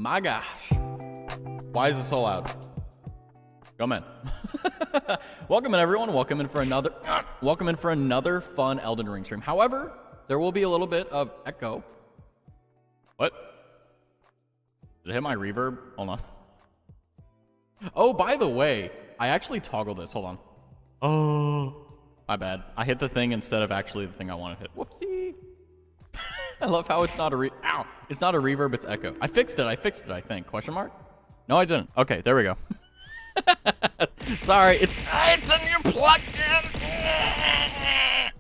My gosh. Why is it so loud? Come in. Welcome in, everyone. Welcome in for another fun Elden Ring stream. However, there will be a little bit of echo. What? Did it hit my reverb? Hold on. Oh, by the way, I actually toggled this. Hold on. Oh, my bad. I hit the thing instead of actually the thing I want to hit. Whoopsie. I love how it's not a it's not a reverb, it's echo. I fixed it, I think. Question mark? No, I didn't. Okay, there we go. Sorry, it's a new plugin.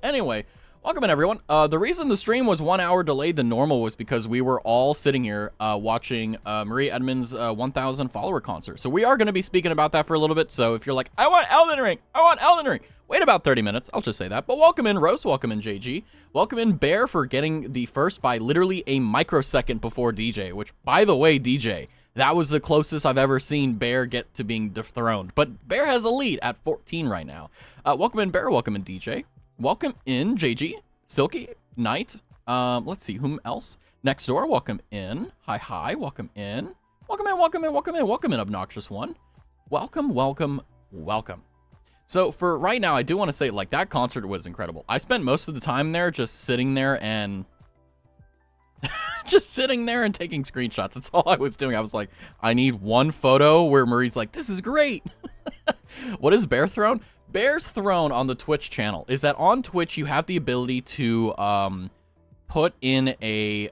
Anyway, welcome in, everyone. The reason the stream was 1 hour delayed than normal was because we were all sitting here watching Marie Edmonds' 1,000 follower concert. So we are going to be speaking about that for a little bit. So if you're like, I want Elden Ring, wait about 30 minutes. I'll just say that. But welcome in, Roast. Welcome in, JG. Welcome in, Bear, for getting the first by literally a microsecond before DJ, which, by the way, DJ, that was the closest I've ever seen Bear get to being dethroned. But Bear has a lead at 14 right now. Welcome in, Bear. Welcome in, DJ. Welcome in, JG, Silky, Knight. Let's see, whom else? Next door, welcome in. Hi, welcome in. Welcome in, Obnoxious One. Welcome. So for right now, I do want to say, like, that concert was incredible. I spent most of the time there just sitting there and taking screenshots. That's all I was doing. I was like, I need one photo where Marie's like, this is great. What is Bear Throne? Bear's Throne on the Twitch channel is that on Twitch you have the ability to put in a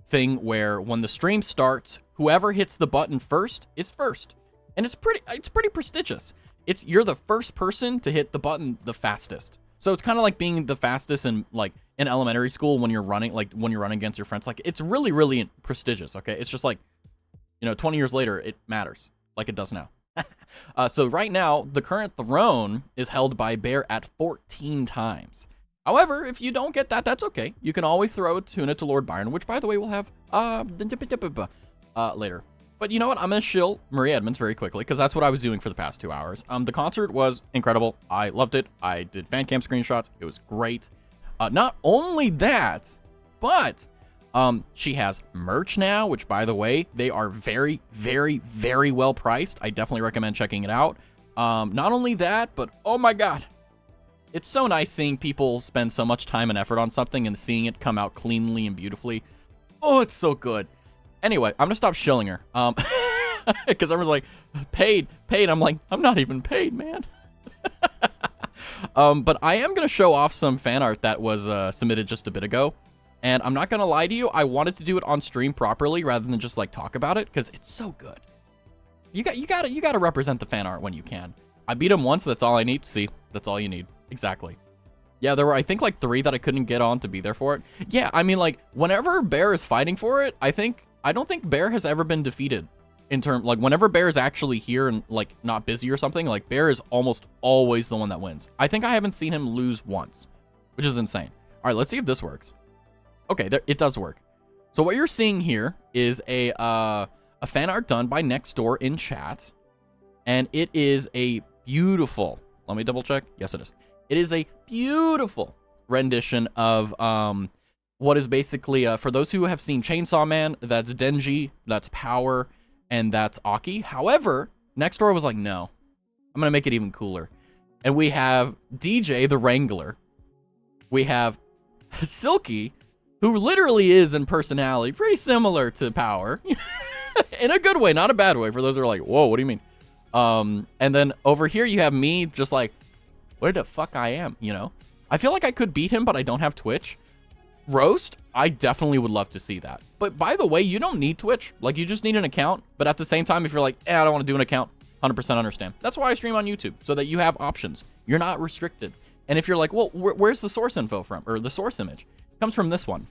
thing where when the stream starts, whoever hits the button first is first, and it's pretty prestigious. You're the first person to hit the button the fastest. So it's kind of like being the fastest in elementary school when you're running against your friends. Like, it's really prestigious. Okay, it's just like, 20 years later it matters like it does now. So right now, the current throne is held by Bear at 14 times. However, if you don't get that, that's okay. You can always throw a tuna to Lord Byron, which, by the way, we'll have later. But you know what? I'm going to shill Marie Edmonds very quickly, because that's what I was doing for the past 2 hours. The concert was incredible. I loved it. I did fan cam screenshots. It was great. Not only that, but she has merch now, which, by the way, they are very well priced. I definitely recommend checking it out. Not only that, but oh my god, it's so nice seeing people spend so much time and effort on something and seeing it come out cleanly and beautifully. Oh, it's so good. Anyway, I'm gonna stop shilling her because everyone's like, paid. I'm like, I'm not even paid, man. But I am gonna show off some fan art that was submitted just a bit ago. And I'm not going to lie to you, I wanted to do it on stream properly rather than just, like, talk about it, because it's so good. You got to represent the fan art when you can. I beat him once, that's all I need. See, that's all you need. Exactly. Yeah, there were, I think, like, 3 that I couldn't get on to be there for it. Yeah, I mean, like, whenever Bear is fighting for it, I don't think Bear has ever been defeated. Like, whenever Bear is actually here and, like, not busy or something, like, Bear is almost always the one that wins. I think I haven't seen him lose once, which is insane. All right, let's see if this works. Okay, it does work. So what you're seeing here is a fan art done by Next Door in chat, and it is a beautiful. Let me double check. Yes, it is. It is a beautiful rendition of what is basically for those who have seen Chainsaw Man. That's Denji, that's Power, and that's Aki. However, Next Door was like, no, I'm gonna make it even cooler, and we have DJ the Wrangler. We have Silky, who literally is in personality pretty similar to Power. In a good way, not a bad way, for those who are like, whoa, what do you mean? And then over here you have me just like, where the fuck I am, I feel like I could beat him, but I don't have Twitch. Roast, I definitely would love to see that. But by the way, you don't need Twitch. Like, you just need an account. But at the same time, if you're like, I don't want to do an account, 100% understand. That's why I stream on YouTube, so that you have options. You're not restricted. And if you're like, well, where's the source info from? Or the source image? It comes from this one.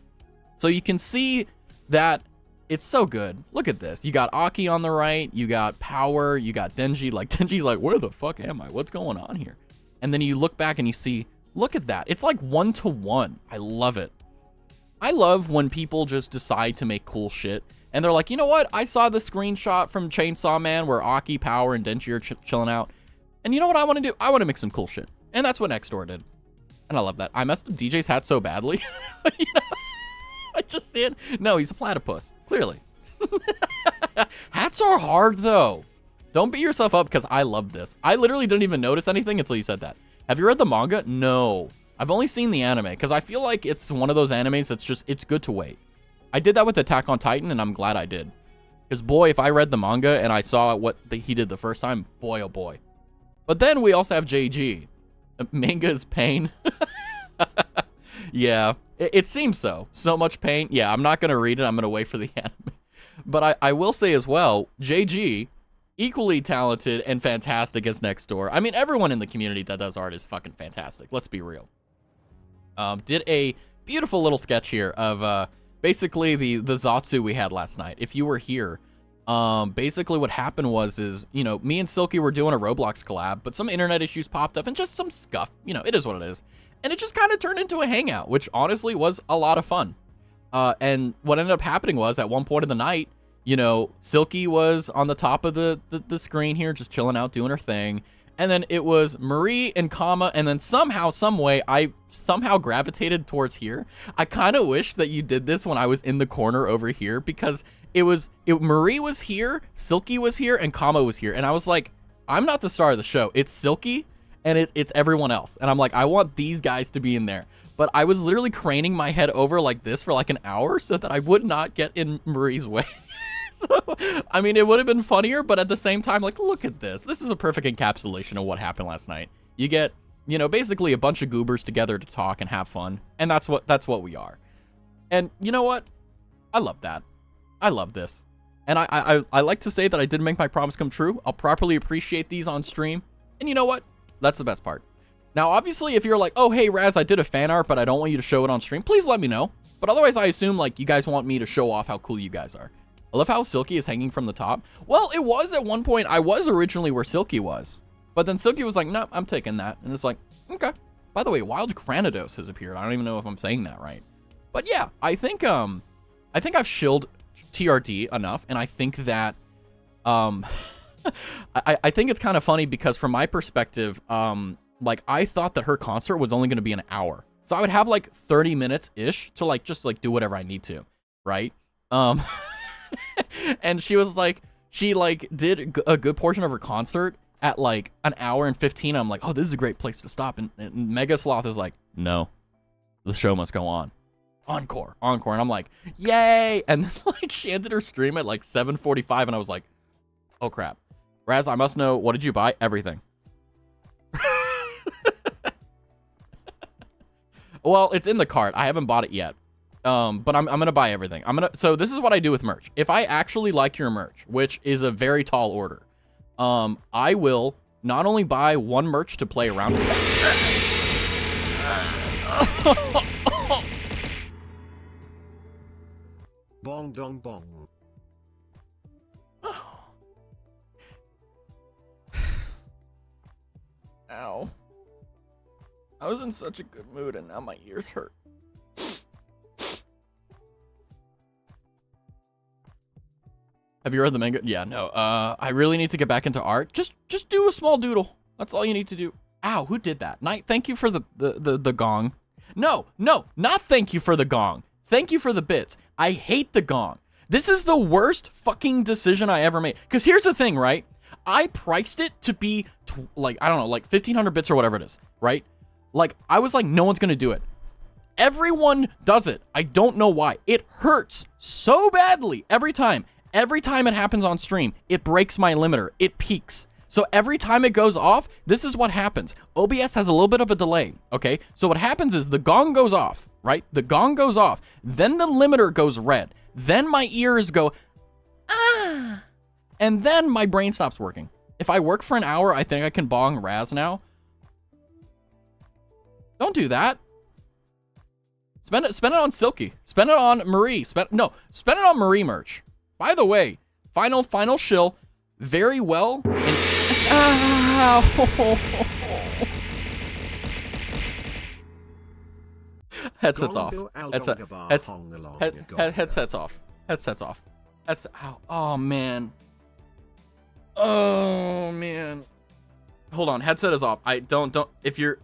So you can see that it's so good. Look at this. You got Aki on the right. You got Power. You got Denji. Like, Denji's like, where the fuck am I? What's going on here? And then you look back and you see, look at that. It's like 1-to-1. I love it. I love when people just decide to make cool shit. And they're like, you know what? I saw the screenshot from Chainsaw Man where Aki, Power, and Denji are chilling out. And you know what I want to do? I want to make some cool shit. And that's what Next Door did. And I love that. I messed up DJ's hat so badly. I just see it. No, he's a platypus. Clearly. Hats are hard, though. Don't beat yourself up, because I love this. I literally didn't even notice anything until you said that. Have you read the manga? No. I've only seen the anime, because I feel like it's one of those animes that's just, it's good to wait. I did that with Attack on Titan, and I'm glad I did. Because, boy, if I read the manga and I saw what he did the first time, boy, oh boy. But then we also have JG. Manga is pain. Yeah, it seems so. So much pain. Yeah, I'm not going to read it. I'm going to wait for the anime. But I will say as well, JG, equally talented and fantastic as Next Door. I mean, everyone in the community that does art is fucking fantastic. Let's be real. Did a beautiful little sketch here of basically the Zatsu we had last night. If you were here, basically what happened was you know, me and Silky were doing a Roblox collab, but some internet issues popped up and just some scuff. You know, it is what it is. And it just kind of turned into a hangout, which honestly was a lot of fun. And what ended up happening was at one point of the night, you know, Silky was on the top of the screen here, just chilling out, doing her thing. And then it was Marie and Kama, and then somehow, some way, I somehow gravitated towards here. I kind of wish that you did this when I was in the corner over here, because Marie was here, Silky was here, and Kama was here. And I was like, I'm not the star of the show. It's Silky, and it's everyone else. And I'm like, I want these guys to be in there. But I was literally craning my head over like this for like an hour so that I would not get in Marie's way. So, I mean, it would have been funnier, but at the same time, like, look at this. This is a perfect encapsulation of what happened last night. You get, you know, basically a bunch of goobers together to talk and have fun, and that's what we are. And you know what? I love that. I love this. And I like to say that I did make my promise come true. I'll properly appreciate these on stream. And you know what? That's the best part. Now, obviously, if you're like, oh, hey, Raz, I did a fan art, but I don't want you to show it on stream, please let me know. But otherwise, I assume, like, you guys want me to show off how cool you guys are. I love how Silky is hanging from the top. Well, it was at one point. I was originally where Silky was. But then Silky was like, no, I'm taking that. And it's like, okay. By the way, Wild Granados has appeared. I don't even know if I'm saying that right. But yeah, I think I've shilled TRD enough. And I think that, I think it's kind of funny because from my perspective, like, I thought that her concert was only going to be an hour. So I would have like 30 minutes-ish to like, just like do whatever I need to, right? And she was like, she like did a good portion of her concert at like an hour and 15. I'm like, oh, this is a great place to stop. And Mega Sloth is like, no, the show must go on. Encore. And I'm like, yay. And then, like, she ended her stream at like 7:45. And I was like, oh crap. Raz, I must know, what did you buy? Everything. Well, it's in the cart. I haven't bought it yet. But I'm gonna buy everything. So this is what I do with merch. If I actually like your merch, which is a very tall order, I will not only buy one merch to play around with. Bong dong bong. Ow. I was in such a good mood and now my ears hurt. Have you read the manga? Yeah, no. I really need to get back into art. Just do a small doodle. That's all you need to do. Ow, who did that? Knight, thank you for the gong. No, not thank you for the gong. Thank you for the bits. I hate the gong. This is the worst fucking decision I ever made. Because here's the thing, right? I priced it to be, like, I don't know, like 1,500 bits or whatever it is, right? Like, I was like, no one's going to do it. Everyone does it. I don't know why. It hurts so badly every time. Every time it happens on stream, it breaks my limiter. It peaks. So every time it goes off, this is what happens. OBS has a little bit of a delay, okay? So what happens is the gong goes off, right? The gong goes off. Then the limiter goes red. Then my ears go, ah. And then my brain stops working. If I work for an hour, I think I can bong Raz now. Don't do that. Spend it on Silky. Spend it on Marie. Spend it on Marie merch. By the way, final shill, very well. And headsets off. Headsets off. Headsets off. Ow. Oh man. Oh man. Hold on. Headset is off. I don't. If you're.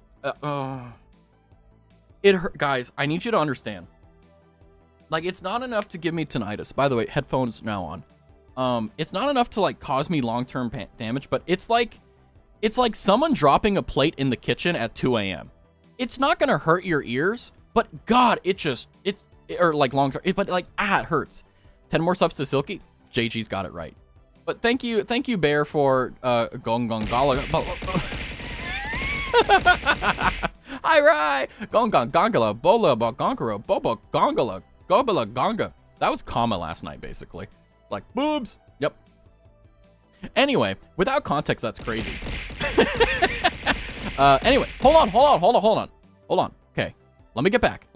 It hurt, guys. I need you to understand. Like, it's not enough to give me tinnitus. By the way, headphones now on. It's not enough to, like, cause me long-term damage, but it's like someone dropping a plate in the kitchen at 2 a.m. It's not gonna hurt your ears, but God, or like long-term, but like, it hurts. 10 more subs to Silky. JG's got it right. But thank you, Bear, for gong gong gala. Hi, Rai. Gong gong gongala, bola gongara, boba gongala, gobala gonga. That was comma last night, basically. Like, boobs. Yep. Anyway, without context, that's crazy. Anyway, hold on. Okay, let me get back.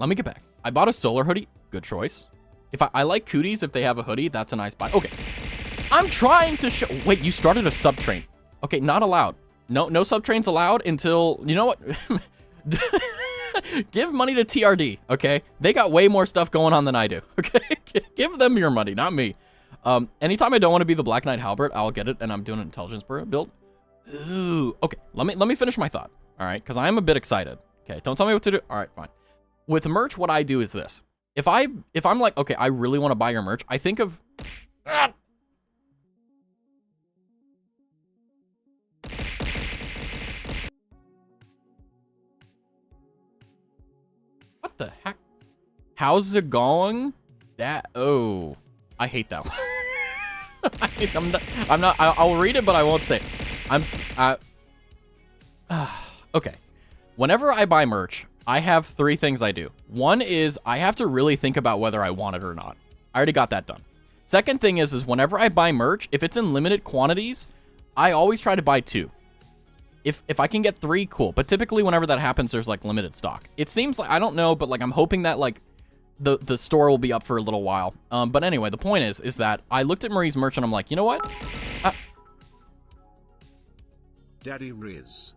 I bought a solar hoodie. Good choice. If I like cooties, if they have a hoodie, that's a nice buy. Okay, I'm trying to show. Wait, you started a sub train. Okay, not allowed. No sub trains allowed until, you know what? Give money to TRD. Okay, they got way more stuff going on than I do. Okay, give them your money, not me. Anytime I don't want to be the Black Knight Halberd, I'll get it, and I'm doing an intelligence build. Ooh, okay. Let me finish my thought. All right, because I am a bit excited. Okay, don't tell me what to do. All right, fine. With merch, what I do is this. If I'm like, okay, I really want to buy your merch, I think of... What the heck? How's it going? Oh, I hate that one. I'll read it, but I won't say it. Okay. Whenever I buy merch, I have 3 things I do. One is I have to really think about whether I want it or not. I already got that done. Second thing is whenever I buy merch, if it's in limited quantities, I always try to buy 2. If I can get 3, cool. But typically whenever that happens, there's like limited stock. It seems like, I don't know, but like I'm hoping that like the store will be up for a little while. But anyway, the point is that I looked at Marie's merch and I'm like, you know what? Daddy Riz.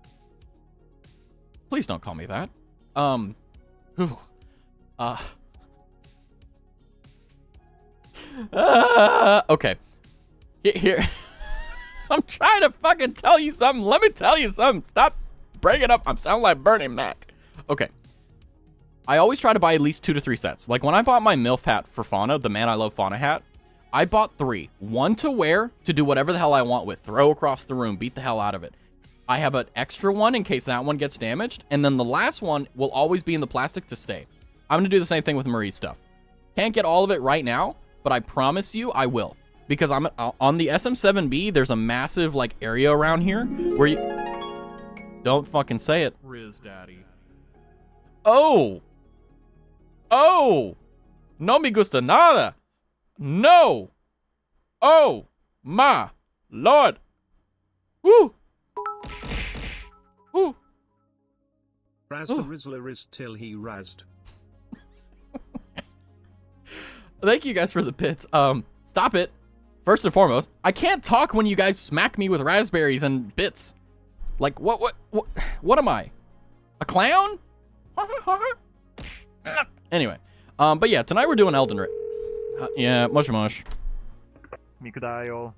Please don't call me that. Okay. Here. I'm trying to fucking tell you something. Let me tell you something. Stop bringing up. I'm sounding like Bernie Mac. Okay. I always try to buy at least 2 to 3 sets. Like when I bought my MILF hat for Fauna, the Man I Love Fauna hat, I bought 3. 1 to wear to do whatever the hell I want with. Throw across the room. Beat the hell out of it. I have an extra one in case that one gets damaged. And then the last one will always be in the plastic to stay. I'm going to do the same thing with Marie's stuff. Can't get all of it right now, but I promise you I will. Because I'm on the SM7B, there's a massive like area around here where you... Don't fucking say it. Riz Daddy. Oh! Oh! No me gusta nada. No! Oh! My Lord! Woo! Woo! Raz the Rizzler is till he razzed. Thank you guys for the bits. Stop it. First and foremost, I can't talk when you guys smack me with raspberries and bits. Like, what am I? A clown? Anyway, but yeah, tonight we're doing Elden Ring. Yeah, mush. Mikudayo.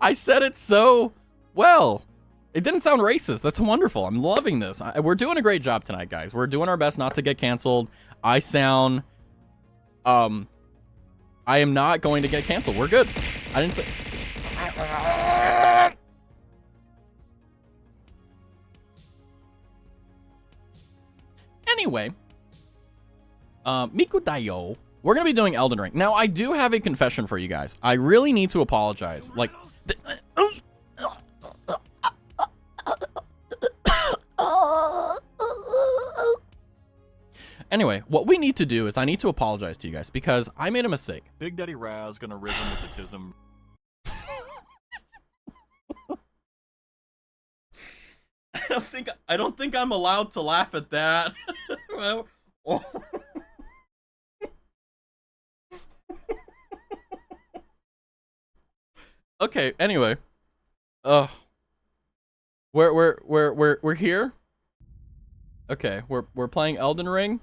I said it so well. It didn't sound racist. That's wonderful. I'm loving this. We're doing a great job tonight, guys. We're doing our best not to get canceled. I sound... I am not going to get canceled. We're good. I didn't say... Anyway, Mikudayo, we're going to be doing Elden Ring. Now, I do have a confession for you guys. I really need to apologize. Like... Anyway, what we need to do is I need to apologize to you guys because I made a mistake. Big Daddy Raz gonna rhythm with the tism. I don't think I'm allowed to laugh at that. Okay, anyway. We're here. Okay, we're playing Elden Ring.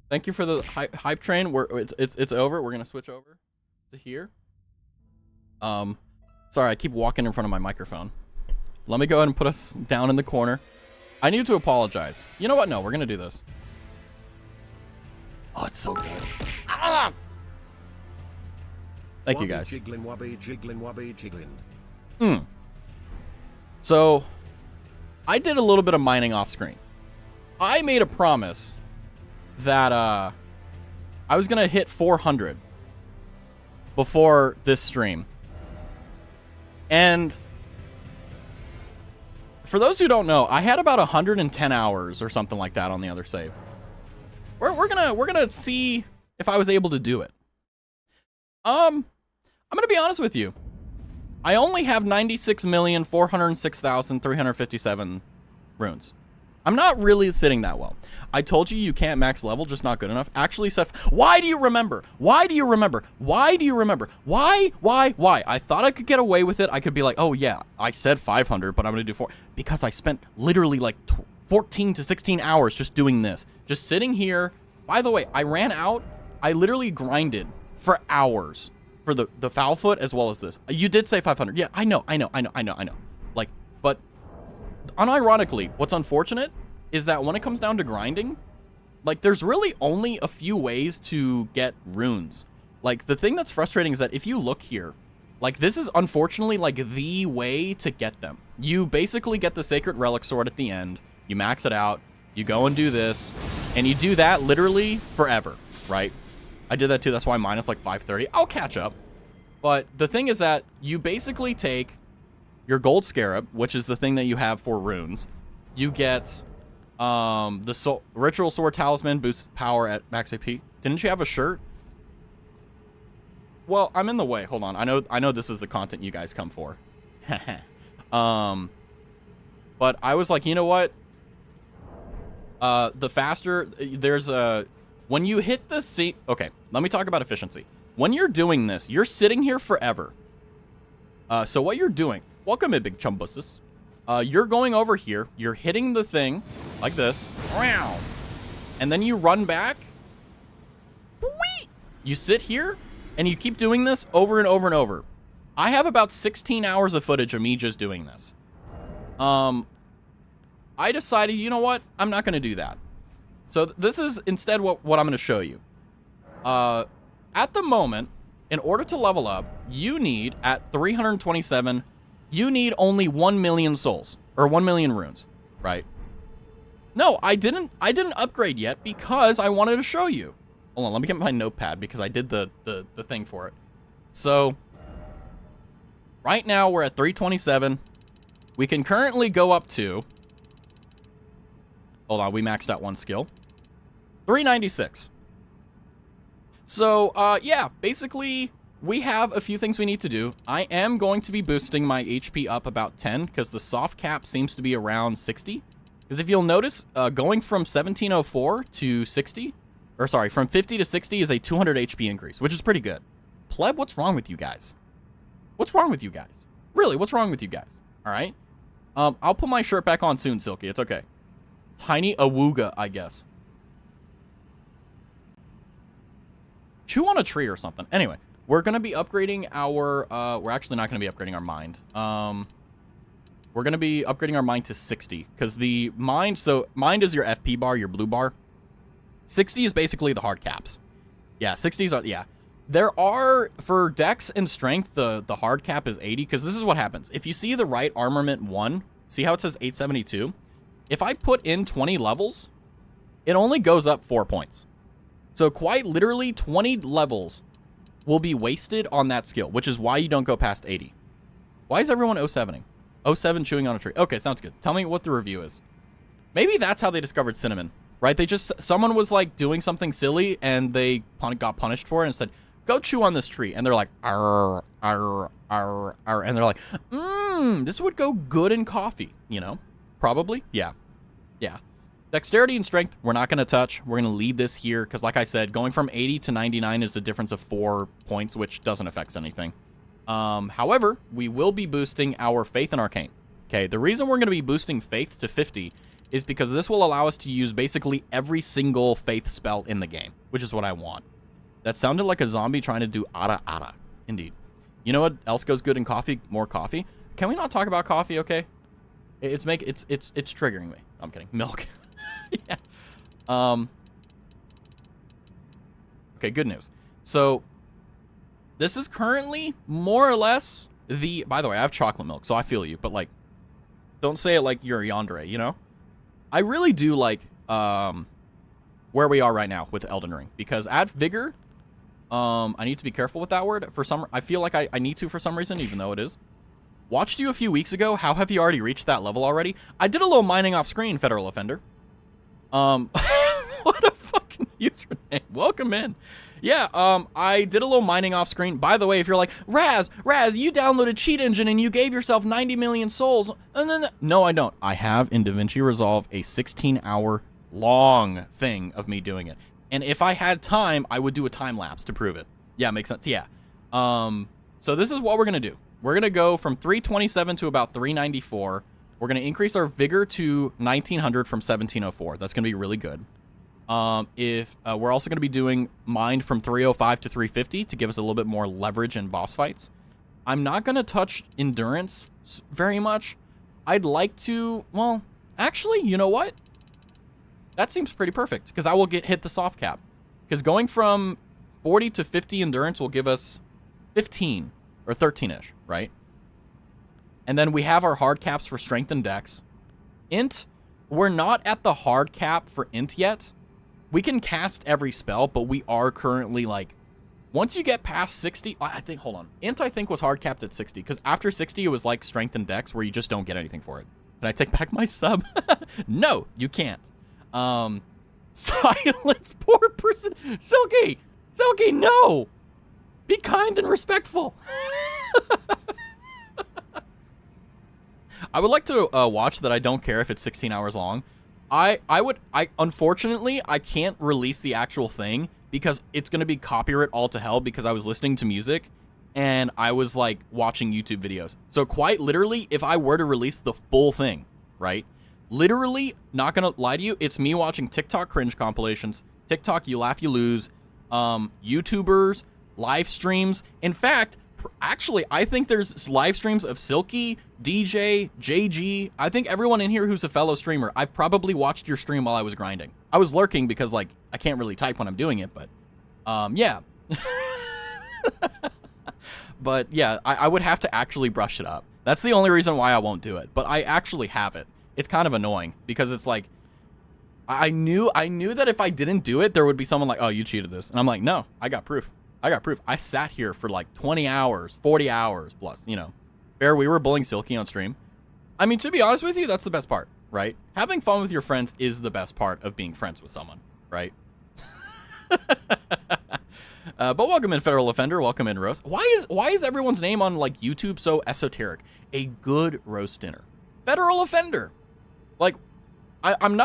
Thank you for the hype train. It's over. We're gonna switch over to here. Sorry, I keep walking in front of my microphone. Let me go ahead and put us down in the corner. I need to apologize. You know what? No, we're gonna do this. Oh, it's so good. Ah! Thank you, guys. Jiggling, wobby, jiggling, wobby, jiggling. So, I did a little bit of mining off screen. I made a promise that I was going to hit 400 before this stream. And for those who don't know, I had about 110 hours or something like that on the other save. We're gonna see if I was able to do it. I'm gonna be honest with you. I only have 96,406,357 runes. I'm not really sitting that well. I told you you can't max level, just not good enough. Actually, Seth, why do you remember? Why do you remember? Why do you remember? Why? I thought I could get away with it. I could be like, oh yeah, I said 500, but I'm gonna do 4. Because I spent literally like 14 to 16 hours just doing this. Just sitting here. By the way, I ran out. I literally grinded for hours for the foul foot as well as this. You did say 500. Yeah, I know. Like, but unironically, what's unfortunate is that when it comes down to grinding, like, there's really only a few ways to get runes. Like, the thing that's frustrating is that if you look here, like, this is unfortunately like the way to get them. You basically get the Sacred Relic Sword at the end, you max it out, you go and do this, and you do that literally forever, right? I did that too, that's why mine is like 530. I'll catch up. But the thing is that you basically take your gold scarab, which is the thing that you have for runes. You get the ritual sword talisman boosts power at max AP. Didn't you have a shirt? Well, I'm in the way. Hold on. I know this is the content you guys come for. But I was like, you know what? The faster there's a when you hit the seat. Okay, let me talk about efficiency. When you're doing this, you're sitting here forever. So what you're doing? Welcome in, big chumbusses. You're going over here. You're hitting the thing like this, and then you run back. You sit here, and you keep doing this over and over and over. I have about 16 hours of footage of me just doing this. I decided, you know what? I'm not going to do that. So this is instead what I'm going to show you. At the moment, in order to level up, you need, at 327, you need only 1 million souls, or 1 million runes, right? No, I didn't upgrade yet because I wanted to show you. Hold on, let me get my notepad because I did the thing for it. So, right now we're at 327. We can currently go up to, hold on, we maxed out one skill, 396. So, yeah, basically, we have a few things we need to do. I am going to be boosting my HP up about 10 because the soft cap seems to be around 60. Because if you'll notice, going from 1704 to 60, or sorry, from 50 to 60 is a 200 HP increase, which is pretty good. Pleb, what's wrong with you guys? What's wrong with you guys? Really, what's wrong with you guys? All right? I'll put my shirt back on soon, Silky. It's okay. Tiny Awooga, I guess. Chew on a tree or something. Anyway, we're going to be upgrading our... we're actually not going to be upgrading our mind. We're going to be upgrading our mind to 60. Because the mind... So, mind is your FP bar, your blue bar. 60 is basically the hard caps. Yeah, 60s are... Yeah. There are... For dex and strength, the hard cap is 80. Because this is what happens. If you see the right armament 1... See how it says 872? If I put in 20 levels, it only goes up 4 points. So quite literally 20 levels will be wasted on that skill, which is why you don't go past 80. Why is everyone 07ing? 07 chewing on a tree. Okay, sounds good. Tell me what the review is. Maybe that's how they discovered cinnamon, right? They just, someone was like doing something silly and they got punished for it and said, go chew on this tree. And they're like, arr, arr, arr, arr. And they're like, this would go good in coffee, you know? Probably. Yeah. Yeah. Dexterity and strength, we're not going to touch. We're going to leave this here because, like I said, going from 80 to 99 is a difference of 4 points, which doesn't affect anything. However, we will be boosting our Faith and Arcane. Okay, the reason we're going to be boosting Faith to 50 is because this will allow us to use basically every single Faith spell in the game, which is what I want. That sounded like a zombie trying to do ara ara. Indeed. You know what else goes good in coffee? More coffee. Can we not talk about coffee, okay? It's triggering me. I'm kidding. Milk. Yeah. Okay, good news. So this is currently more or less the... By the way, I have chocolate milk, so I feel you. But, like, don't say it like you're a yandere, you know? I really do like where we are right now with Elden Ring. Because at Vigor, I need to be careful with that word. I feel like I need to for some reason, even though it is. Watched you a few weeks ago. How have you already reached that level already? I did a little mining off screen, Federal Offender. What a fucking username. Welcome in. Yeah, I did a little mining off screen. By the way, if you're like, Raz, you downloaded Cheat Engine and you gave yourself 90 million souls. No, I don't. I have in DaVinci Resolve a 16-hour long thing of me doing it. And if I had time, I would do a time lapse to prove it. Yeah, makes sense. Yeah. So this is what we're going to do. We're going to go from 327 to about 394. We're going to increase our vigor to 1900 from 1704. That's going to be really good. We're also going to be doing mind from 305 to 350 to give us a little bit more leverage in boss fights. I'm not going to touch endurance very much. I'd like to, well, actually, you know what? That seems pretty perfect because I will hit the soft cap. Because going from 40 to 50 endurance will give us 15 or 13-ish, right? And then we have our hard caps for strength and dex. Int, we're not at the hard cap for int yet. We can cast every spell, but we are currently, like, once you get past 60, I think, hold on. Int, I think, was hard capped at 60, because after 60, it was like strength and dex, where you just don't get anything for it. Can I take back my sub? No, you can't. Silence, poor person. Silky, no. Be kind and respectful. I would like to watch that. I don't care if it's 16 hours long. Unfortunately, I can't release the actual thing because it's going to be copyright all to hell because I was listening to music and I was like watching YouTube videos. So quite literally, if I were to release the full thing, right? Literally, not going to lie to you, it's me watching TikTok cringe compilations, TikTok you laugh you lose, YouTubers, live streams. In fact, actually, I think there's live streams of Silky, DJ, JG. I think everyone in here who's a fellow streamer, I've probably watched your stream while I was grinding. I was lurking because, like, I can't really type when I'm doing it, but, yeah. But, yeah, I would have to actually brush it up. That's the only reason why I won't do it, but I actually have it. It's kind of annoying because it's like, I knew that if I didn't do it, there would be someone like, oh, you cheated this. And I'm like, no, I got proof. I sat here for like 20 hours, 40 hours plus, you know. Bear, we were bullying Silky on stream. I mean, to be honest with you, that's the best part, right? Having fun with your friends is the best part of being friends with someone, right? But welcome in, Federal Offender. Welcome in, Roast. Why is everyone's name on like YouTube so esoteric? A good roast dinner. Federal Offender. Like, I'm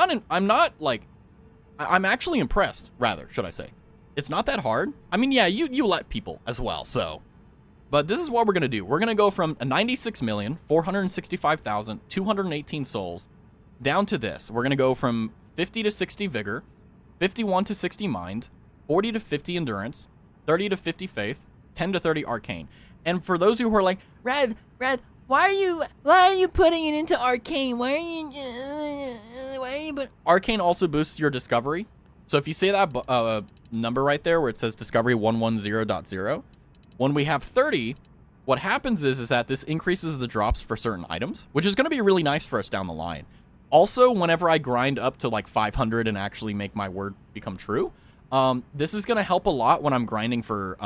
actually impressed, rather, should I say. It's not that hard. I mean, yeah, you let people as well, so. But this is what we're going to do. We're going to go from 96,465,218 souls down to this. We're going to go from 50 to 60 vigor, 51 to 60 mind, 40 to 50 endurance, 30 to 50 faith, 10 to 30 arcane. And for those who are like, Red, why are you putting it into arcane? Why are you putting... Arcane also boosts your discovery. So if you say that number right there where it says discovery 110.0, when we have 30, what happens is that this increases the drops for certain items, which is going to be really nice for us down the line. Also, whenever I grind up to like 500 and actually make my word become true, this is going to help a lot when I'm grinding for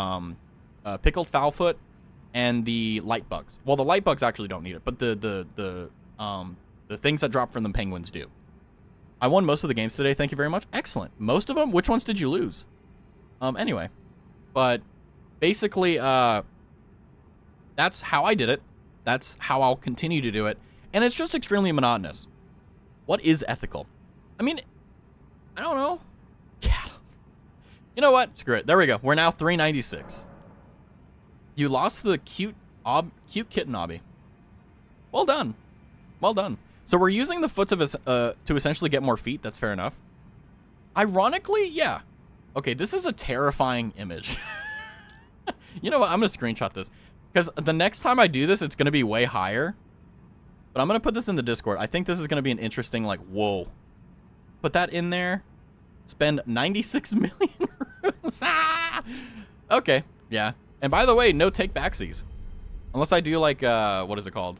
pickled foulfoot and the light bugs. Well, the light bugs actually don't need it, but the things that drop from the penguins do. I won most of the games today. Thank you very much. Excellent. Most of them? Which ones did you lose? Anyway. But basically, that's how I did it. That's how I'll continue to do it. And it's just extremely monotonous. What is ethical? I mean, I don't know. Yeah. You know what? Screw it. There we go. We're now 396. You lost the cute kitten obby. Well done. Well done. So we're using the foot to essentially get more feet. That's fair enough. Ironically, yeah. Okay, this is a terrifying image. You know what? I'm going to screenshot this. Because the next time I do this, it's going to be way higher. But I'm going to put this in the Discord. I think this is going to be an interesting, like, whoa. Put that in there. Spend 96 million. Okay, yeah. And by the way, no take backsies. Unless I do like, what is it called?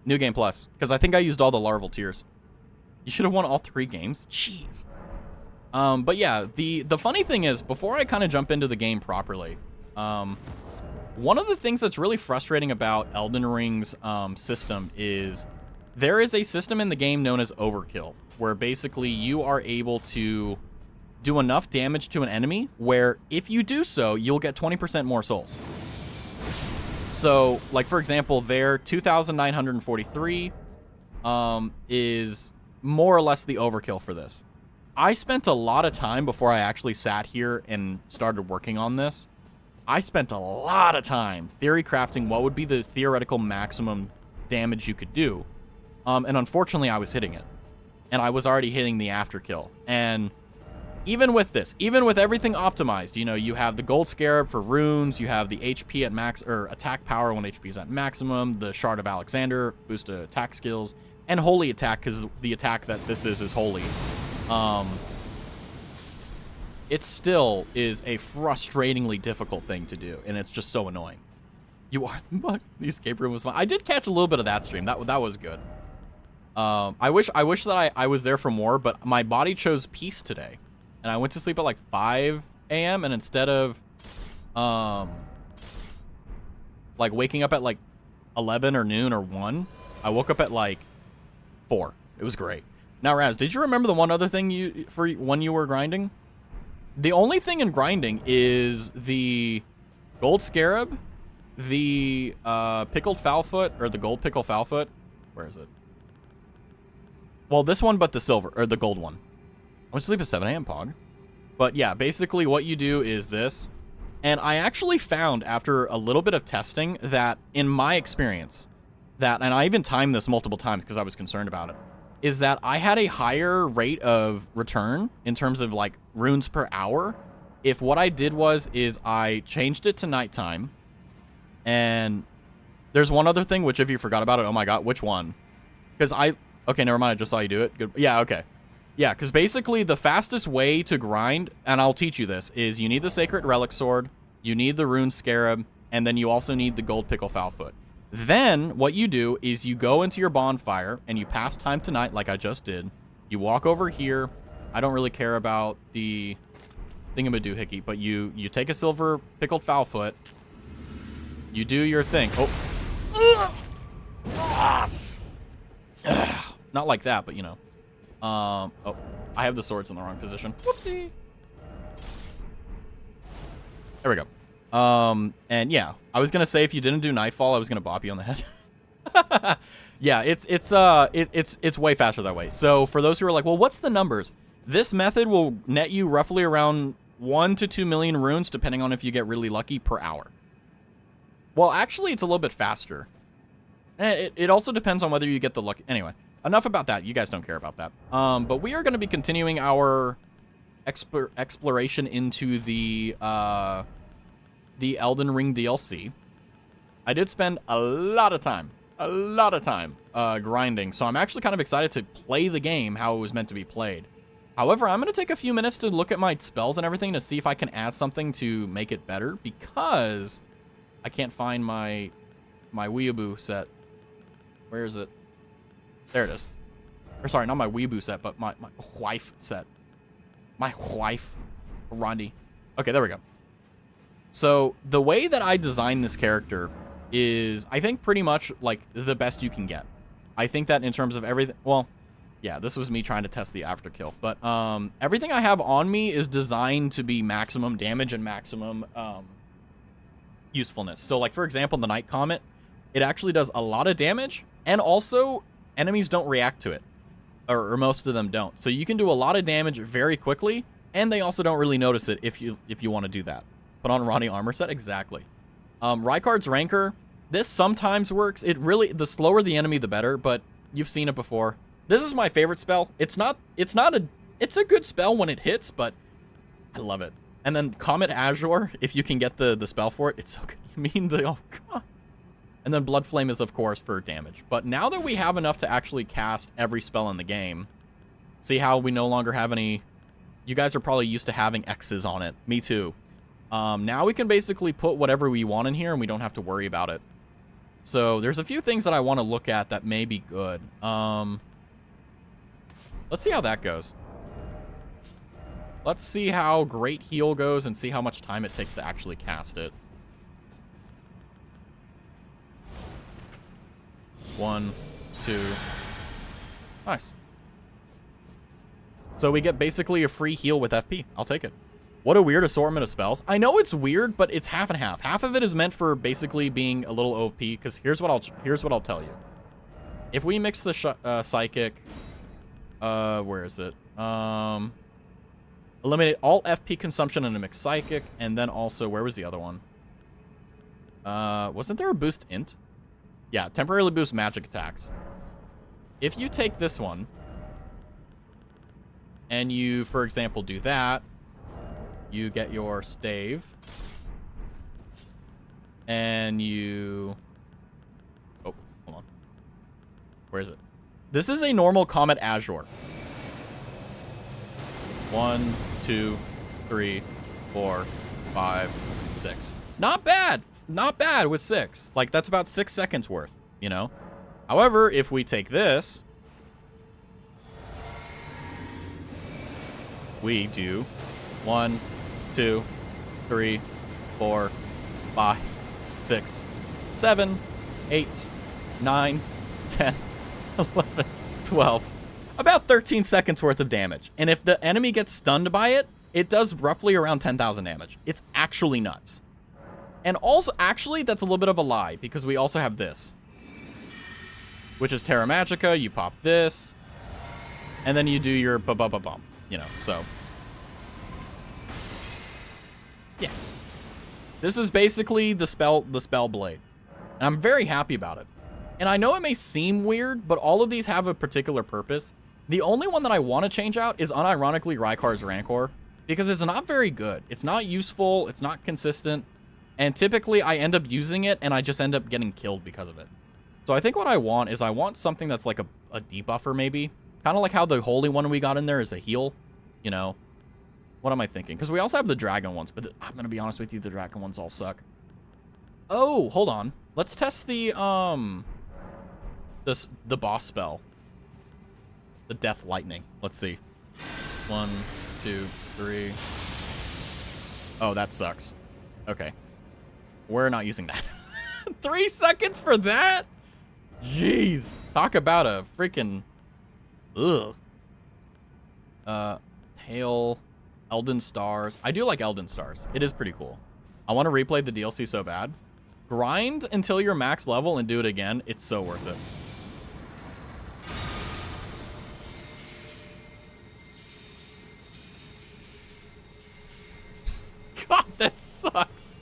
New Game Plus. Because I think I used all the larval tiers. You should have won all 3 games. Jeez. But yeah, the funny thing is, before I kind of jump into the game properly, one of the things that's really frustrating about Elden Ring's system is there is a system in the game known as overkill, where basically you are able to do enough damage to an enemy where if you do so, you'll get 20% more souls. So, like, for example, their 2,943 is more or less the overkill for this. I spent a lot of time before I actually sat here and started working on this. I spent a lot of time theory crafting what would be the theoretical maximum damage you could do. And unfortunately, I was hitting it. And I was already hitting the afterkill. And even with this, even with everything optimized, you know, you have the gold scarab for runes, you have the HP at max, or attack power when HP is at maximum, the shard of Alexander, boost to attack skills, and holy attack, because the attack that this is holy. It still is a frustratingly difficult thing to do, and it's just so annoying. You are, but the escape room was fun. I did catch a little bit of that stream. That was good. I wish that I was there for more, but my body chose peace today. And I went to sleep at like 5 a.m. and instead of like waking up at like 11 or noon or 1, I woke up at like 4. It was great. Now, Raz, did you remember the one other thing for when you were grinding? The only thing in grinding is the gold scarab, the pickled foulfoot, or the gold pickle foulfoot. Where is it? Well, this one, but the silver, or the gold one. I went to sleep at 7 a.m., Pog. But yeah, basically what you do is this. And I actually found, after a little bit of testing, that in my experience, and I even timed this multiple times because I was concerned about it, is that I had a higher rate of return in terms of like runes per hour if what I did is I changed it to nighttime. And there's one other thing, which if you forgot about it, oh my god, which one? Because okay, never mind, I just saw you do it. Good. Yeah, okay. Yeah, because basically the fastest way to grind, and I'll teach you this, is you need the Sacred Relic Sword, you need the Rune Scarab, and then you also need the Gold Pickle Foulfoot. Then what you do is you go into your bonfire and you pass time to night like I just did. You walk over here. I don't really care about the thingamadoohickey, but you take a silver pickled foulfoot. You do your thing. Oh. Not like that, but you know. Oh, I have the swords in the wrong position. Whoopsie. There we go. And yeah, I was gonna say if you didn't do Nightfall, I was gonna bop you on the head. Yeah, it's way faster that way. So for those who are like, well, what's the numbers? This method will net you roughly around 1 to 2 million runes, depending on if you get really lucky, per hour. Well, actually, it's a little bit faster. It also depends on whether you get the lucky. Anyway, enough about that. You guys don't care about that. But we are going to be continuing our exploration into the Elden Ring DLC. I did spend a lot of time grinding, so I'm actually kind of excited to play the game how it was meant to be played. However, I'm going to take a few minutes to look at my spells and everything to see if I can add something to make it better, because I can't find my weeaboo set. Where is it? There it is. Or sorry, not my weeaboo set, but my wife set. My wife, Rondi. Okay, there we go. So the way that I designed this character is, I think, pretty much like the best you can get. I think that in terms of everything, well, yeah, this was me trying to test the afterkill, but everything I have on me is designed to be maximum damage and maximum usefulness. So like, for example, the Night Comet, it actually does a lot of damage, and also enemies don't react to it, or most of them don't. So you can do a lot of damage very quickly, and they also don't really notice it if you want to do that. Put on Ronnie armor set, exactly. Rykard's Rancor, this sometimes works. It really, the slower the enemy, the better, but you've seen it before. This is my favorite spell. It's a good spell when it hits, but I love it. And then Comet Azure, if you can get the spell for it, it's so good. You mean oh god. And then Blood Flame is, of course, for damage. But now that we have enough to actually cast every spell in the game, see how we no longer have any You guys are probably used to having X's on it. Me too. Now we can basically put whatever we want in here, and we don't have to worry about it. So there's a few things that I want to look at that may be good. Let's see how that goes. Let's see how Great Heal goes and see how much time it takes to actually cast it. 1, 2. Nice. So we get basically a free heal with FP. I'll take it. What a weird assortment of spells. I know it's weird, but it's half and half. Half of it is meant for basically being a little OP, because here's what I'll tell you. If we mix the psychic, where is it? Eliminate all FP consumption in a mixed psychic, and then also, where was the other one? Wasn't there a boost int? Yeah, temporarily boost magic attacks. If you take this one, and you, for example, do that, you get your stave, and you... Oh, hold on. Where is it? This is a normal Comet Azure. 1, 2, 3, 4, 5, 6. Not bad. Not bad with 6. Like, that's about 6 seconds worth, you know? However, if we take this, we do 1, 2, 3, 4, 5, 6, 7, 8, 9, 10, 11, 12. About 13 seconds worth of damage. And if the enemy gets stunned by it, it does roughly around 10,000 damage. It's actually nuts. And also, actually, that's a little bit of a lie, because we also have this, which is Terra Magica. You pop this, and then you do your ba-ba-ba-bum, you know, so. Yeah. This is basically the spell blade. And I'm very happy about it. And I know it may seem weird, but all of these have a particular purpose. The only one that I want to change out is unironically Rykar's Rancor, because it's not very good. It's not useful, it's not consistent, and typically I end up using it and I just end up getting killed because of it. So I think what I want is I want something that's like a debuffer maybe. Kind of like how the Holy One we got in there is a heal, you know. What am I thinking? Because we also have the Dragon ones, but I'm going to be honest with you, the Dragon ones all suck. Oh, hold on. Let's test the boss spell. The Death Lightning. Let's see. 1, 2, 3. Oh, that sucks. Okay. We're not using that. 3 seconds for that? Jeez. Talk about a freaking... Ugh. Hail... Elden Stars. I do like Elden Stars. It is pretty cool. I want to replay the DLC so bad. Grind until you're max level and do it again. It's so worth it. God, that sucks.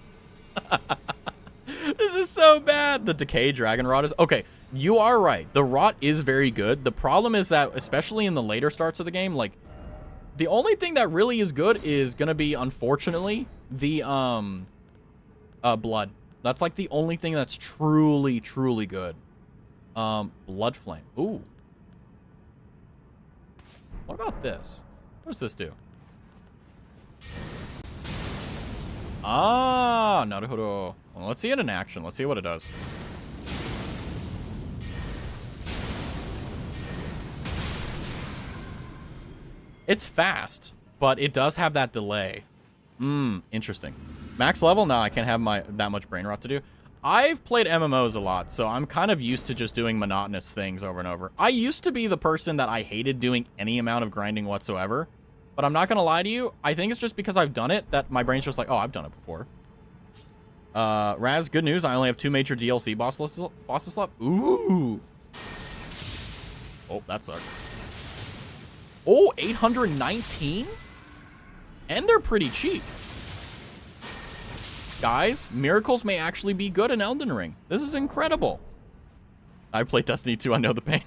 This is so bad. The Decay Dragon Rod is... Okay, you are right. The Rot is very good. The problem is that, especially in the later starts of the game, like, the only thing that really is good is going to be, unfortunately, the blood. That's like the only thing that's truly, truly good. Blood Flame. Ooh. What about this? What does this do? Ah, naruhodo. Well, let's see it in action. Let's see what it does. It's fast, but it does have that delay. Interesting. Max level? No, I can't have that much brain rot to do. I've played MMOs a lot, so I'm kind of used to just doing monotonous things over and over. I used to be the person that I hated doing any amount of grinding whatsoever, but I'm not going to lie to you. I think it's just because I've done it that my brain's just like, oh, I've done it before. Raz, good news. I only have 2 major DLC bosses left. Ooh. Oh, that sucked. Oh, 819? And they're pretty cheap. Guys, miracles may actually be good in Elden Ring. This is incredible. I played Destiny 2. I know the pain.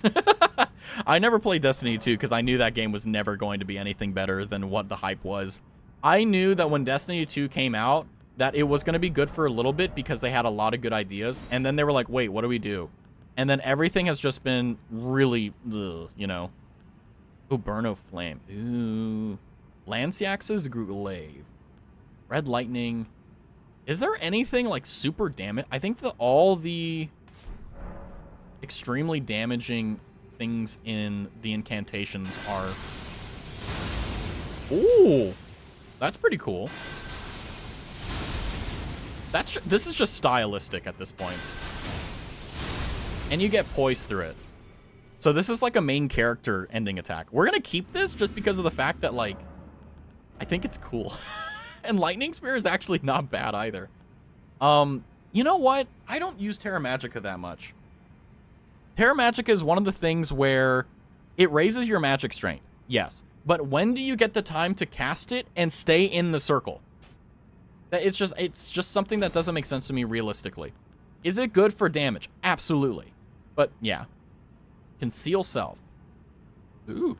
I never played Destiny 2 because I knew that game was never going to be anything better than what the hype was. I knew that when Destiny 2 came out, that it was going to be good for a little bit because they had a lot of good ideas. And then they were like, wait, what do we do? And then everything has just been really, you know. Ooh, Burno Flame. Ooh. Lanciax's Glaive. Red Lightning. Is there anything like super damage? I think that all the extremely damaging things in the incantations are... Ooh, that's pretty cool. This is just stylistic at this point. And you get poise through it. So this is like a main character ending attack. We're going to keep this just because of the fact that, like, I think it's cool. And Lightning Spear is actually not bad either. You know what? I don't use Terra Magica that much. Terra Magica is one of the things where it raises your magic strength. Yes. But when do you get the time to cast it and stay in the circle? It's just something that doesn't make sense to me realistically. Is it good for damage? Absolutely. But yeah. Conceal Self. Ooh.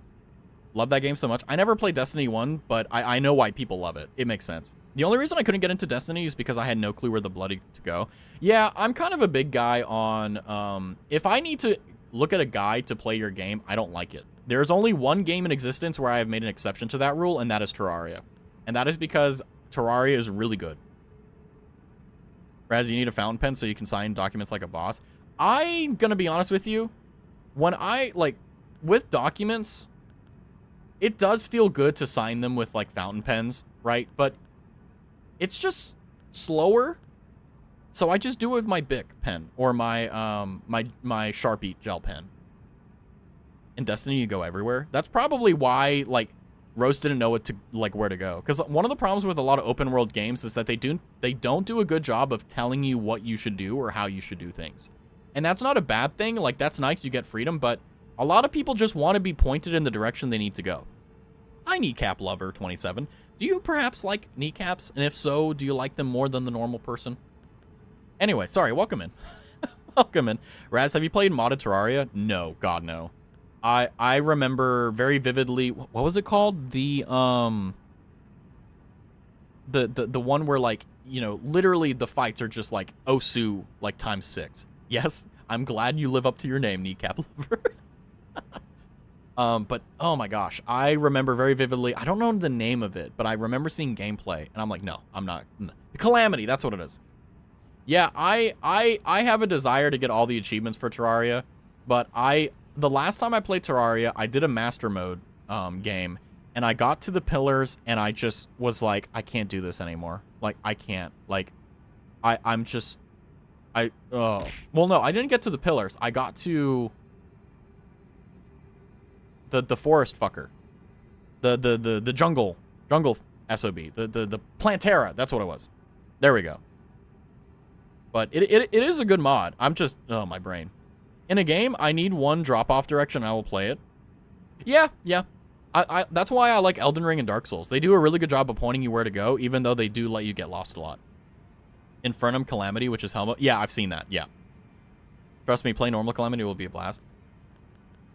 Love that game so much. I never played Destiny 1, but I know why people love it. It makes sense. The only reason I couldn't get into Destiny is because I had no clue where the bloody to go. Yeah, I'm kind of a big guy on, if I need to look at a guide to play your game, I don't like it. There's only one game in existence where I have made an exception to that rule, and that is Terraria. And that is because Terraria is really good. Raz, you need a fountain pen so you can sign documents like a boss. I'm gonna be honest with you. When I, like, with documents, it does feel good to sign them with, like, fountain pens, right? But it's just slower. So I just do it with my Bic pen or my my Sharpie gel pen. In Destiny, you go everywhere. That's probably why, like, Rose didn't know where to go. Because one of the problems with a lot of open world games is that they don't do a good job of telling you what you should do or how you should do things. And that's not a bad thing. Like, that's nice, you get freedom, but a lot of people just want to be pointed in the direction they need to go. Hi, Kneecap Lover 27. Do you perhaps like kneecaps? And if so, do you like them more than the normal person? Anyway, sorry, welcome in. Welcome in. Raz, have you played modded Terraria? No, God, no. I remember very vividly, what was it called? The one where, like, you know, literally the fights are just like Osu, like, times 6. Yes, I'm glad you live up to your name, Kneecap Lover. But, oh my gosh, I remember very vividly, I don't know the name of it, but I remember seeing gameplay, and I'm like, no, I'm not. The Calamity, that's what it is. Yeah, I have a desire to get all the achievements for Terraria, but the last time I played Terraria, I did a master mode game, and I got to the pillars, and I just was like, I can't do this anymore. Like, I can't. Like, I'm just... well, no, I didn't get to the pillars. I got to the forest fucker, the jungle SOB, the Plantera. That's what it was. There we go. But it is a good mod. I'm just, oh, my brain. In a game, I need one drop-off direction, and I will play it. Yeah. That's why I like Elden Ring and Dark Souls. They do a really good job of pointing you where to go, even though they do let you get lost a lot. Infernum Calamity, which is Helma. Yeah, I've seen that. Yeah. Trust me, play normal Calamity will be a blast.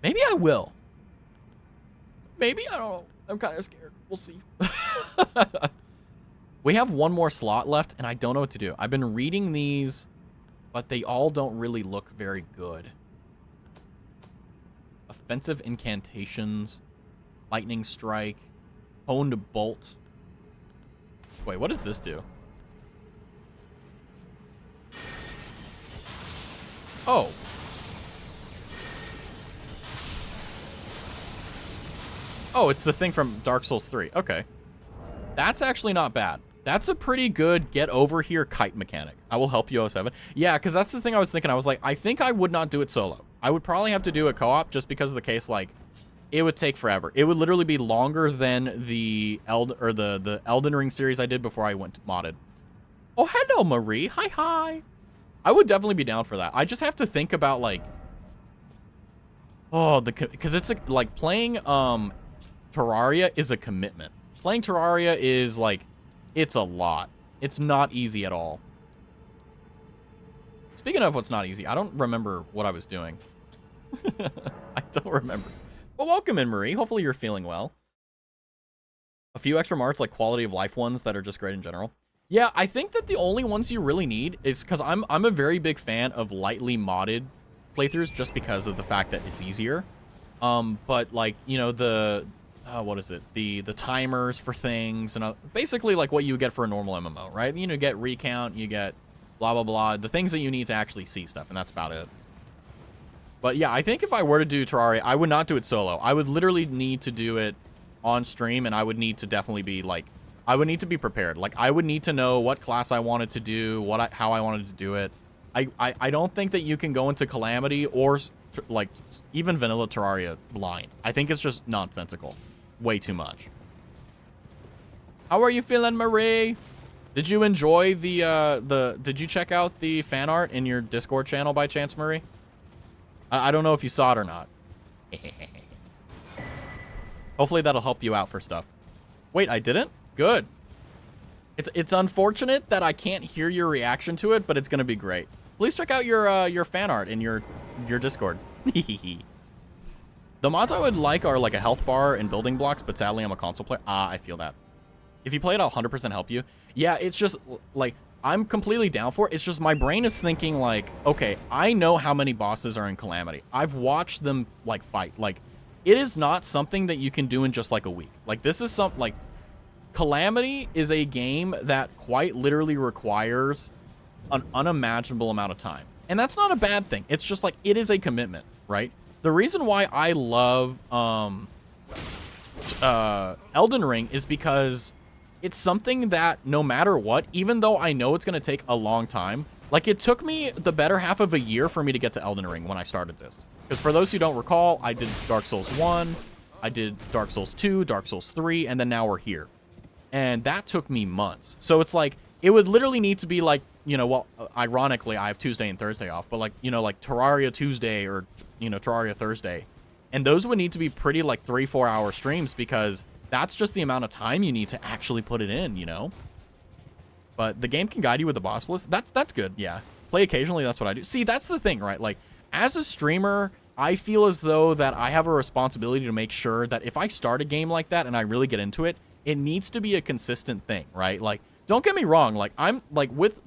Maybe I will. Maybe, I don't know. I'm kind of scared. We'll see. We have one more slot left, and I don't know what to do. I've been reading these, but they all don't really look very good. Offensive Incantations. Lightning Strike. Honed Bolt. Wait, what does this do? Oh. Oh, it's the thing from Dark Souls 3. Okay. That's actually not bad. That's a pretty good get over here kite mechanic. I will help you, 07. Yeah, because that's the thing I was thinking. I was like, I think I would not do it solo. I would probably have to do a co-op just because of the case, like, it would take forever. It would literally be longer than the Elden Ring series I did before I went modded. Oh, hello, Marie. Hi. I would definitely be down for that. I just have to think about, like, oh, because it's like playing Terraria is a commitment. Playing Terraria is like, it's a lot. It's not easy at all. Speaking of what's not easy, I don't remember what I was doing. I don't remember. Well, welcome in, Marie. Hopefully you're feeling well. A few extra marks, like quality of life ones that are just great in general. Yeah, I think that the only ones you really need is because I'm a very big fan of lightly modded playthroughs just because of the fact that it's easier. But like, you know, what is it? The timers for things and basically like what you would get for a normal MMO, right? You know, get recount, you get blah blah blah, the things that you need to actually see stuff, and that's about it. But yeah, I think if I were to do Terraria, I would not do it solo. I would literally need to do it on stream, and I would need to definitely be like, I would need to be prepared. Like, I would need to know what class I wanted to do, how I wanted to do it. I don't think that you can go into Calamity or like even vanilla Terraria blind. I think it's just nonsensical. Way too much. How are you feeling, Marie? Did you enjoy did you check out the fan art in your Discord channel by chance, Marie? I don't know if you saw it or not. Hopefully that'll help you out for stuff. Wait, I didn't? Good. It's unfortunate that I can't hear your reaction to it, but it's gonna be great. Please check out your fan art in your Discord. The mods I would like are like a health bar and building blocks, but sadly I'm a console player. I feel that. If you play it, I'll 100% help you. Yeah, it's just like, I'm completely down for it. It's just my brain is thinking like, okay, I know how many bosses are in Calamity. I've watched them like fight. Like, it is not something that you can do in just like a week. Like, this is like, Calamity is a game that quite literally requires an unimaginable amount of time. And that's not a bad thing. It's just like, it is a commitment, right? The reason why I love Elden Ring is because it's something that no matter what, even though I know it's going to take a long time, like it took me the better half of a year for me to get to Elden Ring when I started this. Because for those who don't recall, I did Dark Souls 1, I did Dark Souls 2, Dark Souls 3, and then now we're here. And that took me months. So it's like, it would literally need to be like, you know, well, ironically, I have Tuesday and Thursday off, but like, you know, like Terraria Tuesday or, you know, Terraria Thursday. And those would need to be pretty like 3-4 hour streams because that's just the amount of time you need to actually put it in, you know? But the game can guide you with the boss list. That's good, yeah. Play occasionally, that's what I do. See, that's the thing, right? Like, as a streamer, I feel as though that I have a responsibility to make sure that if I start a game like that and I really get into it, it needs to be a consistent thing, right? Like, don't get me wrong, like, I'm, like, with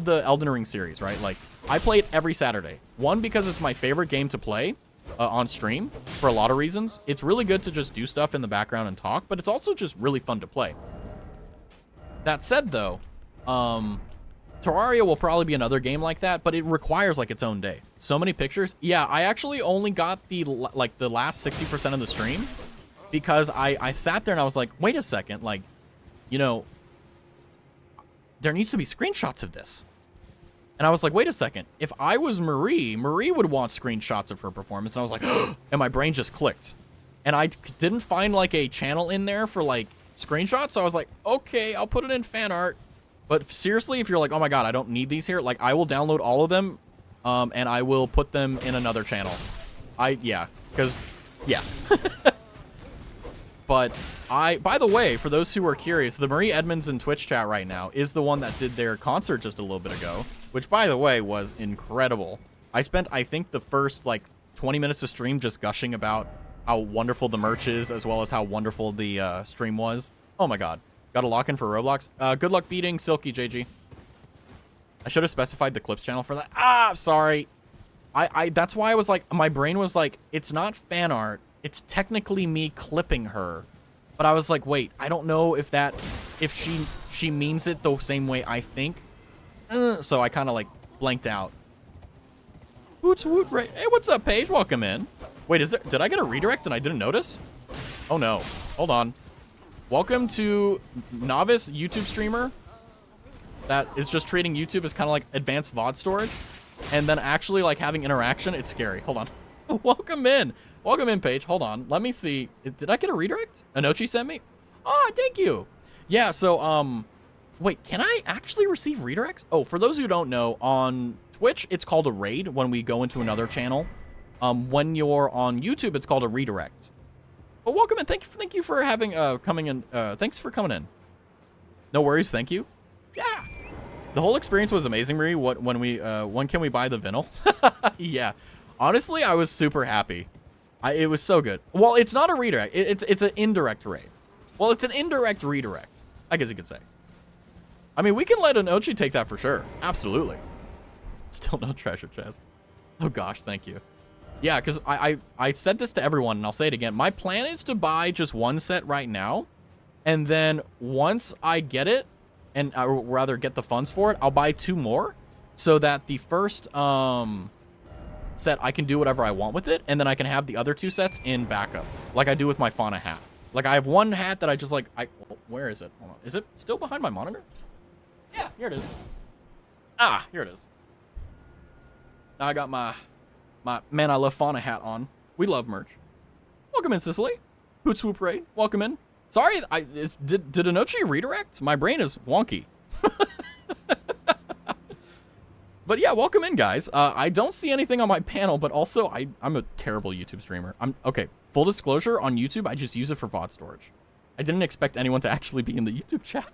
the Elden Ring series, right? Like, I play it every Saturday. One, because it's my favorite game to play on stream for a lot of reasons. It's really good to just do stuff in the background and talk, but it's also just really fun to play. That said, though, Terraria will probably be another game like that, but it requires, like, its own day. So many pictures. Yeah, I actually only got the last 60% of the stream because I sat there and I was like, wait a second, like, you know, there needs to be screenshots of this. And I was like, wait a second. If I was Marie would want screenshots of her performance. And I was like, and my brain just clicked. And I didn't find like a channel in there for like screenshots. So I was like, okay, I'll put it in fan art. But seriously, if you're like, oh my God, I don't need these here. Like, I will download all of them. And I will put them in another channel. Yeah. But by the way, for those who are curious, the Marie Edmonds in Twitch chat right now is the one that did their concert just a little bit ago, which by the way was incredible. I spent, I think, the first like 20 minutes of stream just gushing about how wonderful the merch is, as well as how wonderful the stream was. Oh my God. Got a lock in for Roblox. Good luck beating Silky, JG. I should have specified the clips channel for that. Sorry. That's why I was like, my brain was like, it's not fan art. It's technically me clipping her, but I was like, wait, I don't know if she means it the same way I think. So I kind of like blanked out. Woot woot, right? Hey, what's up, Paige? Welcome in. Wait, did I get a redirect and I didn't notice? Oh no, hold on. Welcome to novice YouTube streamer that is just treating YouTube as kind of like advanced VOD storage, and then actually like having interaction. It's scary. Hold on. Welcome in. Welcome in, Paige. Hold on. Let me see. Did I get a redirect? Anochi sent me? Oh, thank you. Yeah, so, wait, can I actually receive redirects? Oh, for those who don't know, on Twitch, it's called a raid when we go into another channel. When you're on YouTube, it's called a redirect. But welcome in. Thank you for having, coming in. Thanks for coming in. No worries. Thank you. Yeah. The whole experience was amazing, Marie. When can we buy the vinyl? Yeah. Honestly, I was super happy. It was so good. Well, it's not a redirect. It's an indirect raid. Well, it's an indirect redirect, I guess you could say. I mean, we can let an Ochi take that for sure. Absolutely. Still no treasure chest. Oh gosh, thank you. Yeah, because I said this to everyone, and I'll say it again. My plan is to buy just one set right now, and then once I get it, and or rather get the funds for it, I'll buy 2 more, so that the first set I can do whatever I want with it, and then I can have the other 2 sets in backup, like I do with my fauna hat. Like I have one hat that I just like. Where is it? Hold on. Is it still behind my monitor? Yeah, here it is. Ah, here it is. Now I got my Man I Love Fauna hat on. We love merch. Welcome in, Sicily. Hoot Swoop Raid. Welcome in. Sorry, did Anochi redirect? My brain is wonky. But yeah, welcome in, guys. I don't see anything on my panel, but also I'm a terrible YouTube streamer. Okay, full disclosure, on YouTube, I just use it for VOD storage. I didn't expect anyone to actually be in the YouTube chat.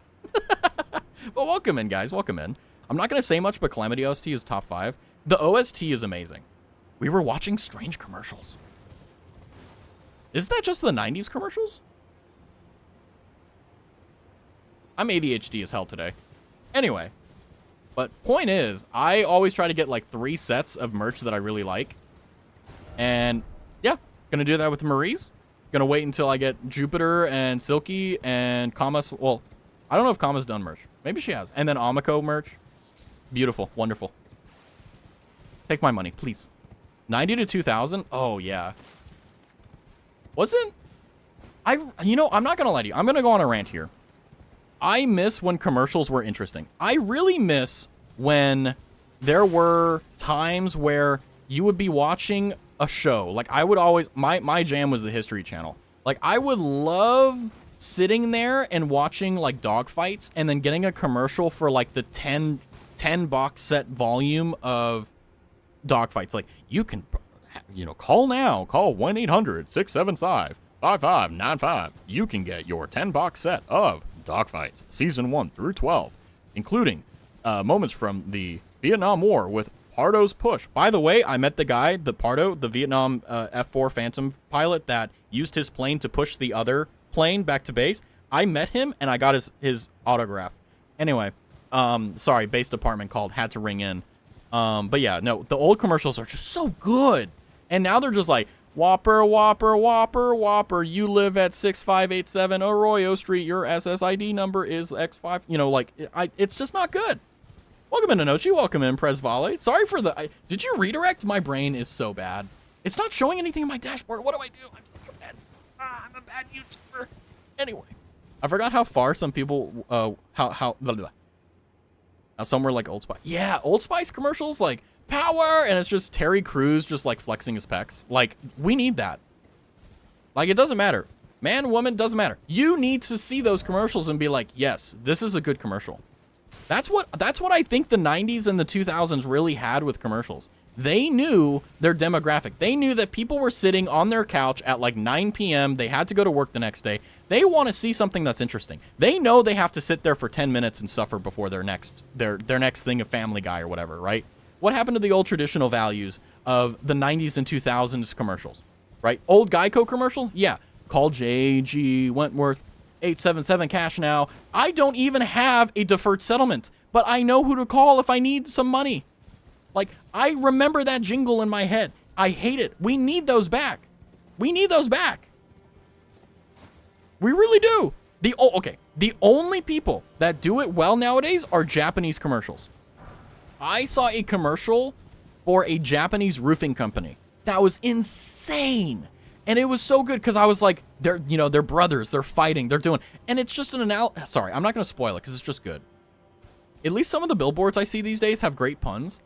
But welcome in, guys. Welcome in. I'm not going to say much, but Calamity OST is top 5. The OST is amazing. We were watching strange commercials. Is that just the 90s commercials? I'm ADHD as hell today. Anyway, but point is, I always try to get like 3 sets of merch that I really like. And yeah, gonna do that with Marie's. Gonna wait until I get Jupiter and Silky and Kama's. Well, I don't know if Kama's done merch. Maybe she has. And then Amako merch. Beautiful. Wonderful. Take my money, please. 90 to 2,000? Oh, yeah. You know, I'm not going to lie to you. I'm going to go on a rant here. I miss when commercials were interesting. I really miss when there were times where you would be watching a show. Like, I would always... My jam was the History Channel. Like, I would love sitting there and watching, like, dogfights and then getting a commercial for, like, the 10 box set volume of dogfights. Like, you can, you know, call now. Call 1-800-675-5595. You can get your 10 box set of dogfights, season 1 through 12, including moments from the Vietnam War with Pardo's push. By the way, I met the guy, the Pardo, the Vietnam F-4 Phantom pilot that used his plane to push the other plane back to base. I met him, and I got his autograph. Anyway, sorry, base department called, had to ring in. But yeah, no, the old commercials are just so good. And now they're just like, Whopper, Whopper, Whopper, Whopper, you live at 6587 Arroyo Street, your SSID number is X5. You know, like, it's just not good. Welcome in, Anochi. Welcome in, Prez Vale. Sorry for the... did you redirect? My brain is so bad. It's not showing anything in my dashboard. What do I do? I'm such a bad... I'm a bad YouTuber. Anyway, I forgot how far some people... How blah, blah. Now, somewhere like Old Spice. Yeah, Old Spice commercials, like, power! And it's just Terry Crews just, like, flexing his pecs. Like, we need that. Like, it doesn't matter. Man, woman, doesn't matter. You need to see those commercials and be like, yes, this is a good commercial. That's what I think the 90s and the 2000s really had with commercials. They knew their demographic. They knew that people were sitting on their couch at like 9 p.m. They had to go to work the next day. They want to see something that's interesting. They know they have to sit there for 10 minutes and suffer before their next thing of Family Guy or whatever, right? What happened to the old traditional values of the 90s and 2000s commercials, right? Old Geico commercial? Yeah. Call J.G. Wentworth. 877 cash now. I don't even have a deferred settlement, but I know who to call if I need some money. Like, I remember that jingle in my head. I hate it. We need those back. We need those back. We really do. The only people that do it well nowadays are Japanese commercials. I saw a commercial for a Japanese roofing company that was insane. And it was so good because I was like, they're brothers, they're fighting, they're doing, and it's just sorry, I'm not going to spoil it because it's just good. At least some of the billboards I see these days have great puns.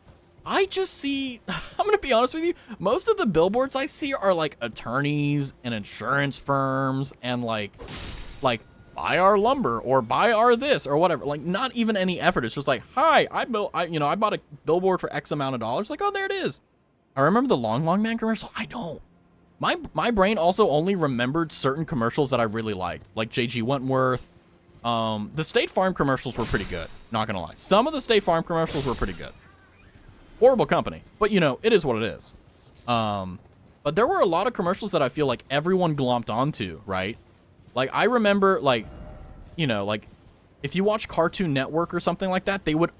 I just see, I'm going to be honest with you, most of the billboards I see are like attorneys and insurance firms and like buy our lumber or buy our this or whatever. Like, not even any effort. It's just like, hi, I bought a billboard for X amount of dollars. Like, oh, there it is. I remember the Long Man commercial. I don't. My brain also only remembered certain commercials that I really liked, like J.G. Wentworth. The State Farm commercials were pretty good, not gonna lie. Some of the State Farm commercials were pretty good. Horrible company, but you know, it is what it is. But there were a lot of commercials that I feel like everyone glomped onto, right? Like, I remember, like, you know, like, if you watch Cartoon Network or something like that, they would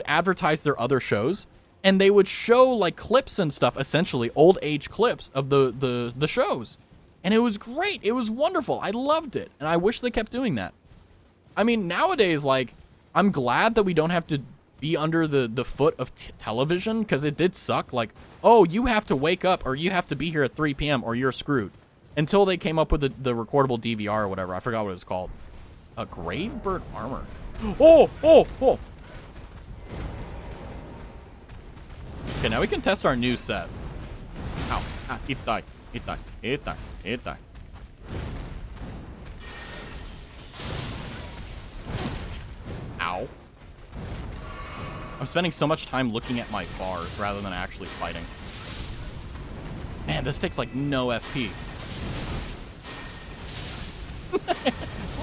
advertise their other shows. and they would show like clips and stuff, essentially old age clips of the shows. And it was great. It was wonderful. I loved it. And I wish they kept doing that. I mean, nowadays, like, I'm glad that we don't have to be under the foot of television, because it did suck. Like, oh, you have to wake up, or you have to be here at 3 p.m., or you're screwed. Until they came up with the recordable DVR or whatever. I forgot what it was called. A Gravebird Armor. Oh, oh, oh. Okay, now we can test our new set. Ow. Ah, itai, itai, itai, itai. Ow. I'm spending so much time looking at my bars rather than actually fighting. Man, this takes like no FP.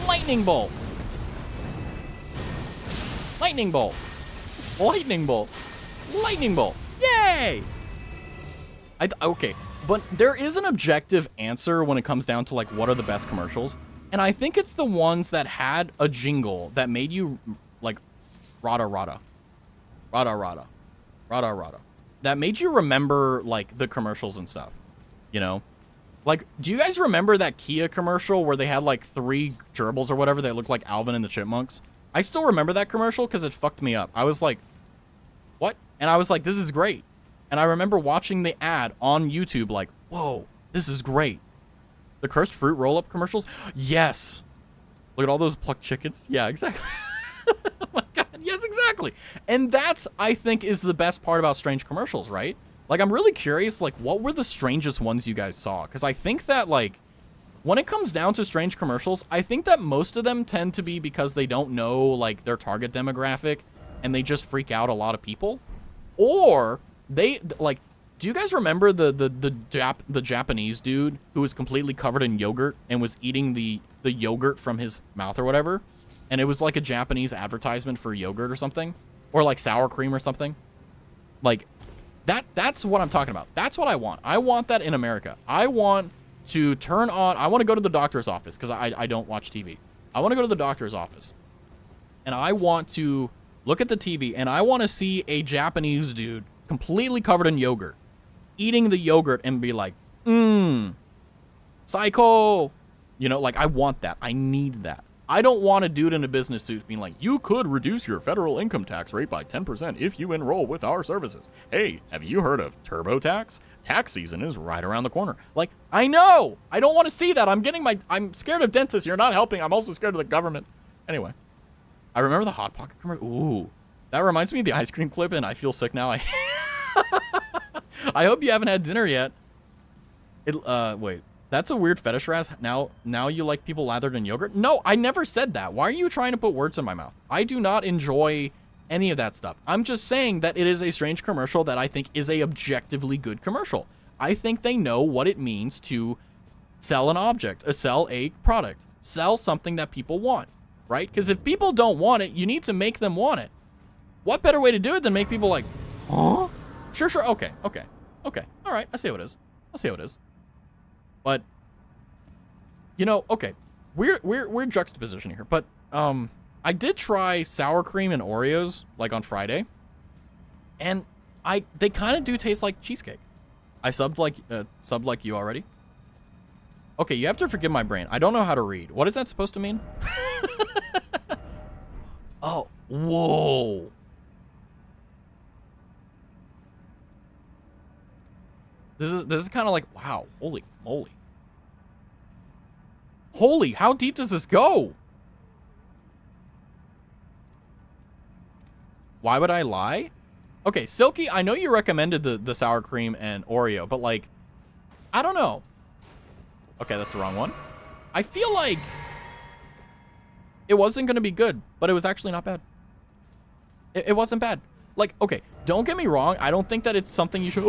Lightning bolt. Lightning bolt. Lightning bolt. Lightning bolt. Yay! Okay, but there is an objective answer when it comes down to like what are the best commercials, and I think it's the ones that had a jingle that made you like rada rada, rada rada, rada rada, that made you remember like the commercials and stuff, you know? Like, do you guys remember that Kia commercial where they had like 3 gerbils or whatever that looked like Alvin and the Chipmunks? I still remember that commercial because it fucked me up. I was like, what? And I was like, this is great. And I remember watching the ad on YouTube like, whoa, this is great. The Cursed Fruit roll-up commercials? Yes. Look at all those plucked chickens. Yeah, exactly. Oh my God, yes, exactly. And that's, I think, is the best part about strange commercials, right? Like, I'm really curious, like, what were the strangest ones you guys saw? Because I think that, like, when it comes down to strange commercials, I think that most of them tend to be because they don't know, like, their target demographic, and they just freak out a lot of people. Or they, like, do you guys remember the Japanese dude who was completely covered in yogurt and was eating the yogurt from his mouth or whatever? And it was like a Japanese advertisement for yogurt or something, or like sour cream or something. Like, that's what I'm talking about. That's what I want. I want that in America. I want to turn on, I want to go to the doctor's office because I don't watch TV. I want to go to the doctor's office and I want to look at the TV and I want to see a Japanese dude completely covered in yogurt eating the yogurt and be like, psycho. You know, like, I want that. I need that. I don't want a dude in a business suit being like, you could reduce your federal income tax rate by 10% if you enroll with our services. Hey, have you heard of TurboTax? Tax season is right around the corner. Like, I know. I don't want to see that. I'm scared of dentists. You're not helping. I'm also scared of the government. Anyway, I remember the Hot Pocket commercial. Ooh, that reminds me of the ice cream clip, and I feel sick now. I hope you haven't had dinner yet. Wait. That's a weird fetish, Raz. Now you like people lathered in yogurt? No, I never said that. Why are you trying to put words in my mouth? I do not enjoy any of that stuff. I'm just saying that it is a strange commercial that I think is a objectively good commercial. I think they know what it means to sell an object, sell a product, sell something that people want, right? Because if people don't want it, you need to make them want it. What better way to do it than make people like, huh? Sure, okay. All right, I see how it is. But, you know, okay, we're juxtaposition here. But I did try sour cream and Oreos like on Friday, and they kind of do taste like cheesecake. I subbed like you already. Okay, you have to forgive my brain. I don't know how to read. What is that supposed to mean? Oh, whoa. This is kind of like, wow, holy moly. Holy, how deep does this go? Why would I lie? Okay, Silky, I know you recommended the sour cream and Oreo, but like, I don't know. Okay, that's the wrong one. I feel like it wasn't going to be good, but it was actually not bad. It wasn't bad. Like, okay, don't get me wrong. I don't think that it's something you should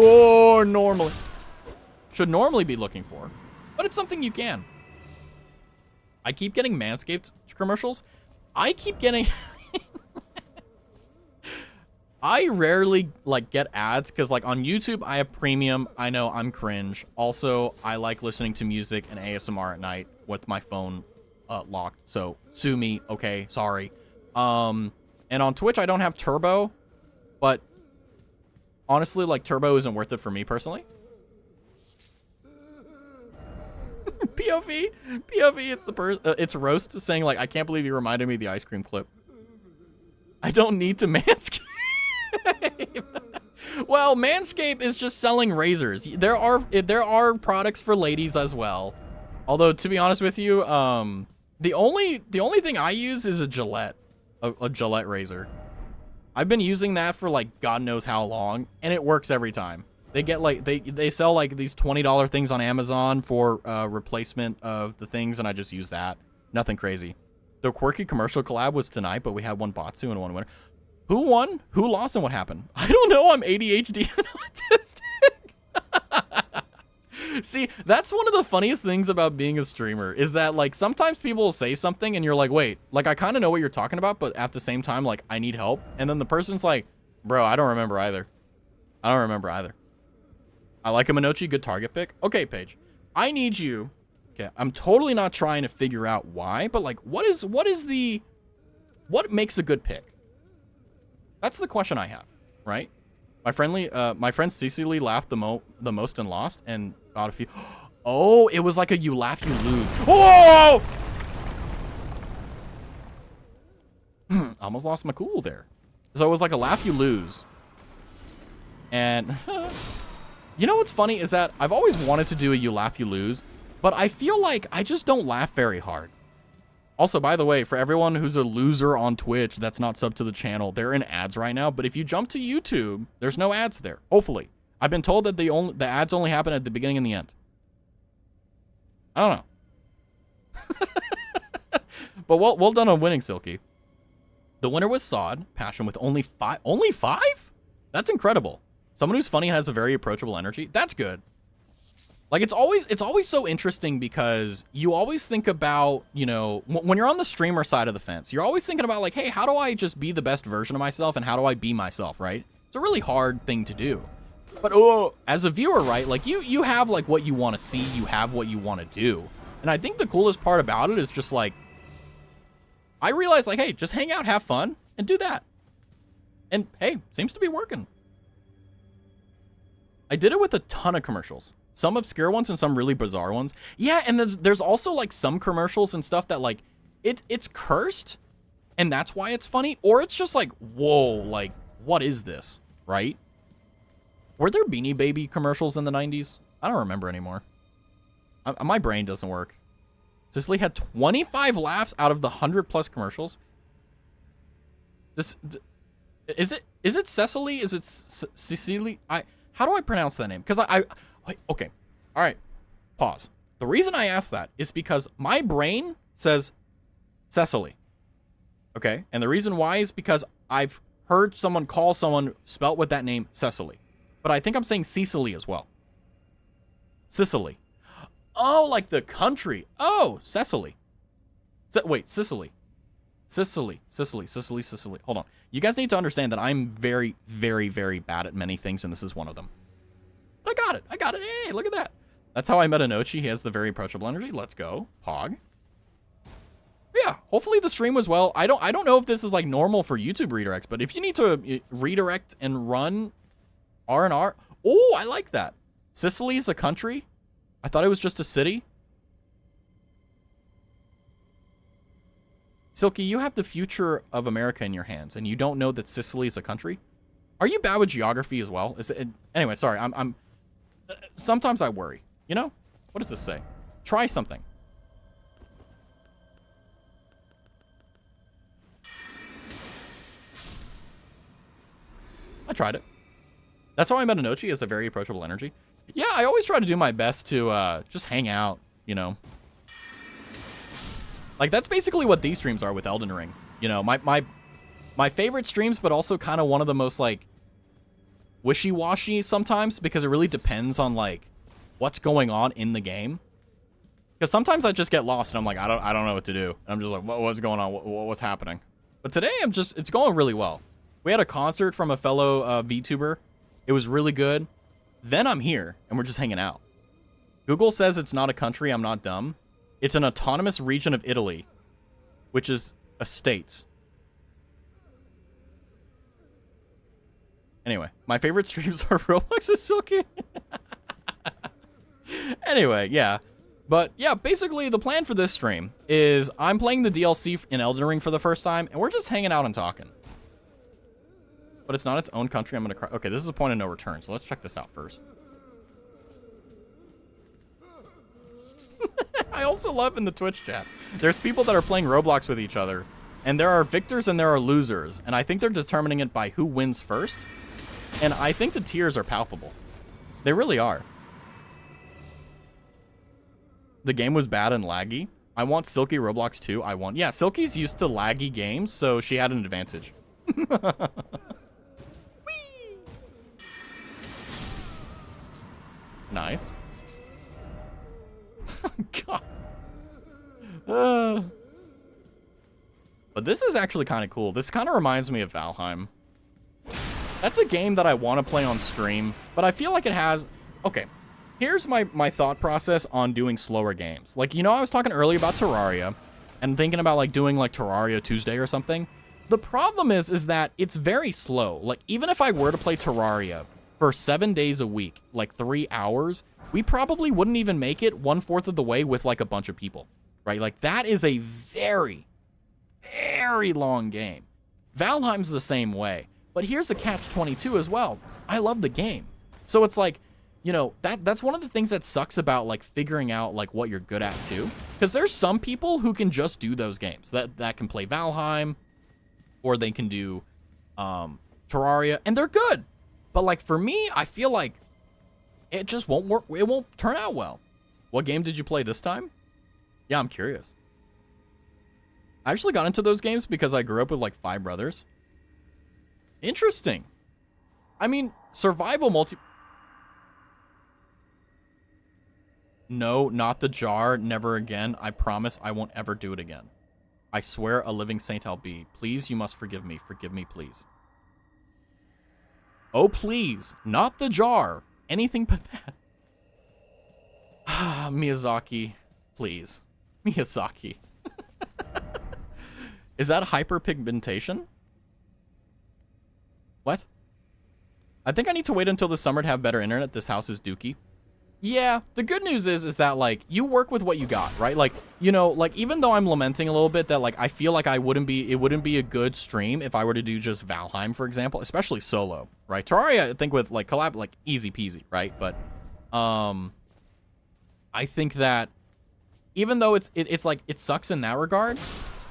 normally be looking for, but it's something you can. I keep getting Manscaped commercials. I rarely like get ads because like on YouTube I have premium. I know I'm cringe. Also, I like listening to music and ASMR at night with my phone locked. So sue me, okay? Sorry. And on Twitch I don't have turbo. But honestly, like, turbo isn't worth it for me personally. POV, it's Roast saying, like, I can't believe you reminded me of the ice cream clip. I don't need to manscape. Well, Manscaped is just selling razors. There are products for ladies as well. Although, to be honest with you, the only thing I use is a Gillette razor. I've been using that for like God knows how long, and it works every time. They get like they sell like these $20 things on Amazon for replacement of the things, and I just use that. Nothing crazy. The quirky commercial collab was tonight, but we had one Batsu and one winner. Who won? Who lost and what happened? I don't know. I'm ADHD and autistic. See, that's one of the funniest things about being a streamer is that, like, sometimes people will say something and you're like, wait, like, I kind of know what you're talking about, but at the same time, like, I need help. And then the person's like, bro, I don't remember either. I like a Minochi, good target pick. Okay, Paige, I need you. Okay, I'm totally not trying to figure out why, but, like, what makes a good pick? That's the question I have, right? My friend Cecily laughed the most and lost and got a few. Oh, it was like a you laugh, you lose. Oh! Almost lost my cool there. So it was like a laugh, you lose. And you know what's funny is that I've always wanted to do a you laugh, you lose, but I feel like I just don't laugh very hard. Also, by the way, for everyone who's a loser on Twitch that's not subbed to the channel, they're in ads right now. But if you jump to YouTube, there's no ads there. Hopefully. I've been told that the ads only happen at the beginning and the end. I don't know. But well done on winning, Silky. The winner was Sod, Passion with only 5. Only 5? That's incredible. Someone who's funny and has a very approachable energy. That's good. Like, it's always so interesting because you always think about, you know, when you're on the streamer side of the fence, you're always thinking about, like, hey, how do I just be the best version of myself and how do I be myself, right? It's a really hard thing to do. But as a viewer, right, like, you have, like, what you want to see, you have what you want to do. And I think the coolest part about it is just, like, I realized, like, hey, just hang out, have fun, and do that. And, hey, seems to be working. I did it with a ton of commercials. Some obscure ones and some really bizarre ones. Yeah, and there's also, like, some commercials and stuff that, like, it's cursed, and that's why it's funny. Or it's just like, whoa, like, what is this, right? Were there Beanie Baby commercials in the 90s? I don't remember anymore. My brain doesn't work. Cicely had 25 laughs out of the 100+ commercials. Is it Cecily? Is it Cecily? How do I pronounce that name? Because okay, all right, pause. The reason I asked that is because my brain says Cecily, okay? And the reason why is because I've heard someone call someone spelt with that name Cecily. But I think I'm saying Cecily as well. Sicily. Oh, like the country. Oh, Cecily. Wait, Sicily. Sicily. Hold on. You guys need to understand that I'm very, very, very bad at many things, and this is one of them. But I got it. Hey, look at that. That's how I met Anochi. He has the very approachable energy. Let's go. Pog. Yeah, hopefully the stream was well. I don't know if this is like normal for YouTube redirects, but if you need to redirect and run R&R. Oh, I like that. Sicily is a country? I thought it was just a city. Silky, you have the future of America in your hands, and you don't know that Sicily is a country? Are you bad with geography as well? Anyway, sorry, I'm sometimes I worry. You know? What does this say? Try something. I tried it. That's how I met Anochi, as a very approachable energy. Yeah, I always try to do my best to just hang out, you know. Like, that's basically what these streams are with Elden Ring. You know, my favorite streams, but also kind of one of the most, like, wishy-washy sometimes, because it really depends on, like, what's going on in the game. Because sometimes I just get lost, and I'm like, I don't know what to do. I'm just like, what's going on? What's happening? But today, it's going really well. We had a concert from a fellow VTuber. It was really good. Then I'm here, and we're just hanging out. Google says it's not a country. I'm not dumb. It's an autonomous region of Italy, which is a state. Anyway, my favorite streams are Roblox and Silky. Anyway, yeah. But yeah, basically the plan for this stream is I'm playing the DLC in Elden Ring for the first time, and we're just hanging out and talking. But it's not its own country. I'm gonna cry. Okay, this is a point of no return, so let's check this out first. I also love in the Twitch chat, there's people that are playing Roblox with each other, and there are victors and there are losers, and I think they're determining it by who wins first, and I think the tiers are palpable. They really are. The game was bad and laggy. I want Silky Roblox too. Yeah, Silky's used to laggy games, so she had an advantage. Nice. God. But this is actually kind of cool. This kind of reminds me of Valheim. That's a game that I want to play on stream, but I feel like it has... Okay, here's my thought process on doing slower games. Like, you know, I was talking earlier about Terraria, and thinking about, like, doing, like, Terraria Tuesday or something. The problem is that it's very slow. Like, even if I were to play Terraria for 7 days a week, like 3 hours, we probably wouldn't even make it 1/4 of the way with, like, a bunch of people, right? Like, that is a very, very long game. Valheim's the same way. But here's a catch-22 as well. I love the game. So it's like, you know, that's one of the things that sucks about, like, figuring out, like, what you're good at, too. Because there's some people who can just do those games. That can play Valheim, or they can do Terraria, and they're good. But, like, for me, I feel like it just won't work. It won't turn out well. What game did you play this time? Yeah, I'm curious. I actually got into those games because I grew up with, like, 5 brothers. Interesting. I mean, survival multi... No, not the jar. Never again. I promise I won't ever do it again. I swear a living saint I'll be. Please, you must forgive me. Forgive me, please. Oh, please. Not the jar. Anything but that. Miyazaki. Please. Miyazaki. Is that hyperpigmentation? What? I think I need to wait until the summer to have better internet. This house is dookie. Yeah, the good news is that, like, you work with what you got, right? Like, you know, like, even though I'm lamenting a little bit that, like, I feel like it wouldn't be a good stream if I were to do just Valheim, for example, especially solo, right? Terraria, I think with, like, collab, like, easy peasy, right? But, I think that even though it's like, it sucks in that regard,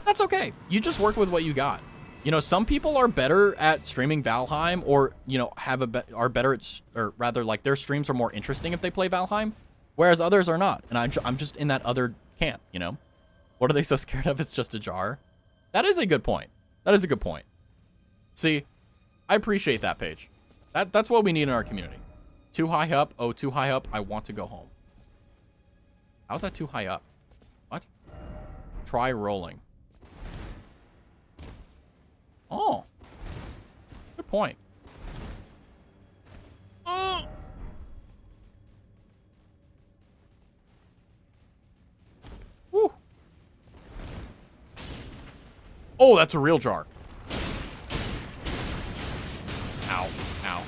that's okay. You just work with what you got. You know, some people are better at streaming Valheim, or, you know, are better at, or rather, like, their streams are more interesting if they play Valheim, whereas others are not. And I'm just in that other camp, you know? What are they so scared of? It's just a jar. That is a good point. That is a good point. See, I appreciate that, Paige. That's what we need in our community. Too high up. Oh, too high up. I want to go home. How's that too high up? What? Try rolling. Oh, good point. Woo. Oh, that's a real jar. Ow, ow.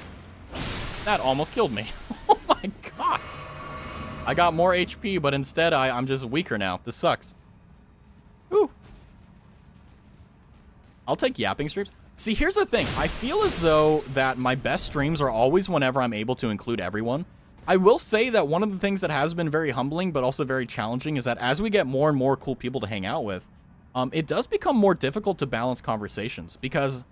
That almost killed me. Oh my god. I got more HP, but instead I'm just weaker now. This sucks. Woo. I'll take yapping streams. See, here's the thing. I feel as though that my best streams are always whenever I'm able to include everyone. I will say that one of the things that has been very humbling, but also very challenging, is that as we get more and more cool people to hang out with, it does become more difficult to balance conversations because,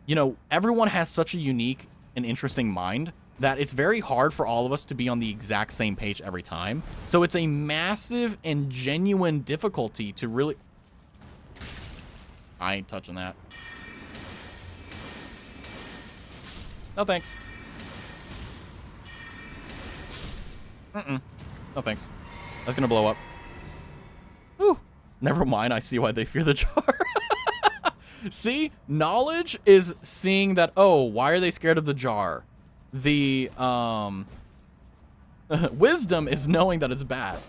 you know, everyone has such a unique and interesting mind that it's very hard for all of us to be on the exact same page every time. So it's a massive and genuine difficulty to really... I ain't touching that. No thanks. No thanks. That's gonna blow up. Whew. Never mind, I see why they fear the jar. See? Knowledge is seeing that, oh, why are they scared of the jar? The, wisdom is knowing that it's bad.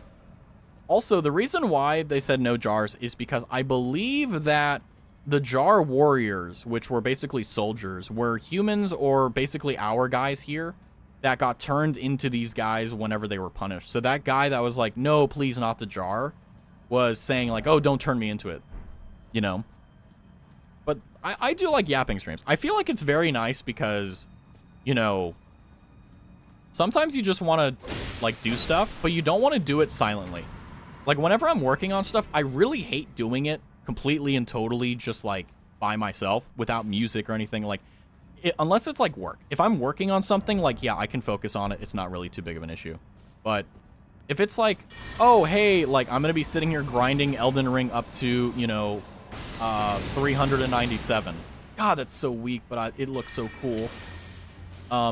Also, the reason why they said no jars is because I believe that the Jar Warriors, which were basically soldiers, were humans or basically our guys here that got turned into these guys whenever they were punished. So that guy that was like, no, please not the Jar, was saying like, oh, don't turn me into it, you know? But I do like yapping streams. I feel like it's very nice because, you know, sometimes you just want to, like, do stuff, but you don't want to do it silently. Like, whenever I'm working on stuff, I really hate doing it completely and totally just, like, by myself without music or anything. Like, unless it's, like, work. If I'm working on something, like, yeah, I can focus on it. It's not really too big of an issue. But if it's like, oh, hey, like, I'm going to be sitting here grinding Elden Ring up to, you know, 397. God, that's so weak, but it looks so cool.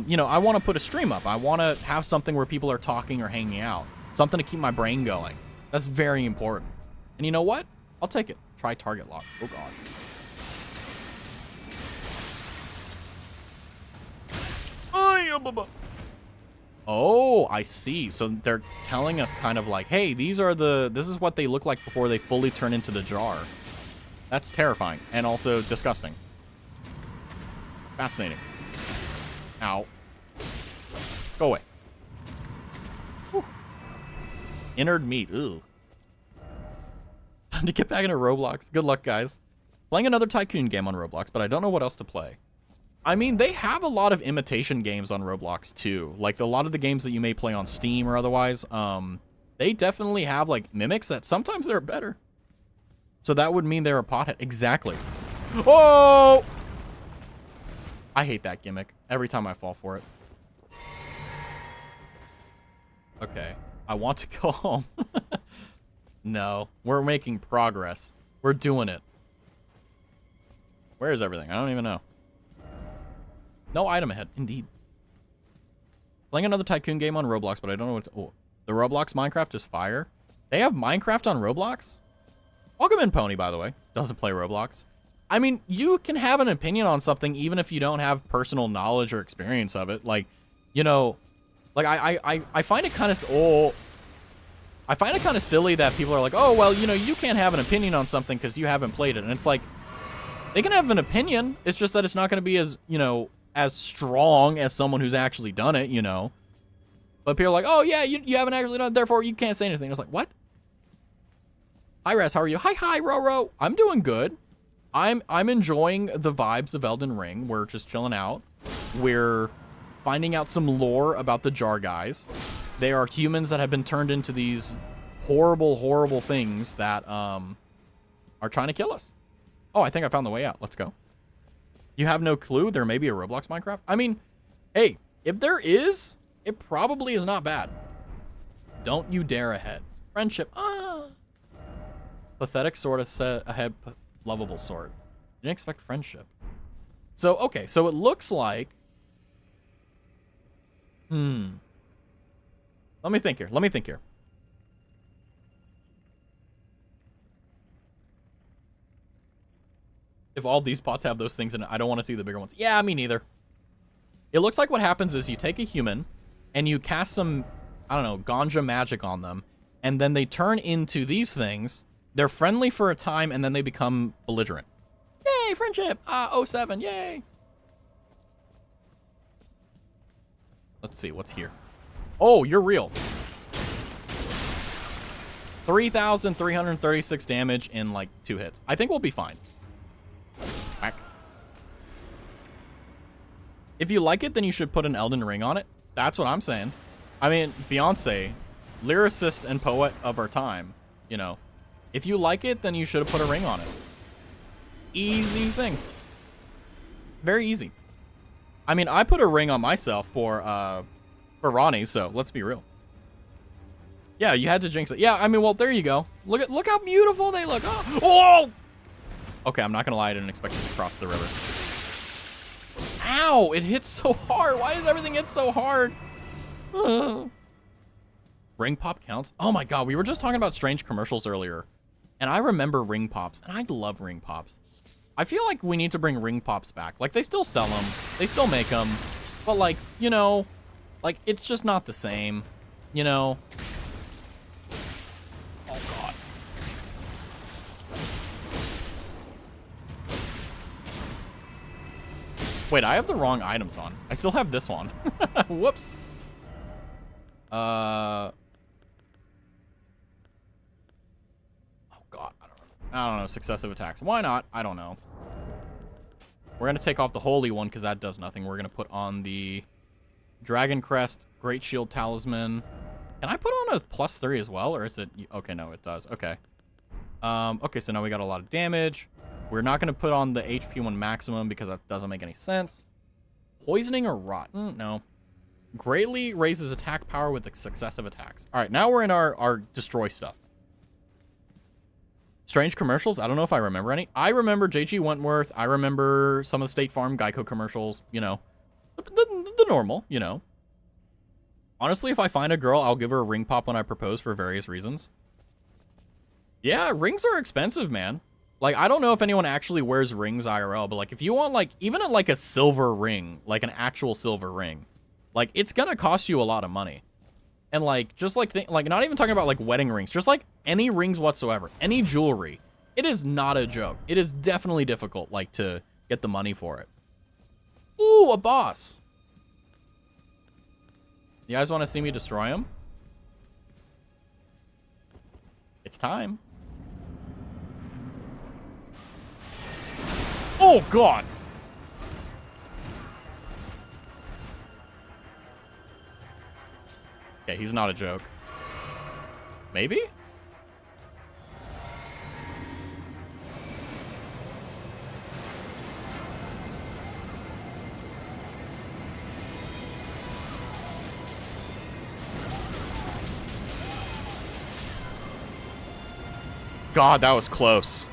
You know, I want to put a stream up. I want to have something where people are talking or hanging out. Something to keep my brain going. That's very important. And you know what? I'll take it. Try target lock. Oh, God. Oh, I see. So they're telling us kind of like, hey, this is what they look like before they fully turn into the Jar. That's terrifying and also disgusting. Fascinating. Ow. Go away. Whew. Innard meat. Ooh. Time to get back into Roblox. Good luck, guys. Playing another Tycoon game on Roblox, but I don't know what else to play. I mean, they have a lot of imitation games on Roblox, too. Like, a lot of the games that you may play on Steam or otherwise, they definitely have, like, mimics that sometimes they're better. So that would mean they're a pothead. Exactly. Oh! I hate that gimmick every time I fall for it. Okay. I want to go home. No. We're making progress. We're doing it. Where is everything? I don't even know. No item ahead. Indeed. Playing another Tycoon game on Roblox, but I don't know what to... Oh. The Roblox Minecraft is fire. They have Minecraft on Roblox? Welcome in, Pony, by the way. Doesn't play Roblox. I mean, you can have an opinion on something even if you don't have personal knowledge or experience of it. Like, you know, like I find it kind of I find it kind of silly that people are like, oh, well, you know, you can't have an opinion on something because you haven't played it. And it's like, they can have an opinion. It's just that it's not going to be as, you know, as strong as someone who's actually done it, you know. But people are like, oh, yeah, you haven't actually done it, therefore you can't say anything. It's like, what? Hi, Raz, how are you? Hi, Roro. I'm doing good. I'm enjoying the vibes of Elden Ring. We're just chilling out. We're finding out some lore about the Jar guys. They are humans that have been turned into these horrible, horrible things that are trying to kill us. Oh, I think I found the way out. Let's go. You have no clue there may be a Roblox Minecraft? I mean, hey, if there is, it probably is not bad. Don't you dare ahead. Friendship. Ah. Pathetic sort of set ahead, lovable sort. Didn't expect friendship. So, okay, so it looks like... Let me think here. If all these pots have those things in it, I don't want to see the bigger ones. Yeah, me neither. It looks like what happens is you take a human and you cast some, I don't know, ganja magic on them, and then they turn into these things. They're friendly for a time, and then they become belligerent. Yay, friendship! 07, yay! Let's see, what's here? Oh, you're real. 3,336 damage in, like, 2 hits. I think we'll be fine. Back. If you like it, then you should put an Elden Ring on it. That's what I'm saying. I mean, Beyonce, lyricist and poet of our time, you know. If you like it, then you should have put a ring on it. Easy thing. Very easy. I mean, I put a ring on myself for Ronnie, so let's be real. Yeah, you had to jinx it. Yeah, I mean, well, there you go. Look how beautiful they look. Oh! Whoa! Okay, I'm not gonna lie, I didn't expect it to cross the river. Ow! It hits so hard. Why does everything hit so hard? Ring pop counts? Oh my god, we were just talking about strange commercials earlier. And I remember ring pops, and I love ring pops. I feel like we need to bring ring pops back. Like, they still sell them. They still make them. But, like, you know, like, it's just not the same. You know? Oh, God. Wait, I have the wrong items on. I still have this one. Whoops. Oh God, I don't know. Successive attacks. Why not? I don't know. We're gonna take off the holy one because that does nothing. We're gonna put on the Dragon Crest, Great Shield Talisman. Can I put on a +3 as well, or is it? Okay, no, it does. Okay. Okay, so now we got a lot of damage. We're not gonna put on the HP one maximum because that doesn't make any sense. Poisoning or rotten? No. Greatly raises attack power with the successive attacks. All right, now we're in our destroy stuff. Strange commercials. I don't know if I remember any. I remember J.G. Wentworth. I remember some of the State Farm Geico commercials. You know, the normal, you know. Honestly, if I find a girl, I'll give her a ring pop when I propose for various reasons. Yeah, rings are expensive, man. Like, I don't know if anyone actually wears rings IRL, but like, if you want like, even like a silver ring, like an actual silver ring, like it's gonna cost you a lot of money. And like, just like, like not even talking about like wedding rings, just like any rings whatsoever, any jewelry, it is not a joke. It is definitely difficult, like, to get the money for it. Ooh, a boss. You guys want to see me destroy him? It's time. Oh, God. Okay, he's not a joke. Maybe? God, that was close.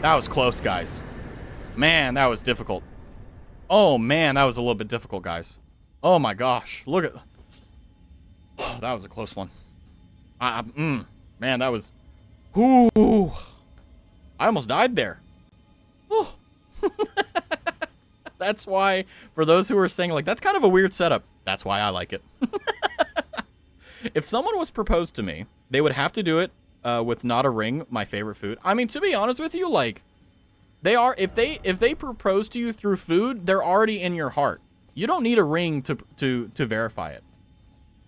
That was close, guys. Man, that was difficult. Oh, man, that was a little bit difficult, guys. Oh, my gosh. Look at... Oh, that was a close one. Man, that was... Ooh. I almost died there. Oh. That's why, for those who are saying, like, that's kind of a weird setup, that's why I like it. If someone was proposed to me, they would have to do it with not a ring, my favorite food. I mean, to be honest with you, like, they are, if they propose to you through food, they're already in your heart. You don't need a ring to verify it.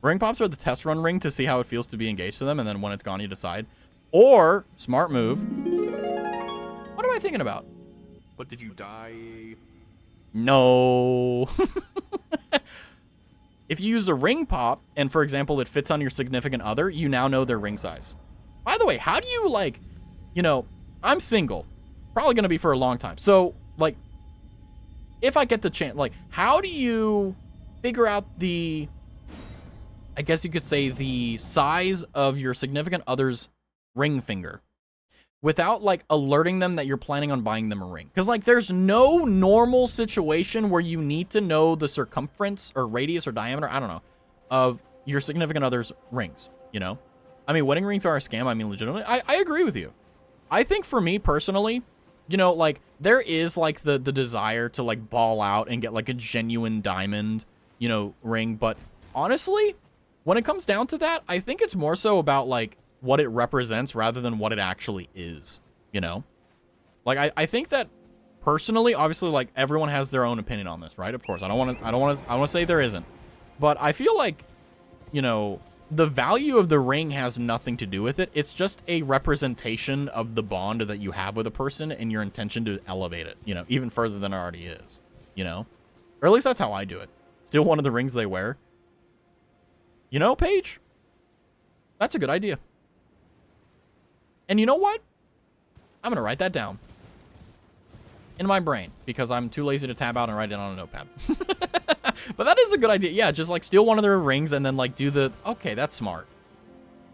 Ring pops are the test run ring to see how it feels to be engaged to them, and then when it's gone, you decide. Or, smart move. What am I thinking about? But did you die? No. If you use a ring pop, and for example, it fits on your significant other, you now know their ring size. By the way, how do you, like, you know, I'm single. Probably going to be for a long time. So, like, if I get the chance, like, how do you figure out the, I guess you could say, the size of your significant other's ring finger without, like, alerting them that you're planning on buying them a ring? Because, like, there's no normal situation where you need to know the circumference or radius or diameter, I don't know, of your significant other's rings, you know? I mean, wedding rings are a scam. I mean, legitimately, I agree with you. I think for me personally, you know, like, there is, like, the desire to, like, ball out and get, like, a genuine diamond, you know, ring. But honestly, when it comes down to that, I think it's more so about, like, what it represents rather than what it actually is, you know? Like, I think that personally, obviously, like, everyone has their own opinion on this, right? Of course, I don't want to say there isn't. But I feel like, you know, the value of the ring has nothing to do with it. It's just a representation of the bond that you have with a person and your intention to elevate it, you know, even further than it already is, you know? Or at least that's how I do it. Still one of the rings they wear. You know, Paige? That's a good idea. And you know what? I'm going to write that down in my brain because I'm too lazy to tab out and write it on a notepad. But that is a good idea. Yeah, just like steal one of their rings and then like do the... Okay, that's smart.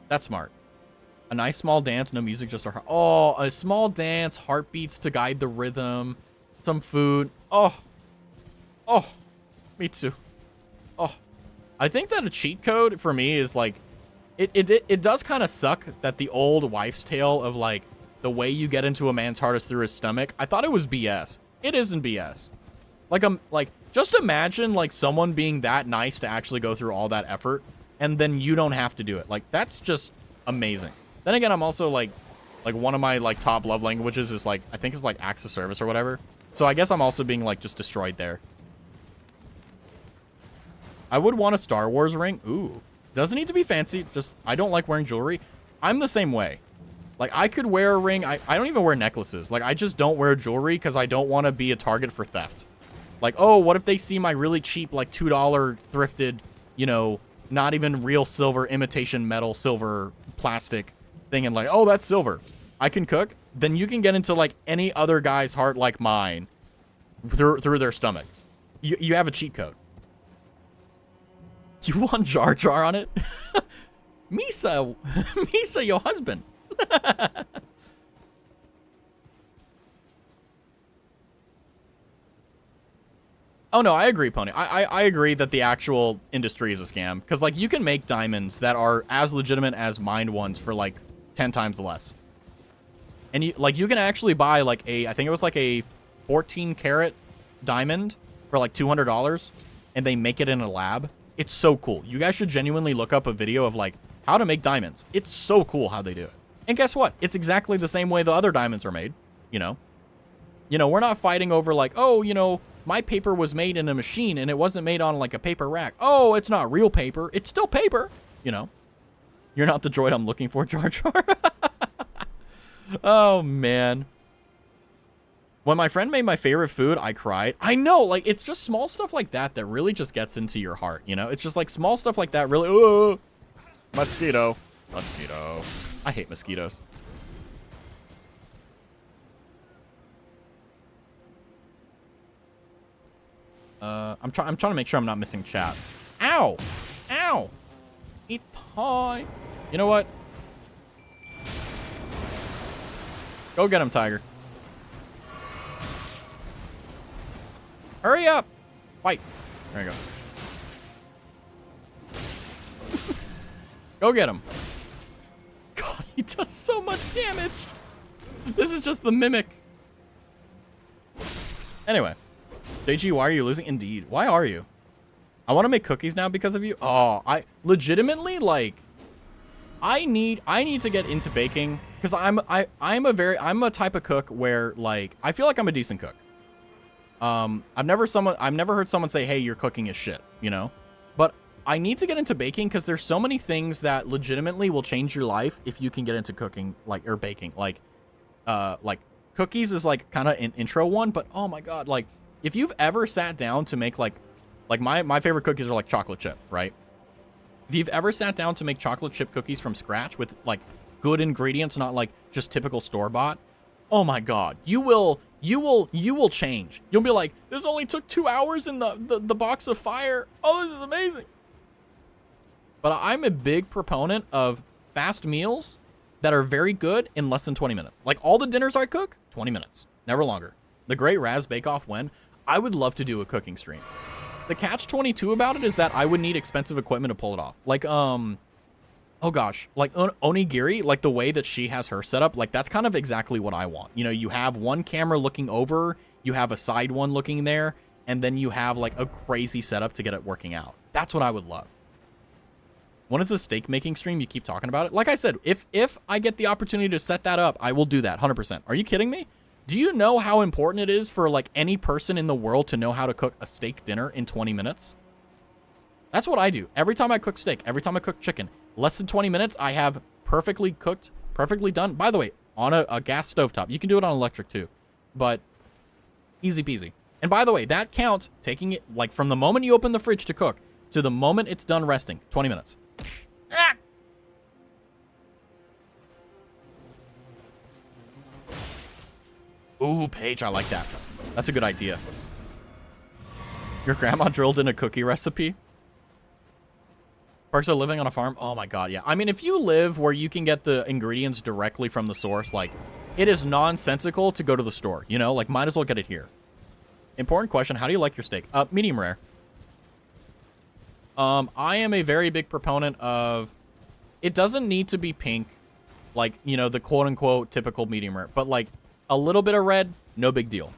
That's smart. A nice small dance, no music, just a... Oh, a small dance, heartbeats to guide the rhythm, some food. Oh. Oh. Me too. Oh. I think that a cheat code for me is like... It does kind of suck that the old wives' tale of like the way you get into a man's heart is through his stomach. I thought it was BS. It isn't BS. Like just imagine like someone being that nice to actually go through all that effort and then you don't have to do it. Like that's just amazing. Then again, I'm also like one of my like top love languages is like I think it's like acts of service or whatever. So I guess I'm also being, like, just destroyed there. I would want a Star Wars ring. Ooh. Doesn't need to be fancy. Just, I don't like wearing jewelry. I'm the same way. Like, I could wear a ring. I don't even wear necklaces. Like, I just don't wear jewelry because I don't want to be a target for theft. Like, oh, what if they see my really cheap, like, $2 thrifted, you know, not even real silver, imitation metal, silver, plastic thing, and like, oh, that's silver. I can cook. Then you can get into, like, any other guy's heart like mine through their stomach. You have a cheat code. You want Jar Jar on it? Misa, your husband. Oh, no, I agree, Pony. I agree that the actual industry is a scam. Because, like, you can make diamonds that are as legitimate as mined ones for, like, 10 times less. And, you can actually buy, like, I think it was, like, a 14-carat diamond for, like, $200. And they make it in a lab. It's so cool. You guys should genuinely look up a video of, like, how to make diamonds. It's so cool how they do it. And guess what? It's exactly the same way the other diamonds are made, you know? You know, we're not fighting over, like, oh, you know, my paper was made in a machine and it wasn't made on, like, a paper rack. Oh, it's not real paper. It's still paper, you know? You're not the droid I'm looking for, Jar Jar. Oh, man. When my friend made my favorite food, I cried. I know, like, it's just small stuff like that that really just gets into your heart, you know? It's just, like, small stuff like that really... Oh, mosquito. Mosquito. I hate mosquitoes. I'm trying to make sure I'm not missing chat. Ow! Ow! Eat pie. You know what? Go get him, Tiger. Hurry up! Fight. There you go. Go get him. God, he does so much damage. This is just the mimic. Anyway. JG, why are you losing? Indeed. Why are you? I want to make cookies now because of you. Oh, I legitimately, like, I need to get into baking because I'm a type of cook where, like, I feel like I'm a decent cook. I've never heard someone say, hey, your cooking is shit, you know? But I need to get into baking because there's so many things that legitimately will change your life if you can get into cooking, like, or baking. Like cookies is, like, kind of an intro one, but oh my God, like, if you've ever sat down to make, like my favorite cookies are, like, chocolate chip, right? If you've ever sat down to make chocolate chip cookies from scratch with, like, good ingredients, not, like, just typical store-bought, oh my God, you will change. You'll be like, this only took 2 hours in the box of fire. Oh, this is amazing. But I'm a big proponent of fast meals that are very good in less than 20 minutes. Like, all the dinners I cook, 20 minutes, never longer. The Great Raz Bake Off when I would love to do a cooking stream. The catch-22 about it is that I would need expensive equipment to pull it off. Like, oh gosh, like onigiri, like the way that she has her set up, like that's kind of exactly what I want. You know, you have one camera looking over, you have a side one looking there, and then you have, like, a crazy setup to get it working out. That's what I would love. When is the steak making stream? You keep talking about it. Like I said, if I get the opportunity to set that up, I will do that 100%. Are you kidding me? Do you know how important it is for, like, any person in the world to know how to cook a steak dinner in 20 minutes? That's what I do. Every time I cook steak, every time I cook chicken, less than 20 minutes, I have perfectly cooked, perfectly done. By the way, on a gas stovetop. You can do it on electric too, but easy peasy. And by the way, that counts taking it, like, from the moment you open the fridge to cook to the moment it's done resting, 20 minutes. Ah! Ooh, Paige, I like that. That's a good idea. Your grandma drilled in a cookie recipe? Perks of living on a farm? Oh my God, yeah. I mean, if you live where you can get the ingredients directly from the source, like, it is nonsensical to go to the store, you know? Like, might as well get it here. Important question, how do you like your steak? Medium rare. I am a very big proponent of, it doesn't need to be pink, like, you know, the quote-unquote typical medium rare, but, like, a little bit of red, no big deal.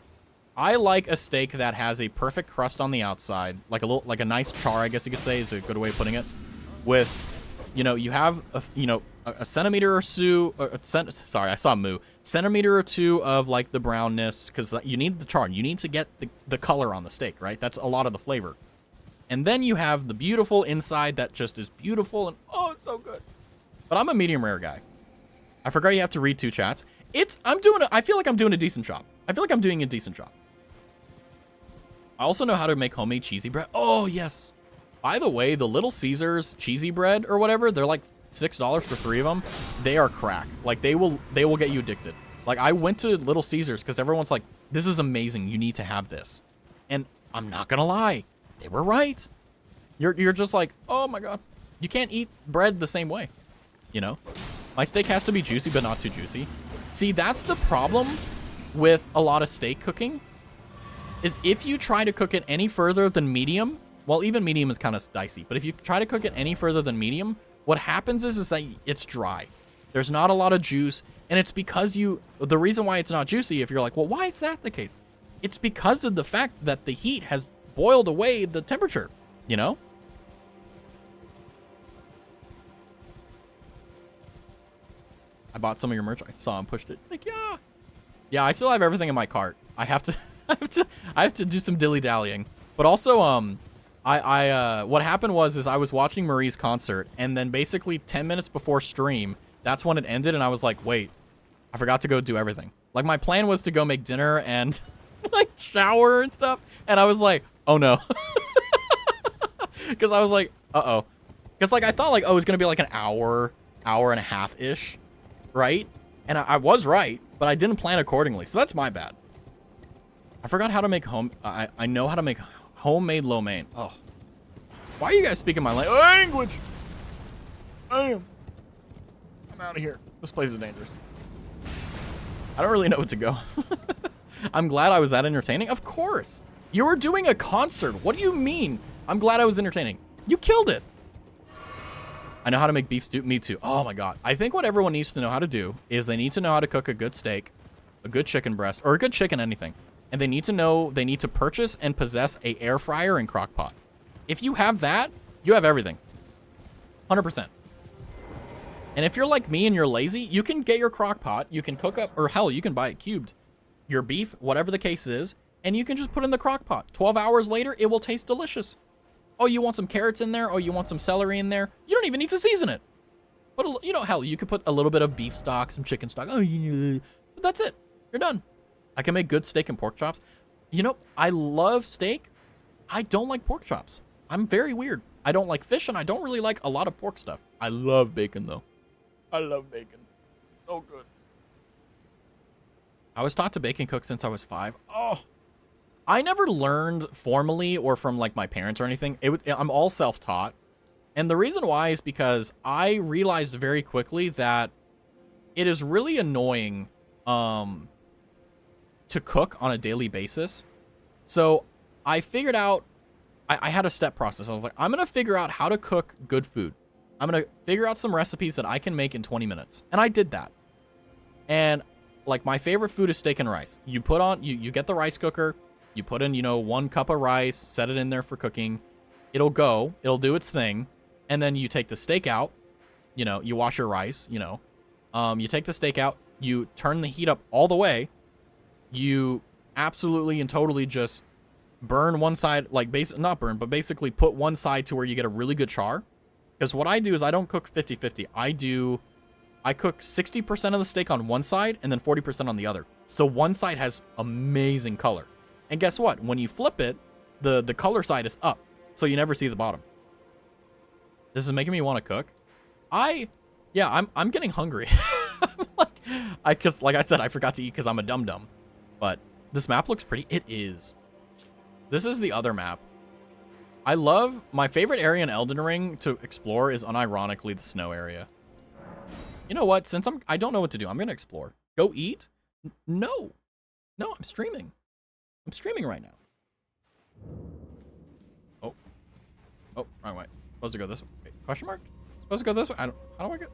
I like a steak that has a perfect crust on the outside, like a nice char, I guess you could say, is a good way of putting it. With, you know, you have, you know, a centimeter or two. Sorry, I saw moo. Centimeter or two of like the brownness, because you need the char. You need to get the color on the steak, right? That's a lot of the flavor. And then you have the beautiful inside that just is beautiful and oh, it's so good. But I'm a medium rare guy. I forgot you have to read 2 chats. I feel like I'm doing a decent job. I feel like I'm doing a decent job. I also know how to make homemade cheesy bread. Oh, yes. By the way, the Little Caesars cheesy bread or whatever, they're like $6 for 3 of them. They are crack. Like they will get you addicted. Like I went to Little Caesars because everyone's like, this is amazing. You need to have this. And I'm not going to lie. They were right. You're just like, oh my God. You can't eat bread the same way. You know? My steak has to be juicy, but not too juicy. See, that's the problem with a lot of steak cooking. Is if you try to cook it any further than medium, well, even medium is kind of dicey, but if you try to cook it any further than medium, what happens is that it's dry. There's not a lot of juice, and it's because the reason why it's not juicy, if you're like, well, why is that the case? It's because of the fact that the heat has boiled away the temperature, you know? I bought some of your merch. I saw and pushed it. Like, yeah. Yeah, I still have everything in my cart. I have to I have to do some dilly-dallying. But also, what happened was I was watching Marie's concert, and then basically 10 minutes before stream, that's when it ended, and I was like, wait, I forgot to go do everything. Like, my plan was to go make dinner and, like, shower and stuff, and I was like, oh, no. Because I was like, uh-oh. Because, like, I thought, like, oh, it was going to be, like, an hour and a half-ish, right? And I was right, but I didn't plan accordingly, so that's my bad. I forgot how to make I know how to make homemade lo mein. Oh. Why are you guys speaking my language? I'm out of here. This place is dangerous. I don't really know what to go. I'm glad I was that entertaining. Of course. You were doing a concert. What do you mean? I'm glad I was entertaining. You killed it. I know how to make beef stew. Me too. Oh my God. I think what everyone needs to know how to do is they need to know how to cook a good steak, a good chicken breast, or a good chicken anything. And they need to purchase and possess a air fryer and crock pot. If you have that, you have everything. 100%. And if you're like me and you're lazy, you can get your crock pot, you can cook up, or hell, you can buy it cubed, your beef, whatever the case is, and you can just put in the crock pot. 12 hours later, it will taste delicious. Oh, you want some carrots in there? Oh, you want some celery in there? You don't even need to season it. But, you know, hell, you could put a little bit of beef stock, some chicken stock. Oh, but that's it. You're done. I can make good steak and pork chops. You know, I love steak. I don't like pork chops. I'm very weird. I don't like fish, and I don't really like a lot of pork stuff. I love bacon, though. I love bacon. So good. I was taught to bake and cook since I was 5. Oh, I never learned formally or from, like, my parents or anything. I'm all self-taught. And the reason why is because I realized very quickly that it is really annoying, to cook on a daily basis. So I figured out, I had a step process. I was like, I'm going to figure out how to cook good food. I'm going to figure out some recipes that I can make in 20 minutes. And I did that. And like my favorite food is steak and rice. You put on, you get the rice cooker, you put in, 1 cup of rice, set it in there for cooking. It'll do its thing. And then you take the steak out, you wash your rice, you take the steak out, you turn the heat up all the way. You absolutely and totally just burn one side, like not burn, but basically put one side to where you get a really good char. Because what I do is I don't cook 50-50. I cook 60% of the steak on one side and then 40% on the other. So one side has amazing color. And guess what? When you flip it, the color side is up. So you never see the bottom. This is making me want to cook. I'm getting hungry. Like I said, I forgot to eat because I'm a dum-dum. But this map looks pretty. It is. This is the other map. I love, my favorite area in Elden Ring to explore is unironically the snow area. You know what? Since I don't know what to do, I'm going to explore. Go eat? No. No, I'm streaming. I'm streaming right now. Oh, wrong way. Supposed to go this way. Wait, question mark? Supposed to go this way? How do I get?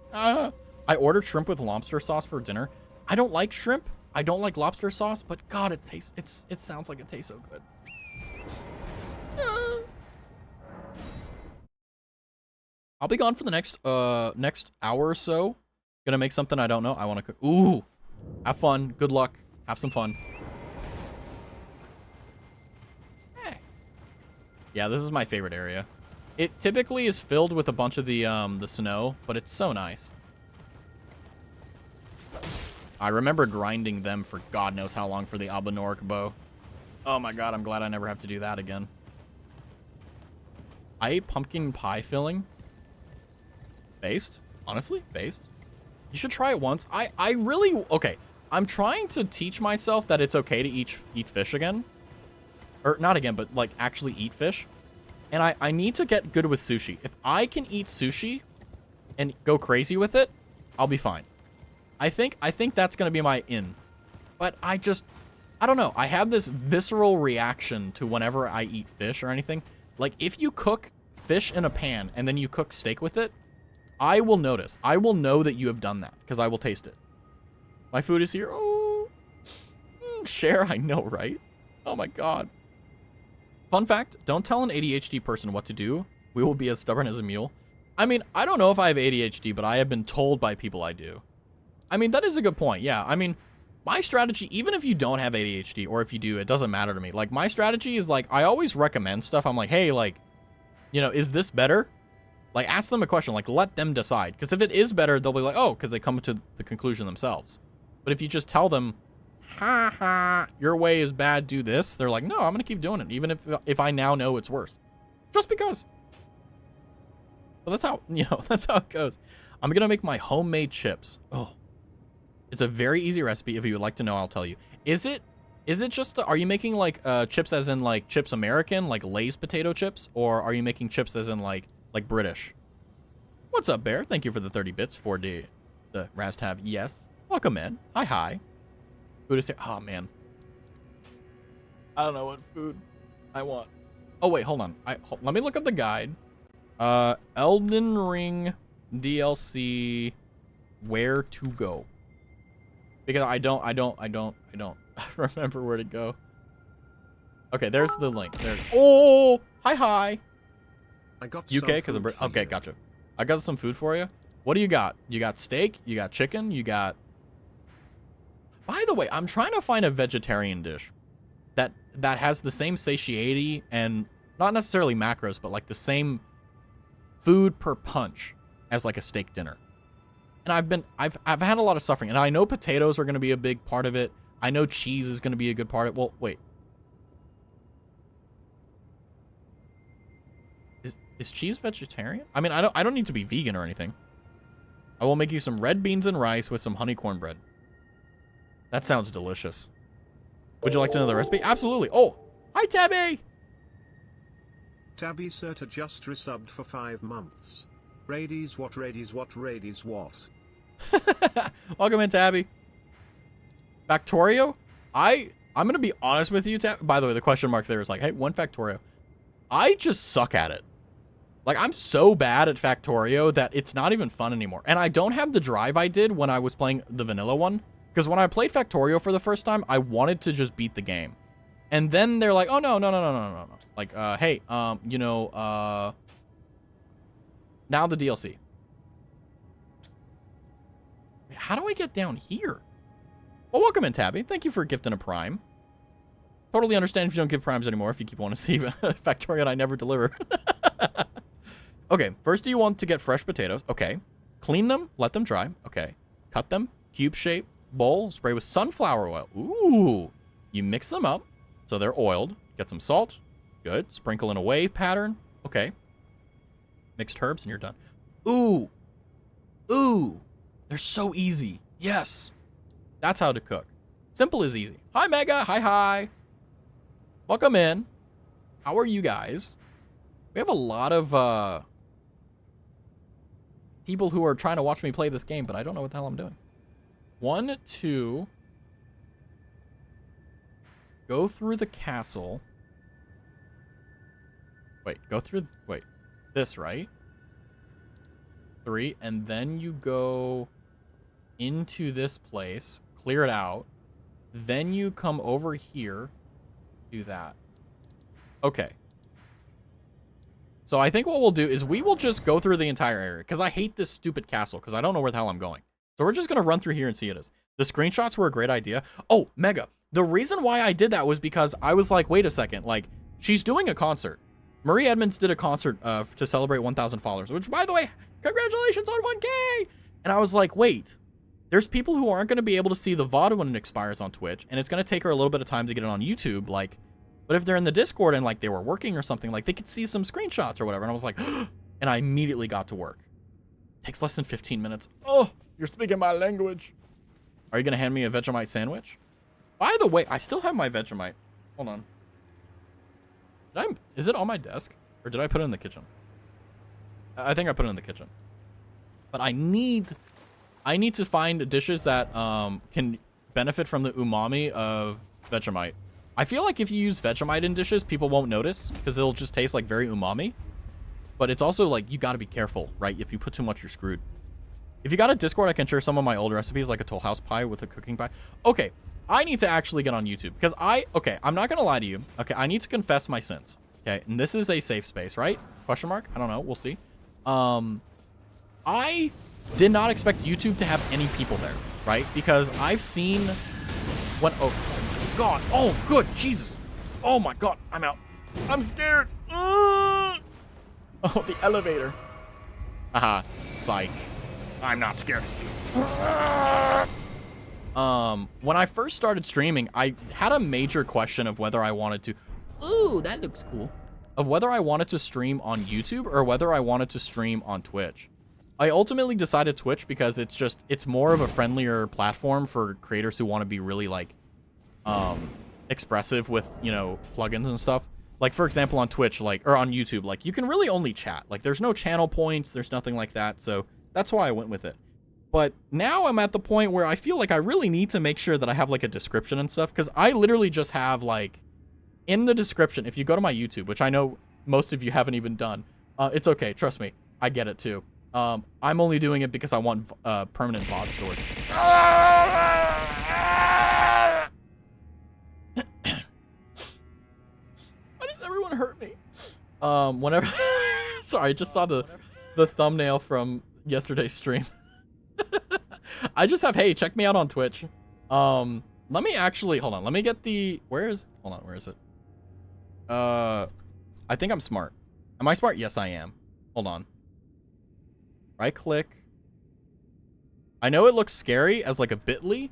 I ordered shrimp with lobster sauce for dinner. I don't like shrimp. I don't like lobster sauce, but God, it sounds like it tastes so good. I'll be gone for the next hour or so. Gonna make something I don't know. I want to cook. Ooh, have fun. Good luck. Have some fun. Hey. Yeah, this is my favorite area. It typically is filled with a bunch of the snow, but it's so nice. I remember grinding them for God knows how long for the Albanoric bow. Oh my God, I'm glad I never have to do that again. I ate pumpkin pie filling. Based? Honestly, based. You should try it once. I really... Okay, I'm trying to teach myself that it's okay to eat fish again. Or not again, but like actually eat fish. And I need to get good with sushi. If I can eat sushi and go crazy with it, I'll be fine. I think that's going to be my in. But I don't know. I have this visceral reaction to whenever I eat fish or anything. Like, if you cook fish in a pan and then you cook steak with it, I will notice. I will know that you have done that because I will taste it. My food is here. Oh, share. I know, right? Oh my God. Fun fact, don't tell an ADHD person what to do. We will be as stubborn as a mule. I mean, I don't know if I have ADHD, but I have been told by people I do. I mean, that is a good point. Yeah, I mean, my strategy, even if you don't have ADHD, or if you do, it doesn't matter to me. Like, my strategy is, like, I always recommend stuff. I'm like, hey, like, you know, is this better? Like, ask them a question. Like, let them decide. Because if it is better, they'll be like, oh, because they come to the conclusion themselves. But if you just tell them, ha ha, your way is bad, do this, they're like, no, I'm going to keep doing it, even if I now know it's worse. Just because. But that's how, you know, that's how it goes. I'm going to make my homemade chips. Oh. It's a very easy recipe. If you would like to know, I'll tell you. Is it just, are you making like chips as in like chips American, like Lay's potato chips? Or are you making chips as in like British? What's up, Bear? Thank you for the 30 bits for the Rastab. Yes. Welcome in. Hi. Food is here. Oh, man. I don't know what food I want. Oh, wait, hold on. Let me look up the guide. Elden Ring DLC, where to go? Because I don't remember where to go. Okay, there's the link. There. Oh, hi. I got UK, because I'm okay. Gotcha. I got some food for you. What do you got? You got steak. You got chicken. You got. By the way, I'm trying to find a vegetarian dish that has the same satiety and not necessarily macros, but like the same food per punch as like a steak dinner. And I've had a lot of suffering, and I know potatoes are going to be a big part of it. I know cheese is going to be a good part of it. Well, wait. Is cheese vegetarian? I mean, I don't need to be vegan or anything. I will make you some red beans and rice with some honey cornbread. That sounds delicious. Would you like to know the recipe? Absolutely. Oh, hi, Tabby. Tabby Serta just resubbed for 5 months. Radies what? Welcome in, Tabby. Factorio? I'm going to be honest with you, Tabby. By the way, the question mark there is like, hey, one Factorio. I just suck at it. Like, I'm so bad at Factorio that it's not even fun anymore. And I don't have the drive I did when I was playing the vanilla one. Because when I played Factorio for the first time, I wanted to just beat the game. And then they're like, oh, no. Like, hey, you know, now the DLC. How do I get down here? Well, welcome in, Tabby. Thank you for gifting a Prime. Totally understand if you don't give Primes anymore, if you keep wanting to see Factorio and I never deliver. Okay, first do you want to get fresh potatoes? Okay. Clean them, let them dry. Okay. Cut them, cube shape, bowl, spray with sunflower oil. Ooh. You mix them up so they're oiled. Get some salt. Good. Sprinkle in a wave pattern. Okay. Mixed herbs and you're done. Ooh. They're so easy. Yes. That's how to cook. Simple is easy. Hi, Mega. Hi. Welcome in. How are you guys? We have a lot of people who are trying to watch me play this game, but I don't know what the hell I'm doing. 1, 2. Go through the castle. Wait, this, right? 3, and then you go into this place, clear it out, then you come over here, do that. Okay. So I think what we'll do is we will just go through the entire area, because I hate this stupid castle, because I don't know where the hell I'm going. So we're just going to run through here and see it is. The screenshots were a great idea. Oh, Mega. The reason why I did that was because I was like, wait a second. Like, she's doing a concert. Marie Edmonds did a concert to celebrate 1,000 followers, which, by the way, congratulations on 1K. And I was like, wait. There's people who aren't going to be able to see the VOD when it expires on Twitch, and it's going to take her a little bit of time to get it on YouTube. Like, but if they're in the Discord and, like, they were working or something, like, they could see some screenshots or whatever. And I was like, and I immediately got to work. Takes less than 15 minutes. Oh, you're speaking my language. Are you going to hand me a Vegemite sandwich? By the way, I still have my Vegemite. Hold on. Is it on my desk? Or did I put it in the kitchen? I think I put it in the kitchen. But I need to find dishes that can benefit from the umami of Vegemite. I feel like if you use Vegemite in dishes, people won't notice because it'll just taste like very umami. But it's also like, you got to be careful, right? If you put too much, you're screwed. If you got a Discord, I can share some of my old recipes, like a Toll House pie with a cooking pie. Okay, I need to actually get on YouTube because I'm not going to lie to you. Okay, I need to confess my sins. Okay, and this is a safe space, right? Question mark? I don't know. We'll see. I did not expect YouTube to have any people there, right? Because I've seen when, oh my God. Oh, good. Jesus. Oh my God. I'm out. I'm scared. Oh, the elevator. Haha, psych. I'm not scared. When I first started streaming, I had a major question of whether I wanted to, ooh, that looks cool, of whether I wanted to stream on YouTube or whether I wanted to stream on Twitch. I ultimately decided Twitch because it's more of a friendlier platform for creators who want to be really like, expressive with, you know, plugins and stuff. Like, for example, on Twitch, like, or on YouTube, like, you can really only chat. Like, there's no channel points, there's nothing like that, so that's why I went with it. But now I'm at the point where I feel like I really need to make sure that I have, like, a description and stuff, because I literally just have, like, in the description, if you go to my YouTube, which I know most of you haven't even done, it's okay, trust me, I get it too. I'm only doing it because I want permanent VOD storage. Why does everyone hurt me? Whenever sorry, I just saw the thumbnail from yesterday's stream. I just have, hey, check me out on Twitch. Let me actually, hold on, let me get the, where is it? I think I'm smart. Am I smart? Yes, I am. Hold on. Right click. I know it looks scary as like a bit.ly,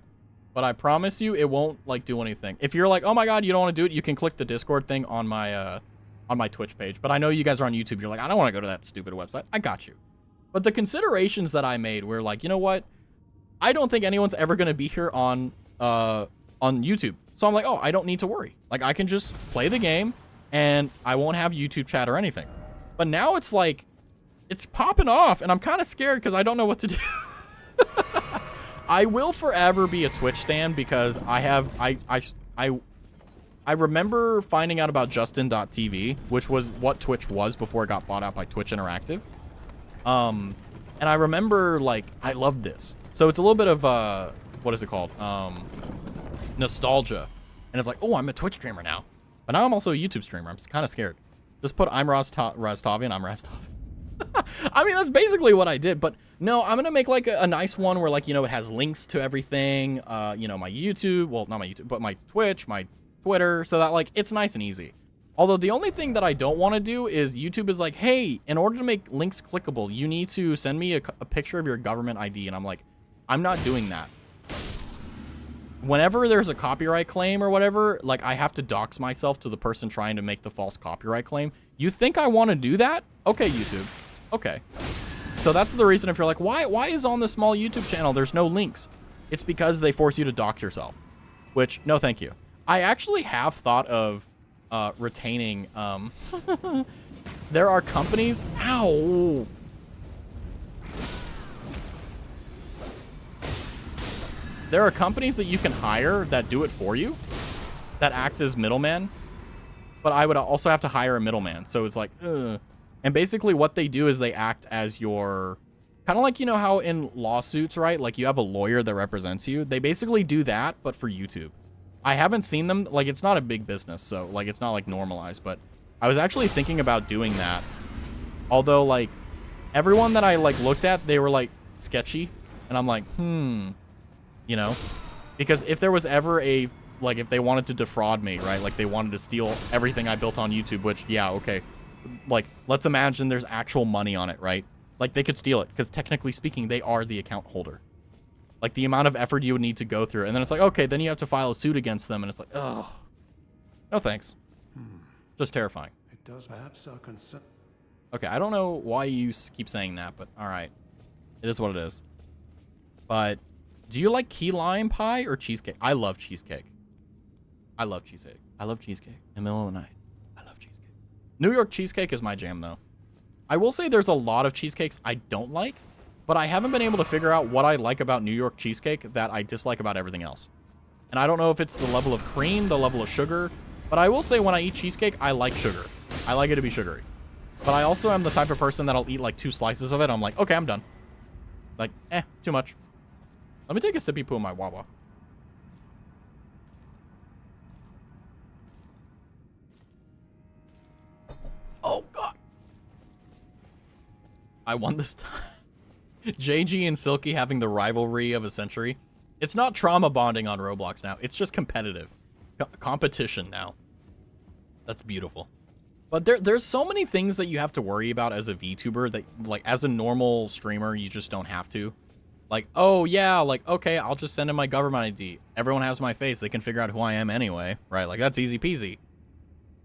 but I promise you it won't like do anything. If you're like, oh my God, you don't want to do it, you can click the Discord thing on my Twitch page. But I know you guys are on YouTube. You're like, I don't want to go to that stupid website. I got you. But the considerations that I made were like, you know what? I don't think anyone's ever going to be here on YouTube. So I'm like, oh, I don't need to worry. Like, I can just play the game and I won't have YouTube chat or anything. But now it's like, it's popping off and I'm kind of scared because I don't know what to do. I will forever be a Twitch stan because I remember finding out about Justin.tv, which was what Twitch was before it got bought out by Twitch Interactive. And I remember, like, I loved this. So it's a little bit of, what is it called? Nostalgia. And it's like, oh, I'm a Twitch streamer now. But now I'm also a YouTube streamer. I'm kind of scared. Just put I'm Rastavian, I'm Rastavian. I mean, that's basically what I did. But no, I'm going to make, like, a nice one where, like, you know, it has links to everything. You know, my YouTube. Well, not my YouTube, but my Twitch, my Twitter. So that, like, it's nice and easy. Although the only thing that I don't want to do is YouTube is like, hey, in order to make links clickable, you need to send me a picture of your government ID. And I'm like, I'm not doing that. Whenever there's a copyright claim or whatever, like, I have to dox myself to the person trying to make the false copyright claim. You think I want to do that? Okay, YouTube. Okay. So that's the reason if you're like, why is on this small YouTube channel there's no links? It's because they force you to dox yourself. Which, no thank you. I actually have thought of retaining, there are companies, ow, there are companies that you can hire that do it for you, that act as middleman, but I would also have to hire a middleman, so it's like, ugh. And basically what they do is they act as your, kind of like, you know how in lawsuits, right, like you have a lawyer that represents you, they basically do that, but for YouTube. I haven't seen them, like, it's not a big business, so, like, it's not, like, normalized, but I was actually thinking about doing that Although, like, everyone that I, like, looked at, they were, like, sketchy. And I'm like, you know? Because if there was ever a, like, if they wanted to defraud me, right? Like, they wanted to steal everything I built on YouTube, which, yeah, okay. Like, let's imagine there's actual money on it, right? Like, they could steal it, because technically speaking, they are the account holder. Like, the amount of effort you would need to go through. And then it's like, okay, then you have to file a suit against them, and it's like, oh. No thanks. Just terrifying. It does perhaps our concern. Okay, I don't know why you keep saying that, but alright. It is what it is. But, do you like key lime pie or cheesecake? I love cheesecake. I love cheesecake. I love cheesecake. In the middle of the night. I love cheesecake. New York cheesecake is my jam, though. I will say there's a lot of cheesecakes I don't like, but I haven't been able to figure out what I like about New York cheesecake that I dislike about everything else. And I don't know if it's the level of cream, the level of sugar, but I will say when I eat cheesecake, I like sugar. I like it to be sugary. But I also am the type of person that'll eat like 2 slices of it. I'm like, okay, I'm done. Like, too much. Let me take a sippy poo of my Wawa. Oh, God. I won this time. JG and Silky having the rivalry of a century. It's not trauma bonding on Roblox now. It's just competitive. Competition now. That's beautiful. But there's so many things that you have to worry about as a VTuber that, like, as a normal streamer, you just don't have to. Like, oh, yeah, like, okay, I'll just send in my government ID. Everyone has my face. They can figure out who I am anyway, right? Like, that's easy peasy.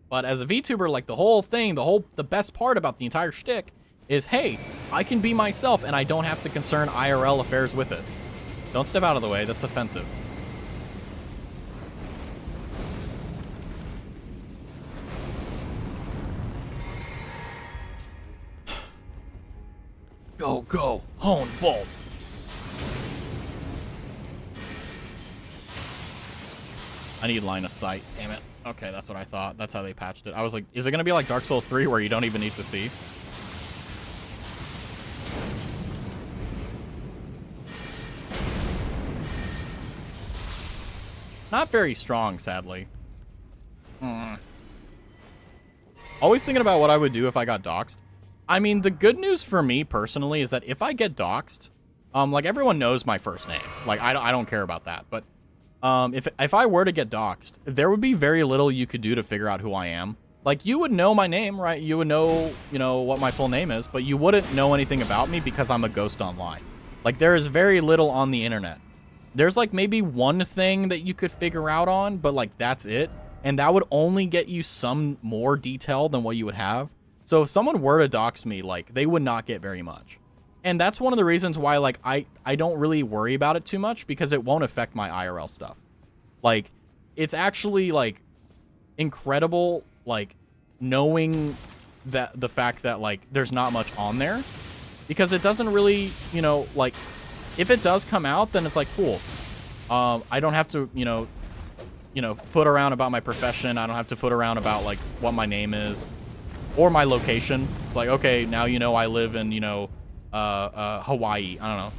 But as a VTuber, like, the whole thing, the best part about the entire shtick is, hey, I can be myself and I don't have to concern IRL affairs with it. Don't step out of the way. That's offensive. Go, go. Hone, bolt. I need line of sight. Damn it. Okay, that's what I thought. That's how they patched it. I was like, is it going to be like Dark Souls 3 where you don't even need to see? Not very strong, sadly. Always thinking about what I would do if I got doxxed. I mean, the good news for me personally is that if I get doxxed, like everyone knows my first name. Like I don't care about that. But if I were to get doxxed, there would be very little you could do to figure out who I am. Like you would know my name, right? You would know, what my full name is, but you wouldn't know anything about me because I'm a ghost online. Like there is very little on the internet. There's like maybe one thing that you could figure out on, but like that's it. And that would only get you some more detail than what you would have. So if someone were to dox me, like they would not get very much. And that's one of the reasons why like I don't really worry about it too much because it won't affect my IRL stuff. Like it's actually like incredible like knowing that the fact that like there's not much on there because it doesn't really, like if it does come out, then it's like, cool. I don't have to, foot around about my profession. I don't have to foot around about, like, what my name is or my location. It's like, okay, now I live in, Hawaii. I don't know.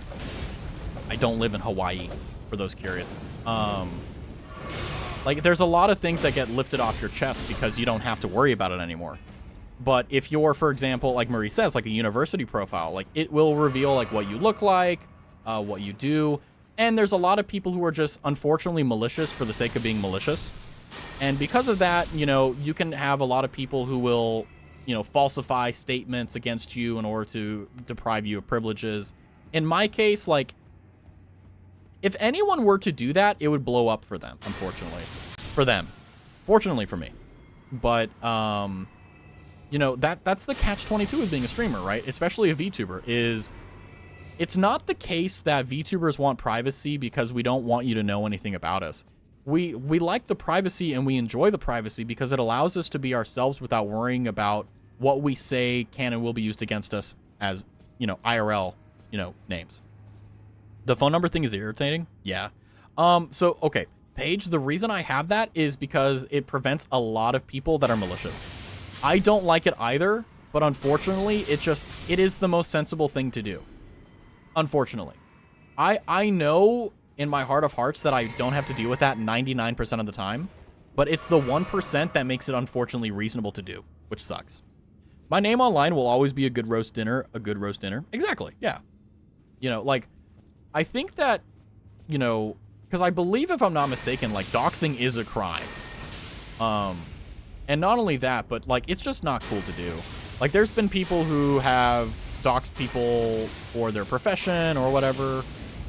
I don't live in Hawaii, for those curious. Like, there's a lot of things that get lifted off your chest because you don't have to worry about it anymore. But if you're, for example, like Marie says, like a university profile, like, it will reveal, like, what you look like, what you do, and there's a lot of people who are just unfortunately malicious for the sake of being malicious, and because of that, you can have a lot of people who will, falsify statements against you in order to deprive you of privileges. In my case, like, if anyone were to do that, it would blow up for them, unfortunately. For them. Fortunately for me. But, that's the catch-22 of being a streamer, right? Especially a VTuber, is it's not the case that VTubers want privacy because we don't want you to know anything about us. We like the privacy and we enjoy the privacy because it allows us to be ourselves without worrying about what we say can and will be used against us as, IRL, names. The phone number thing is irritating. Yeah. So, okay. Paige, the reason I have that is because it prevents a lot of people that are malicious. I don't like it either, but unfortunately, it is the most sensible thing to do. Unfortunately. I know in my heart of hearts that I don't have to deal with that 99% of the time, but it's the 1% that makes it unfortunately reasonable to do, which sucks. My name online will always be a good roast dinner, a good roast dinner. Exactly, yeah. You know, like, I think that, you know, because I believe, if I'm not mistaken, like, doxing is a crime. And not only that, but, like, it's just not cool to do. Like, there's been people who have doxed people for their profession or whatever,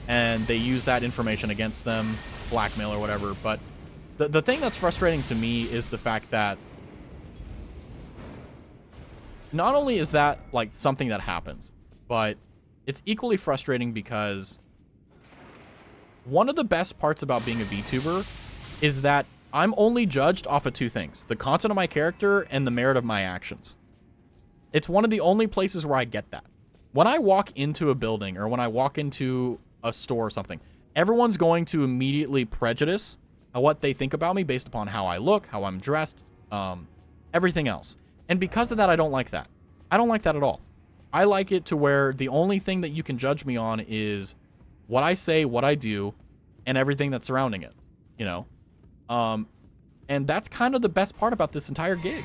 and they use that information against them, blackmail or whatever. But the thing that's frustrating to me is the fact that not only is that, like, something that happens, but it's equally frustrating because one of the best parts about being a VTuber is that I'm only judged off of two things: the content of my character and the merit of my actions. It's one of the only places where I get that. When I walk into a building or when I walk into a store or something, everyone's going to immediately prejudice what they think about me based upon how I look, how I'm dressed, everything else. And because of that, I don't like that. I don't like that at all. I like it to where the only thing that you can judge me on is what I say, what I do, and everything that's surrounding it, you know? And that's kind of the best part about this entire gig.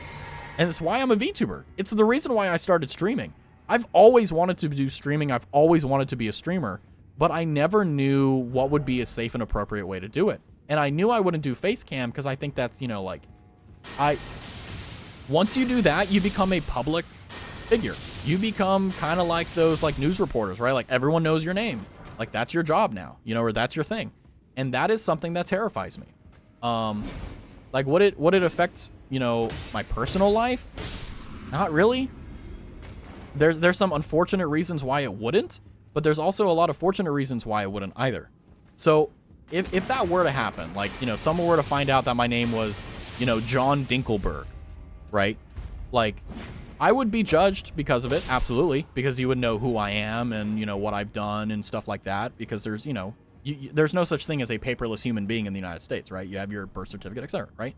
And it's why I'm a VTuber. It's the reason why I started streaming. I've always wanted to do streaming. I've always wanted to be a streamer, but I never knew what would be a safe and appropriate way to do it. And I knew I wouldn't do face cam because I think that's, you know, like, once you do that, you become a public figure. You become kind of like those, like, news reporters, right? Like, everyone knows your name. Like, that's your job now, you know, or that's your thing. And that is something that terrifies me. Like, would it affect, you know, my personal life? Not really. There's some unfortunate reasons why it wouldn't, but there's also a lot of fortunate reasons why it wouldn't either. So if that were to happen, like, you know, someone were to find out that my name was, you know, John Dinkelberg, right? Like, I would be judged because of it, absolutely, because you would know who I am and, you know, what I've done and stuff like that, because there's, you know, there's no such thing as a paperless human being in the United States, right? You have your birth certificate, etc., right?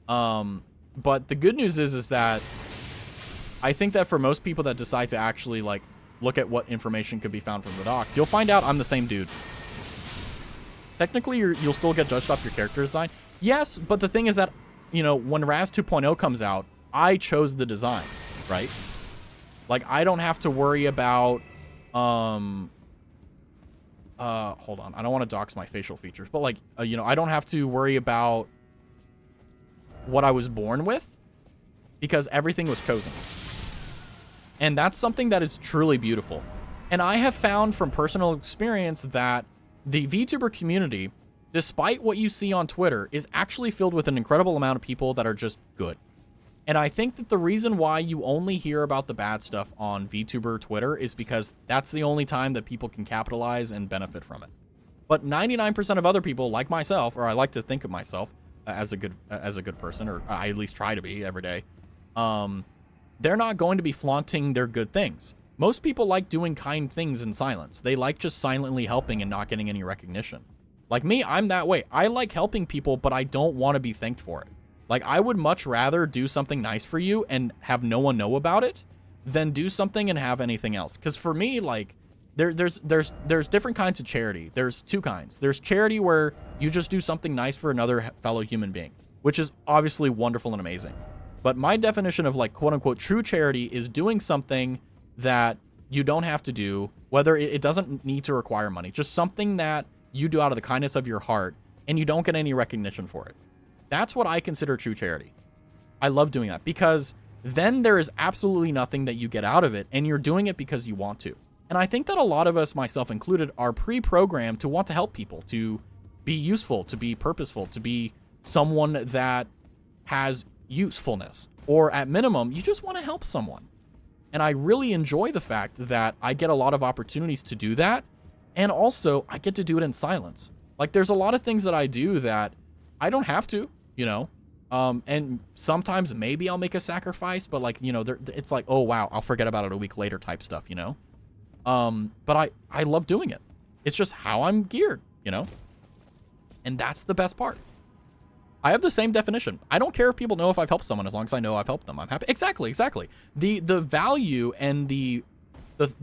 But the good news is that I think that for most people that decide to actually, like, look at what information could be found from the docs, you'll find out I'm the same dude. Technically, you'll still get judged off your character design. Yes, but the thing is that, you know, when Raz 2.0 comes out, I chose the design, right? Like, I don't have to worry about, hold on. I don't want to dox my facial features, but, like, you know, I don't have to worry about what I was born with because everything was chosen. And that's something that is truly beautiful. And I have found from personal experience that the VTuber community, despite what you see on Twitter, is actually filled with an incredible amount of people that are just good. And I think that the reason why you only hear about the bad stuff on VTuber Twitter is because that's the only time that people can capitalize and benefit from it. But 99% of other people, like myself, or I like to think of myself as a good person, or I at least try to be every day, they're not going to be flaunting their good things. Most people like doing kind things in silence. They like just silently helping and not getting any recognition. Like me, I'm that way. I like helping people, but I don't want to be thanked for it. Like, I would much rather do something nice for you and have no one know about it than do something and have anything else. Because for me, like, there's different kinds of charity. There's two kinds. There's charity where you just do something nice for another fellow human being, which is obviously wonderful and amazing. But my definition of, like, quote-unquote true charity is doing something that you don't have to do, whether it doesn't need to require money, just something that you do out of the kindness of your heart and you don't get any recognition for it. That's what I consider true charity. I love doing that because then there is absolutely nothing that you get out of it and you're doing it because you want to. And I think that a lot of us, myself included, are pre-programmed to want to help people, to be useful, to be purposeful, to be someone that has usefulness, or at minimum, you just want to help someone. And I really enjoy the fact that I get a lot of opportunities to do that, and also I get to do it in silence. Like, there's a lot of things that I do that I don't have to, you know, and sometimes maybe I'll make a sacrifice, but, like, you know, it's like, oh wow, I'll forget about it a week later type stuff, you know. But I love doing it. It's just how I'm geared, you know, and that's the best part. I have the same definition. I don't care if people know if I've helped someone, as long as I know I've helped them. I'm happy. Exactly. The value and the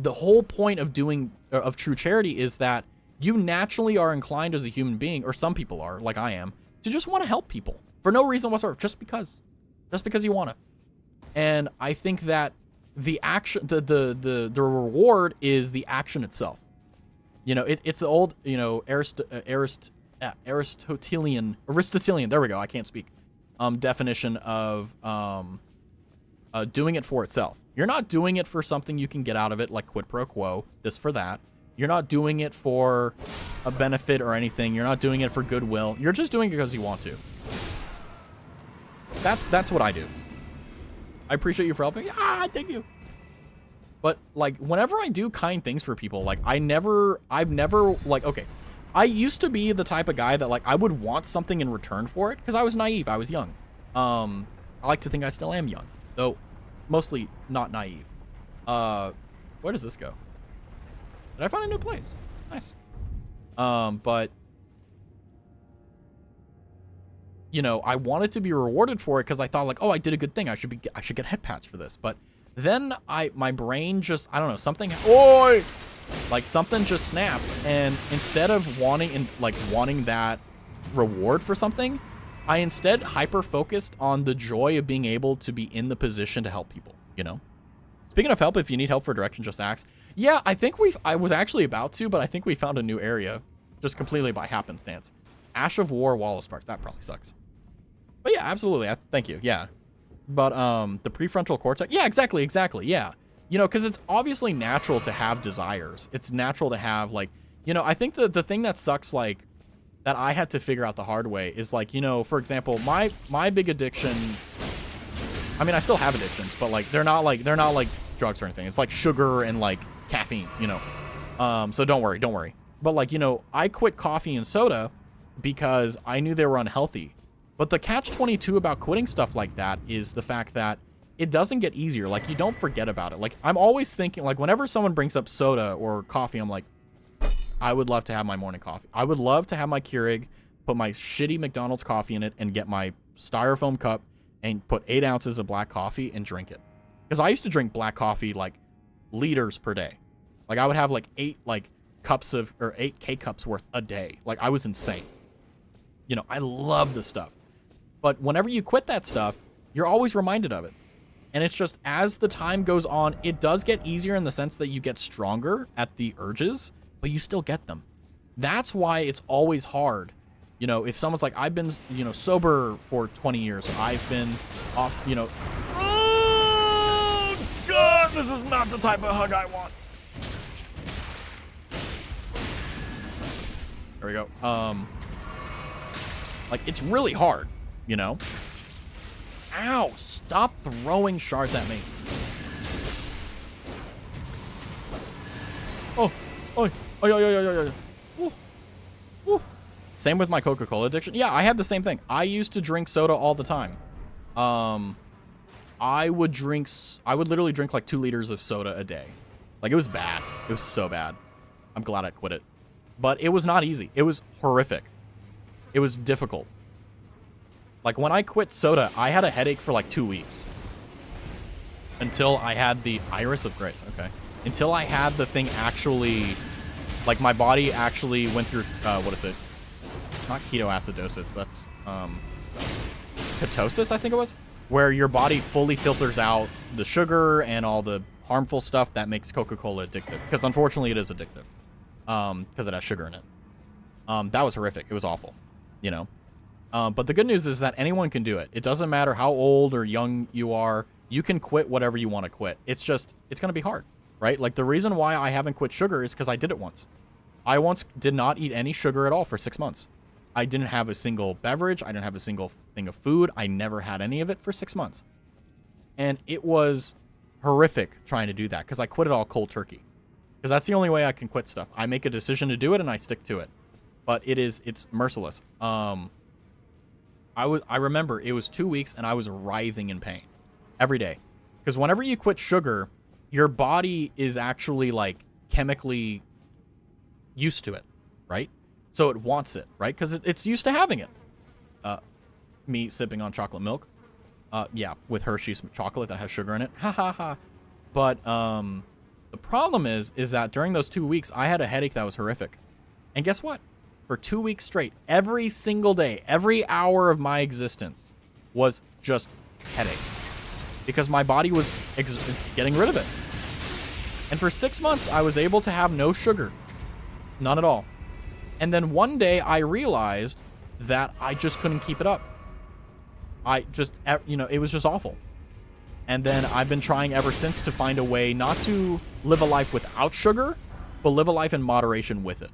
whole point of true charity is that you naturally are inclined as a human being, or some people are, like I am, to just want to help people for no reason whatsoever, just because you want to. And I think that the action, the reward is the action itself. You know, it's the old, you know, Aristotelian, there we go, I can't speak, definition of doing it for itself. You're not doing it for something you can get out of it, like quid pro quo, this for that. You're not doing it for a benefit or anything. You're not doing it for goodwill. You're just doing it because you want to. That's what I do. I appreciate you for helping. Thank you. But, like, whenever I do kind things for people, like, I've never, like, okay, I used to be the type of guy that, like, I would want something in return for it, because I was naive, I was young. I like to think I still am young, though mostly not naive. Where does this go? Did I find a new place? Nice. But, you know, I wanted to be rewarded for it, because I thought, like, oh, I did a good thing, I should get head pats for this, but then my brain just, I don't know, something just snapped, and instead of wanting that reward for something, I instead hyper focused on the joy of being able to be in the position to help people, you know? Speaking of help, if you need help for direction, just ask. Yeah, I think I was actually about to, but I think we found a new area just completely by happenstance. Ash of War, Wallace Park, that probably sucks. But yeah, absolutely, thank you, yeah. But the prefrontal cortex, yeah, exactly, yeah. You know, because it's obviously natural to have desires. It's natural to have, like, you know, I think the thing that sucks, like, that I had to figure out the hard way is, like, you know, for example, my big addiction, I mean, I still have addictions, but, like, they're not like drugs or anything. It's like sugar and, like, caffeine, you know. So don't worry. But, like, you know, I quit coffee and soda because I knew they were unhealthy. But the catch-22 about quitting stuff like that is the fact that it doesn't get easier. Like, you don't forget about it. Like, I'm always thinking, like, whenever someone brings up soda or coffee, I'm like, I would love to have my morning coffee. I would love to have my Keurig, put my shitty McDonald's coffee in it, and get my styrofoam cup and put 8 ounces of black coffee and drink it. Because I used to drink black coffee, like, liters per day. Like, I would have, like, 8 K-cups worth a day. Like, I was insane. You know, I love this stuff. But whenever you quit that stuff, you're always reminded of it. And it's just, as the time goes on, it does get easier in the sense that you get stronger at the urges, but you still get them. That's why it's always hard. You know, if someone's like, I've been, you know, sober for 20 years, I've been off, you know, oh, God, this is not the type of hug I want. There we go. Like, it's really hard, you know? Ow, stop throwing shards at me. Oh, Woo. Woo. Same with my Coca-Cola addiction. Yeah, I had the same thing. I used to drink soda all the time. I would literally drink like 2 liters of soda a day. Like, it was bad. It was so bad. I'm glad I quit it. But it was not easy. It was horrific. It was difficult. Like, when I quit soda, I had a headache for like 2 weeks. Until I had the Iris of Grace, okay. Until I had the thing actually, like, my body actually went through, what is it? Not ketoacidosis, that's, ketosis, I think it was? Where your body fully filters out the sugar and all the harmful stuff that makes Coca-Cola addictive. Because unfortunately it is addictive. Because it has sugar in it. That was horrific. It was awful, you know? But the good news is that anyone can do it. It doesn't matter how old or young you are. You can quit whatever you want to quit. It's just, it's going to be hard, right? Like, the reason why I haven't quit sugar is because I did it once. I once did not eat any sugar at all for 6 months. I didn't have a single beverage. I didn't have a single thing of food. I never had any of it for 6 months. And it was horrific trying to do that because I quit it all cold turkey. Because that's the only way I can quit stuff. I make a decision to do it and I stick to it. But it's merciless. I remember it was 2 weeks and I was writhing in pain every day. Because whenever you quit sugar, your body is actually, like, chemically used to it, right? So it wants it, right? Because it's used to having it. Me sipping on chocolate milk. Yeah, with Hershey's chocolate that has sugar in it. Ha ha ha. But the problem is that during those 2 weeks, I had a headache that was horrific. And guess what? For 2 weeks straight, every single day, every hour of my existence was just headache. because my body was getting rid of it. And for 6 months, I was able to have no sugar. None at all. And then one day I realized that I just couldn't keep it up. It was just awful. And then I've been trying ever since to find a way not to live a life without sugar, but live a life in moderation with it.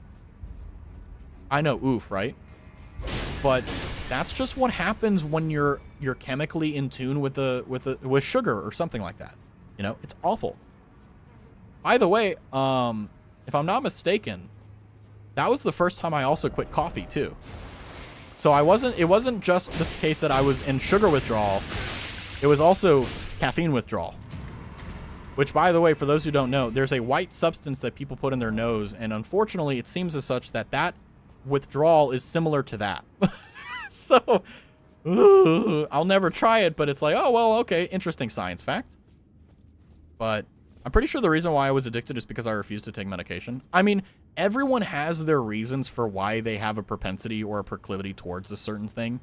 I know, oof, right? But that's just what happens when you're chemically in tune with sugar or something like that. You know, it's awful. By the way, if I'm not mistaken, that was the first time I also quit coffee too. So it wasn't just the case that I was in sugar withdrawal. It was also caffeine withdrawal. Which, by the way, for those who don't know, there's a white substance that people put in their nose, and unfortunately, it seems as such that withdrawal is similar to that. So, I'll never try it, but it's like, oh, well, okay, interesting science fact. But I'm pretty sure the reason why I was addicted is because I refused to take medication. I mean, everyone has their reasons for why they have a propensity or a proclivity towards a certain thing.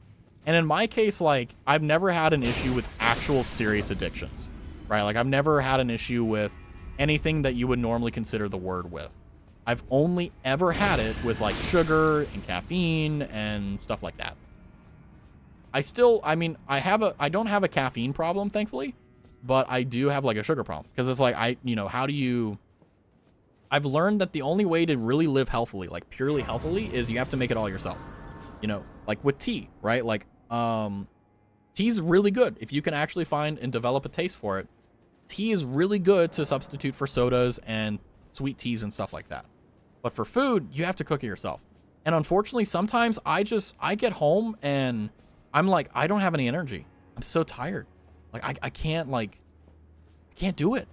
And in my case, like, I've never had an issue with actual serious addictions, right? Like, I've never had an issue with anything that you would normally consider the word with. I've only ever had it with, like, sugar and caffeine and stuff like that. I don't have a caffeine problem, thankfully, but I do have, like, a sugar problem. Because it's like, I've learned that the only way to really live healthily, like, purely healthily, is you have to make it all yourself. You know, like with tea, right? Like, tea's really good. If you can actually find and develop a taste for it, tea is really good to substitute for sodas and sweet teas and stuff like that. But for food, you have to cook it yourself. And unfortunately, sometimes I get home and I'm like, I don't have any energy. I'm so tired. Like, I can't do it.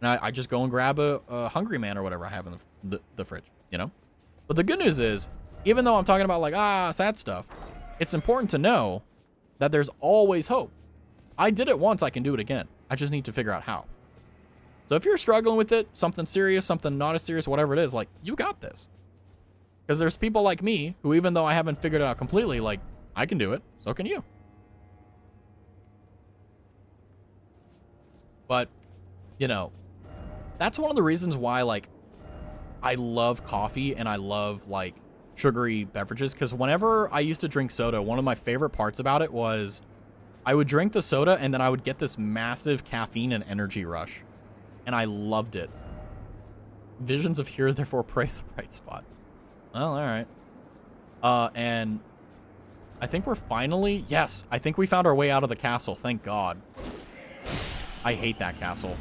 And I just go and grab a Hungry Man or whatever I have in the fridge, you know? But the good news is, even though I'm talking about, like, sad stuff, it's important to know that there's always hope. I did it once, I can do it again. I just need to figure out how. So if you're struggling with it, something serious, something not as serious, whatever it is, like, you got this. Because there's people like me who, even though I haven't figured it out completely, like, I can do it. So can you. But, you know, that's one of the reasons why, like, I love coffee and I love, like, sugary beverages. Because whenever I used to drink soda, one of my favorite parts about it was I would drink the soda and then I would get this massive caffeine and energy rush. And I loved it. Visions of here, therefore praise the bright spot. Well, all right. And I think we're finally... Yes, I think we found our way out of the castle. Thank God. I hate that castle.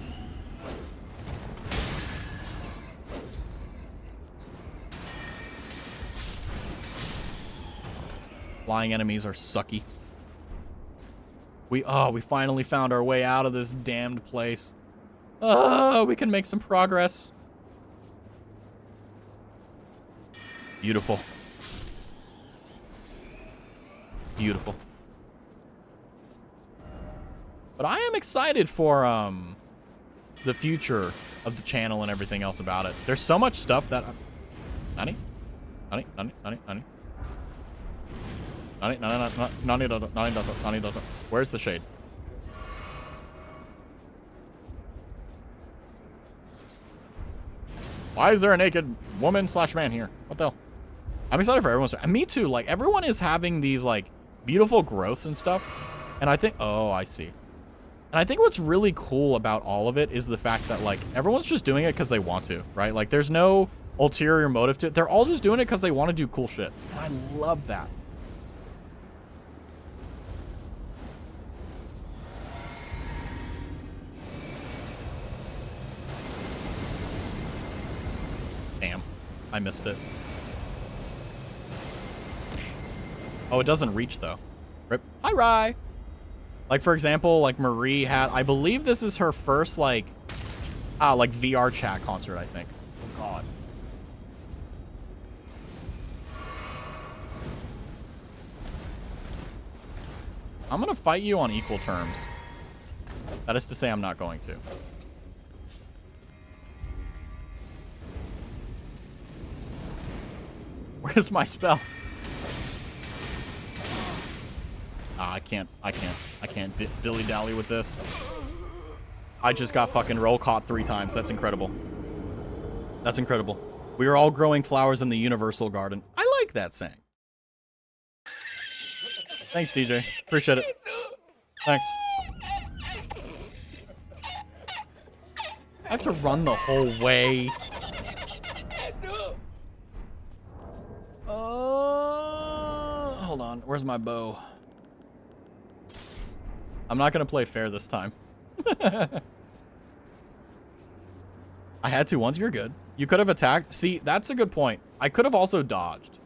Flying enemies are sucky. We finally found our way out of this damned place. We can make some progress. Beautiful. Beautiful. But I am excited for the future of the channel and everything else about it. There's so much stuff that... Nani? Where's the shade? Why is there a naked woman / man here? What the hell? I'm excited for everyone's... Me too. Like, everyone is having these, like, beautiful growths and stuff. And I think... Oh, I see. And I think what's really cool about all of it is the fact that, like, everyone's just doing it because they want to, right? Like, there's no ulterior motive to it. They're all just doing it because they want to do cool shit. And I love that. Damn. I missed it. Oh, it doesn't reach, though. Rip. Hi, Rye. Like, for example, like, Marie had... I believe this is her first, like VR chat concert, I think. Oh, God. I'm gonna fight you on equal terms. That is to say, I'm not going to. Where's my spell? I can't dilly-dally with this. I just got fucking roll caught 3 times. That's incredible. That's incredible. We are all growing flowers in the universal garden. I like that saying. Thanks, DJ. Appreciate it. Thanks. I have to run the whole way. Hold on. Where's my bow? I'm not going to play fair this time. I had to once. You're good. You could have attacked. See, that's a good point. I could have also dodged.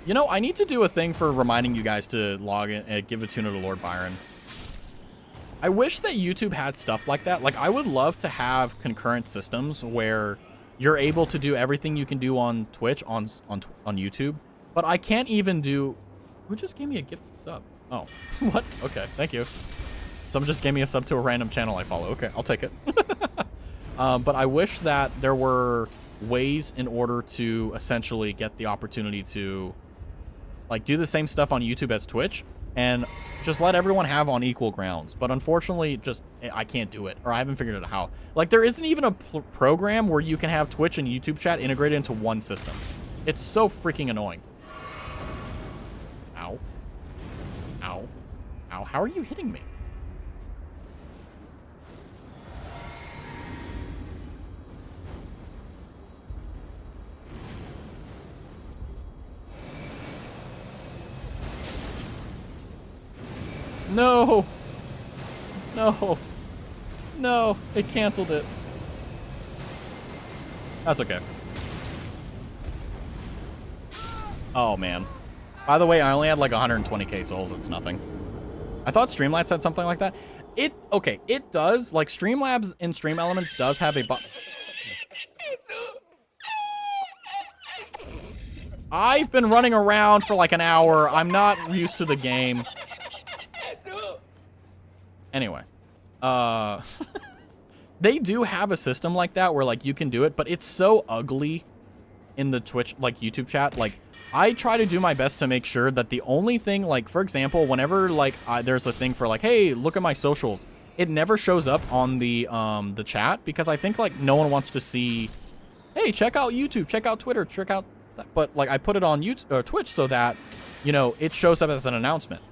You know, I need to do a thing for reminding you guys to log in and give a tuna to Lord Byron. I wish that YouTube had stuff like that. Like, I would love to have concurrent systems where you're able to do everything you can do on Twitch, on YouTube. But I can't even do... Who just gave me a gifted sub? Oh, what? Okay, thank you. Someone just gave me a sub to a random channel I follow. Okay, I'll take it. But I wish that there were ways in order to essentially get the opportunity to like do the same stuff on YouTube as Twitch and just let everyone have on equal grounds. But unfortunately, just I can't do it, or I haven't figured out how. Like, there isn't even a program where you can have Twitch and YouTube chat integrated into one system. It's so freaking annoying. Ow. Ow. Ow. How are you hitting me? No. No. No. It canceled it. That's okay. Oh, man. By the way, I only had like 120k souls. It's nothing. I thought Streamlabs had something like that. Okay, it does. Like, Streamlabs in Stream Elements does have a I've been running around for like an hour. I'm not used to the game. Anyway, they do have a system like that where like you can do it, but it's so ugly in the Twitch, like YouTube chat. Like, I try to do my best to make sure that the only thing, like, for example, whenever like there's a thing for like, hey, look at my socials, it never shows up on the chat because I think like no one wants to see, hey, check out YouTube, check out Twitter, check out that. But like I put it on YouTube or Twitch so that, you know, it shows up as an announcement.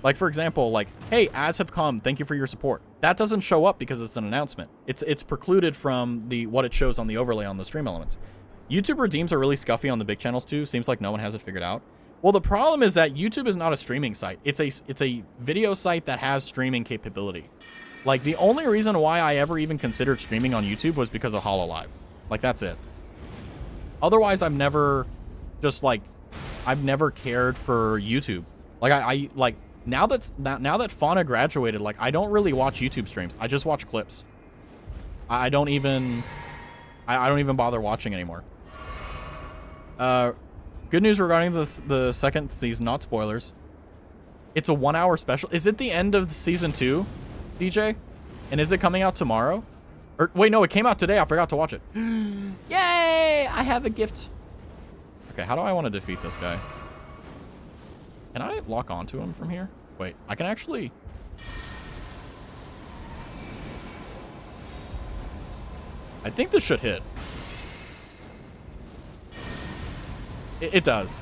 Like, for example, like, hey, ads have come. Thank you for your support. That doesn't show up because it's an announcement. It's precluded from what it shows on the overlay on the stream elements. YouTube redeems are really scuffy on the big channels too. Seems like no one has it figured out. Well, the problem is that YouTube is not a streaming site. It's a video site that has streaming capability. Like, the only reason why I ever even considered streaming on YouTube was because of HoloLive. Like, that's it. Otherwise, I've never cared for YouTube. Like, I like... Now that Fauna graduated, like, I don't really watch YouTube streams. I just watch clips. I don't even bother watching anymore. Good news regarding the second season, not spoilers. It's a 1-hour special. Is it the end of season 2, DJ? And is it coming out tomorrow? Or wait, no, it came out today. I forgot to watch it. Yay! I have a gift. Okay, how do I want to defeat this guy? Can I lock onto him from here? Wait, I can actually... I think this should hit. It does.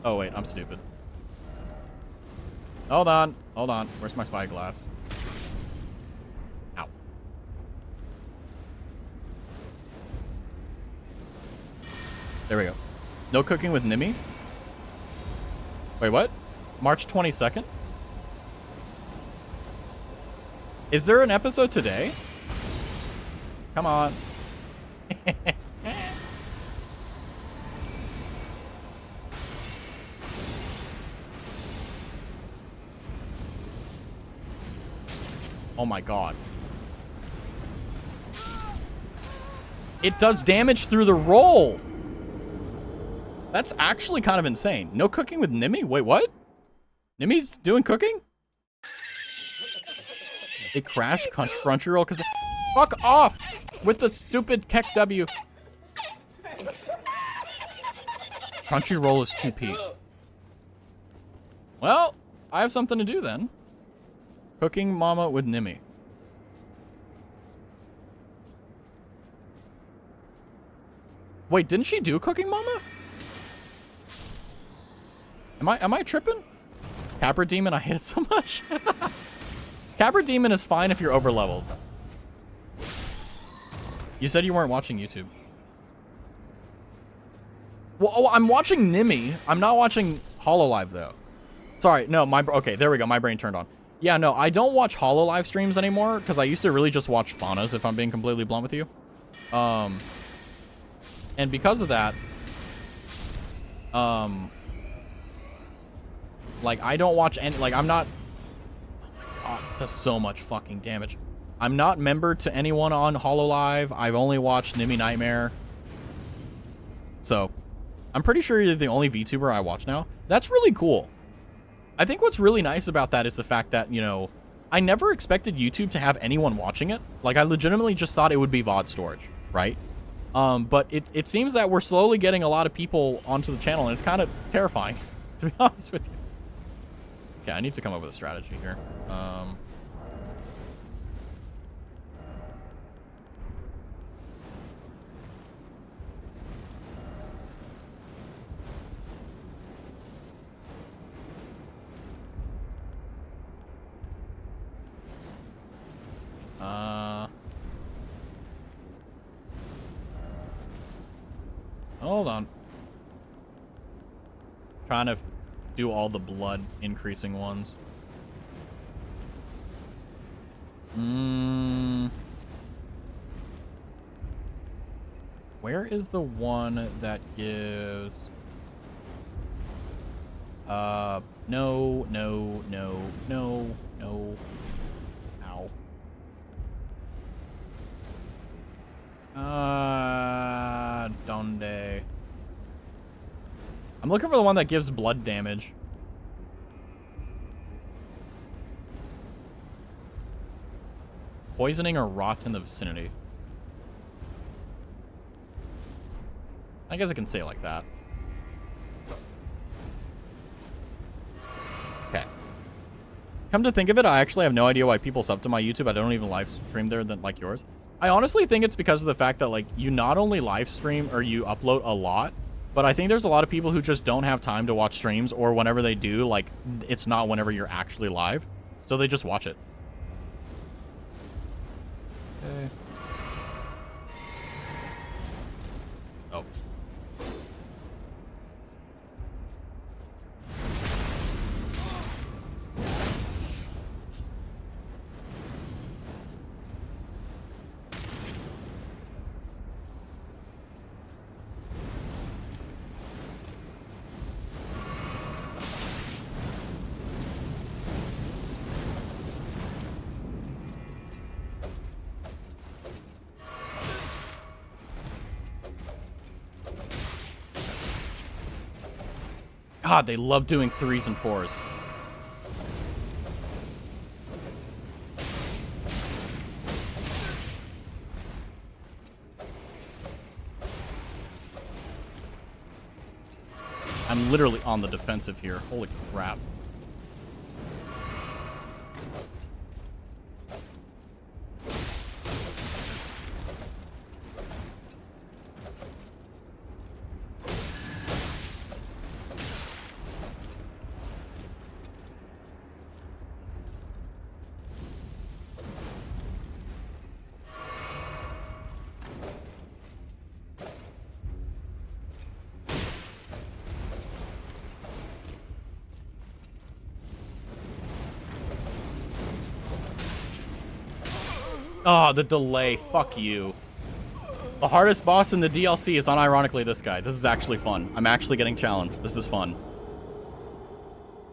Oh, wait, I'm stupid. Hold on. Hold on. Where's my spyglass? Ow. There we go. No cooking with Nimi? Wait, what? March 22nd? Is there an episode today? Come on. Oh my god. It does damage through the roll. That's actually kind of insane. No cooking with Nimi? Wait, what? Nimi's doing cooking? They crash Crunchyroll because... Fuck off with the stupid Keck W. Crunchyroll is 2p. Well, I have something to do then. Cooking Mama with Nimi. Wait, didn't she do Cooking Mama? Am I tripping? Capra Demon, I hate it so much. Capra Demon is fine if you're overleveled. You said you weren't watching YouTube. Well, oh, I'm watching Nimi. I'm not watching HoloLive though. Sorry, no, okay, there we go. My brain turned on. Yeah, no, I don't watch HoloLive streams anymore because I used to really just watch Fauna's, if I'm being completely blunt with you. And because of that, like, I don't watch any, like, I'm not, oh, does so much fucking damage. I'm not membered to anyone on HoloLive. I've only watched Nimi Nightmare. So, I'm pretty sure you're the only VTuber I watch now. That's really cool. I think what's really nice about that is the fact that, you know, I never expected YouTube to have anyone watching it. Like, I legitimately just thought it would be VOD storage, right? But it seems that we're slowly getting a lot of people onto the channel, and it's kind of terrifying, to be honest with you. Okay, I need to come up with a strategy here. Hold on. Trying to do all the blood increasing ones. Where is the one that gives... no, no, no, no, no. Ow. Donde? I'm looking for the one that gives blood damage. Poisoning or rot in the vicinity. I guess I can say it like that. Okay. Come to think of it, I actually have no idea why people sub to my YouTube. I don't even live stream there like yours. I honestly think it's because of the fact that, like, you not only live stream or you upload a lot, but I think there's a lot of people who just don't have time to watch streams, or whenever they do, like, it's not whenever you're actually live. So they just watch it. Okay. Oh. God, they love doing 3s and 4s. I'm literally on the defensive here. Holy crap. Oh, the delay. Fuck you. The hardest boss in the DLC is unironically this guy. This is actually fun. I'm actually getting challenged. This is fun.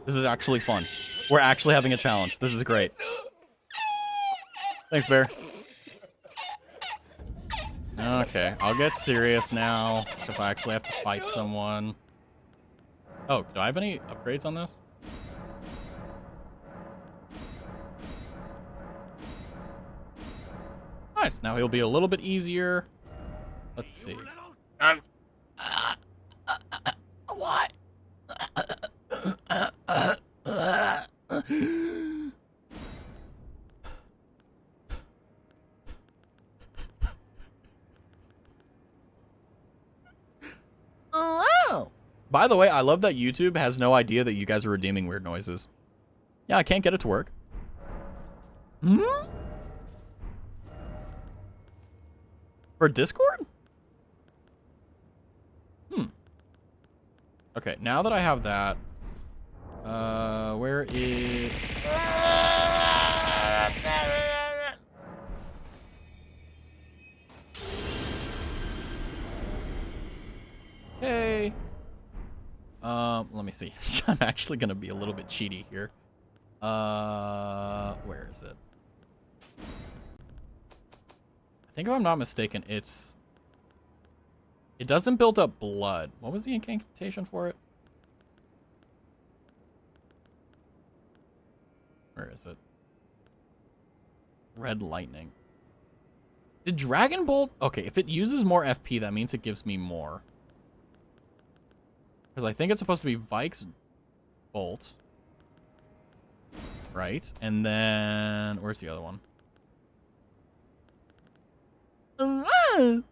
This is actually fun. We're actually having a challenge. This is great. Thanks, Bear. Okay, I'll get serious now if I actually have to fight someone. Oh, do I have any upgrades on this? Nice. Now he'll be a little bit easier. Let's see. By the way, I love that YouTube has no idea that you guys are redeeming weird noises. Yeah, I can't get it to work. Hmm? For Discord? Okay, now that I have that, where is... Okay. Let me see. I'm actually gonna be a little bit cheaty here. Where is it? I think if I'm not mistaken, it doesn't build up blood. What was the incantation for it? Where is it? Red lightning. Did Dragon Bolt... Okay, if it uses more FP, that means it gives me more. Because I think it's supposed to be Vike's Bolt. Right? And then... Where's the other one?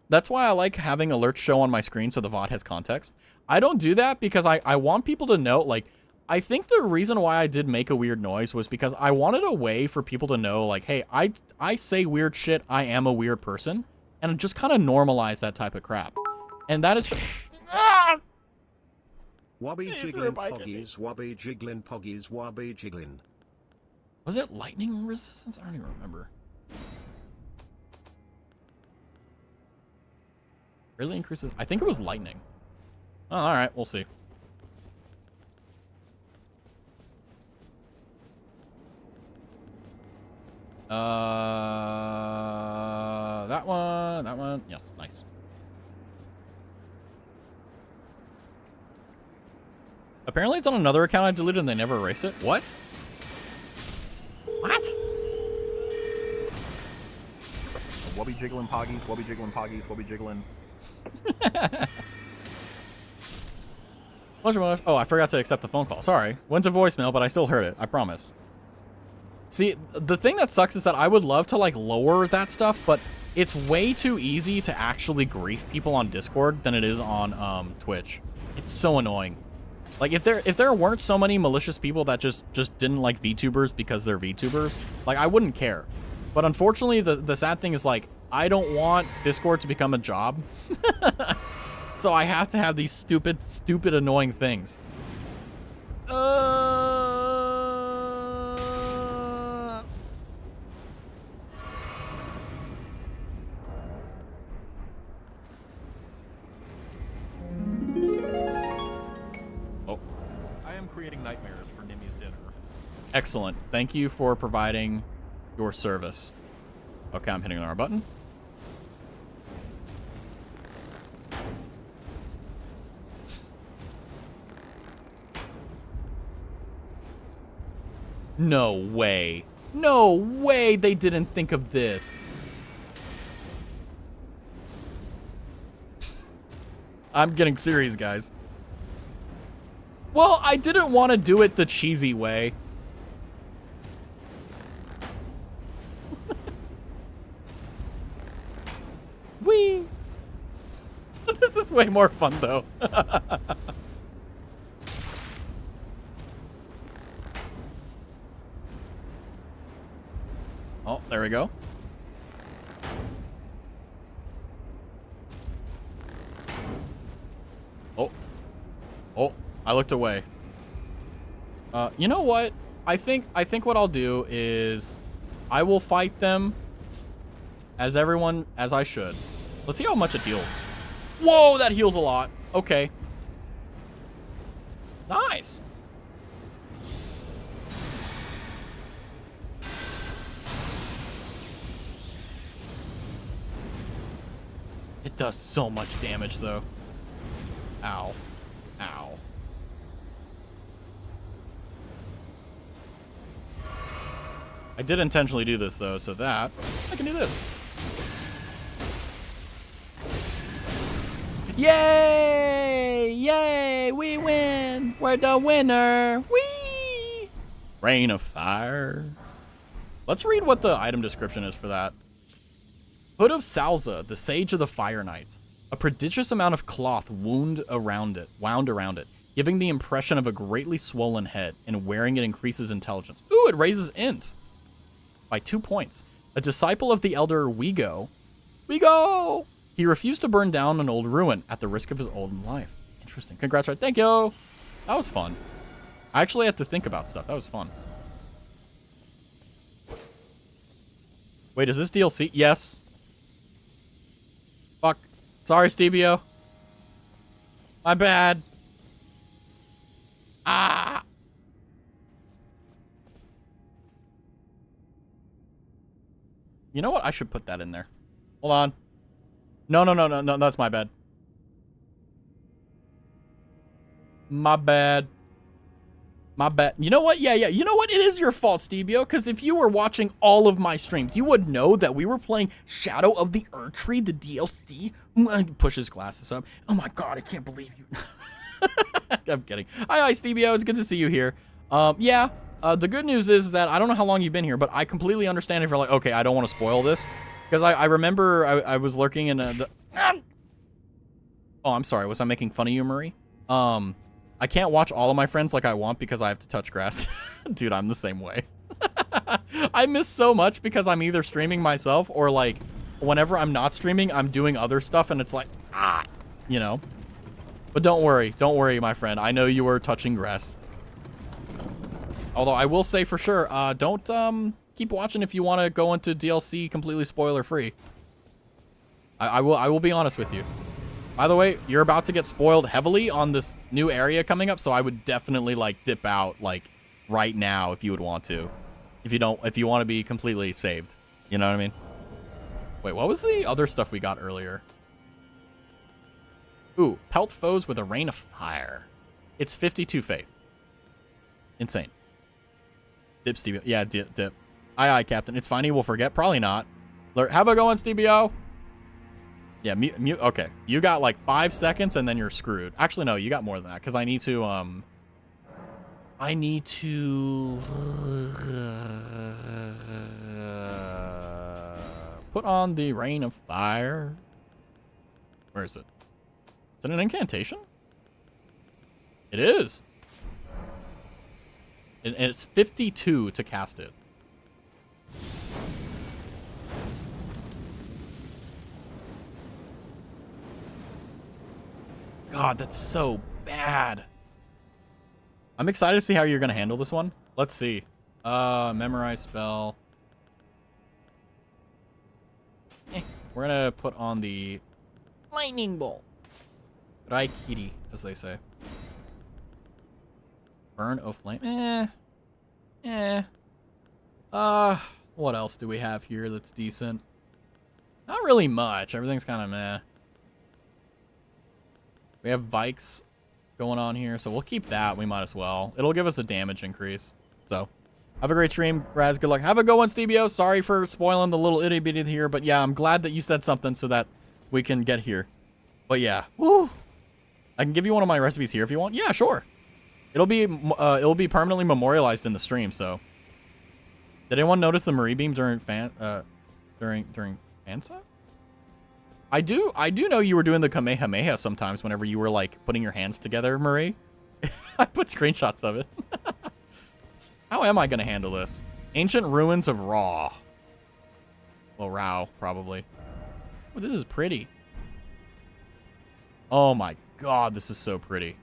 That's why I like having alerts show on my screen so the VOD has context. I don't do that because I want people to know, like... I think the reason why I did make a weird noise was because I wanted a way for people to know, like, hey, I say weird shit, I am a weird person, and just kind of normalize that type of crap. And that is... Wobby jiggling poggies, wobby jiggling poggies, wobby jiggling. Was it lightning resistance? I don't even remember. Really increases... I think it was lightning. Oh, alright, we'll see. That one. Yes, nice. Apparently it's on another account I deleted and they never erased it. What? What? Wubby jiggling poggies, wubby jiggling poggies, wubby jiggling. Oh, I forgot to accept the phone call. Sorry. Went to voicemail, but I still heard it. I promise. See, the thing that sucks is that I would love to, like, lower that stuff, but it's way too easy to actually grief people on Discord than it is on Twitch. It's so annoying. Like, if there weren't so many malicious people that just didn't like VTubers because they're VTubers, like, I wouldn't care. But unfortunately, the sad thing is, like, I don't want Discord to become a job. So I have to have these stupid, annoying things. Nightmares for Nimmy's dinner. Excellent. Thank you for providing your service. Okay, I'm hitting the R button. No way. No way they didn't think of this. I'm getting serious, guys. Well, I didn't want to do it the cheesy way. Whee! This is way more fun, though. Oh, there we go. Oh. Oh. I looked away. You know what? I think what I'll do is I will fight them as I should. Let's see how much it heals. Whoa, that heals a lot. Okay. Nice. It does so much damage though. Ow. Ow. I did intentionally do this, though, so that I can do this. Yay! Yay! We win! We're the winner! Whee! Rain of Fire. Let's read what the item description is for that. Hood of Salza, the Sage of the Fire Knights. A prodigious amount of cloth wound around it, giving the impression of a greatly swollen head, and wearing it increases intelligence. Ooh, it raises int by 2 points. A disciple of the elder Wigo. He refused to burn down an old ruin at the risk of his old life. Interesting. Congrats, right? Thank you. That was fun. I actually had to think about stuff. That was fun. Wait, is this DLC? Yes. Fuck. Sorry, Stevio. My bad. Ah. You know what? I should put that in there. Hold on. No, that's my bad. My bad. My bad. You know what? Yeah. You know what? It is your fault, Stevio, because if you were watching all of my streams, you would know that we were playing Shadow of the Erdtree, the DLC. Push his glasses up. Oh my god, I can't believe you. I'm kidding. Hi, Stevio. It's good to see you here. The good news is that I don't know how long you've been here, but I completely understand if you're like, okay, I don't want to spoil this. Because I remember I was lurking in a... Oh, I'm sorry. Was I making fun of you, Marie? I can't watch all of my friends like I want because I have to touch grass. Dude, I'm the same way. I miss so much because I'm either streaming myself or, like, whenever I'm not streaming, I'm doing other stuff, and it's like, you know? But don't worry, my friend. I know you were touching grass. Although I will say for sure, don't keep watching if you want to go into DLC completely spoiler-free. I will be honest with you. By the way, you're about to get spoiled heavily on this new area coming up, so I would definitely, like, dip out, like, right now if you would want to. If you want to be completely saved. You know what I mean? Wait, what was the other stuff we got earlier? Ooh, pelt foes with a rain of fire. It's 52 faith. Insane. Dip, Stevio. Yeah, dip. Aye, Captain. It's fine. He will forget. Probably not. How about going, Stevio? Yeah, mute. Okay. You got like 5 seconds and then you're screwed. Actually, no, you got more than that because I need to, put on the rain of fire. Where is it? Is it an incantation? It is. And it's 52 to cast it. God, that's so bad. I'm excited to see how you're going to handle this one. Let's see. Memorize spell. We're going to put on the lightning bolt. Raikiri, as they say. Burn of flame. What else do we have here that's decent? Not really much. Everything's kind of meh. We have Vikes going on here, so we'll keep that. We might as well. It'll give us a damage increase. So, have a great stream, Raz. Good luck. Have a good one, Stevio. Sorry for spoiling the little itty bitty here, but yeah, I'm glad that you said something so that we can get here. But yeah, woo. I can give you one of my recipes here if you want. Yeah, sure. It'll be permanently memorialized in the stream. So, did anyone notice the Marie beam during during Fansa? I do know you were doing the Kamehameha sometimes whenever you were, like, putting your hands together, Marie. I put screenshots of it. How am I going to handle this? Ancient Ruins of Ra. Well, Rao, probably. Oh, this is pretty. Oh, my God. This is so pretty.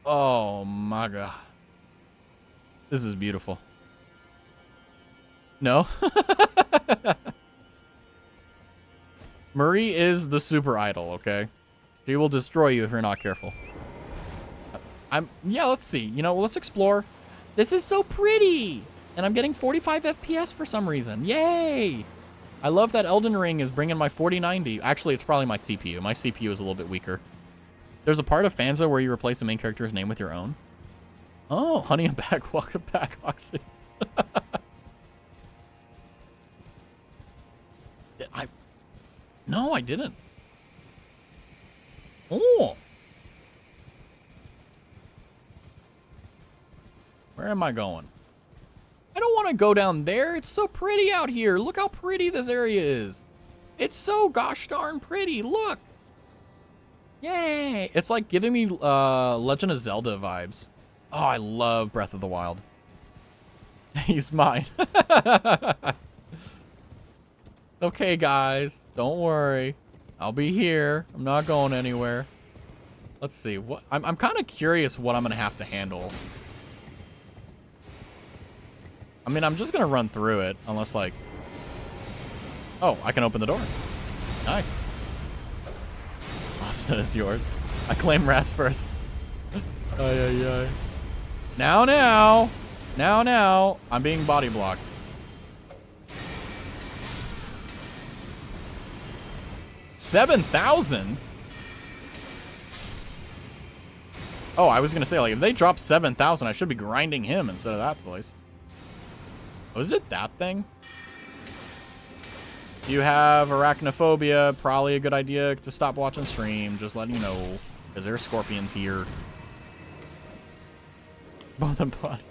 Oh, my God. This is beautiful. No? Marie is the super idol, okay? She will destroy you if you're not careful. Yeah, let's see. You know, let's explore. This is so pretty! And I'm getting 45 FPS for some reason. Yay! I love that Elden Ring is bringing my 4090. Actually, it's probably my CPU. My CPU is a little bit weaker. There's a part of Fanza where you replace the main character's name with your own. Oh, honey, I'm back. Welcome back, Oxy. No, I didn't. Oh. Where am I going? I don't want to go down there. It's so pretty out here. Look how pretty this area is. It's so gosh darn pretty. Look. Yay. It's like giving me Legend of Zelda vibes. Oh, I love Breath of the Wild. He's mine. Okay, guys. Don't worry. I'll be here. I'm not going anywhere. Let's see. What I'm kind of curious what I'm going to have to handle. I mean, I'm just going to run through it unless, like... Oh, I can open the door. Nice. Austin is yours. I claim Raz first. Ay, ay, ay. Now. I'm being body blocked. $7,000? Oh, I was going to say, like, if they drop 7,000, I should be grinding him instead of that place. Was it that thing? If you have arachnophobia, probably a good idea to stop watching stream. Just letting you know, because there are scorpions here. Both in body.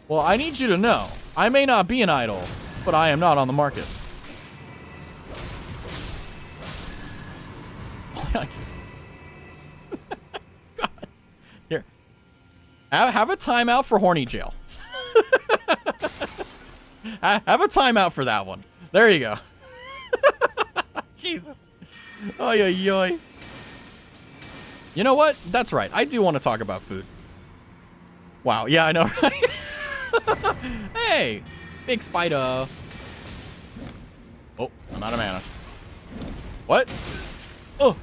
Well, I need you to know, I may not be an idol, but I am not on the market. God. Here. Have a timeout for horny jail. Have a timeout for that one. There you go. Jesus. Oy, oy, oy. You know what? That's right. I do want to talk about food. Wow. Yeah, I know, right? Hey, big spider. Oh, I'm out of mana. What? Oh.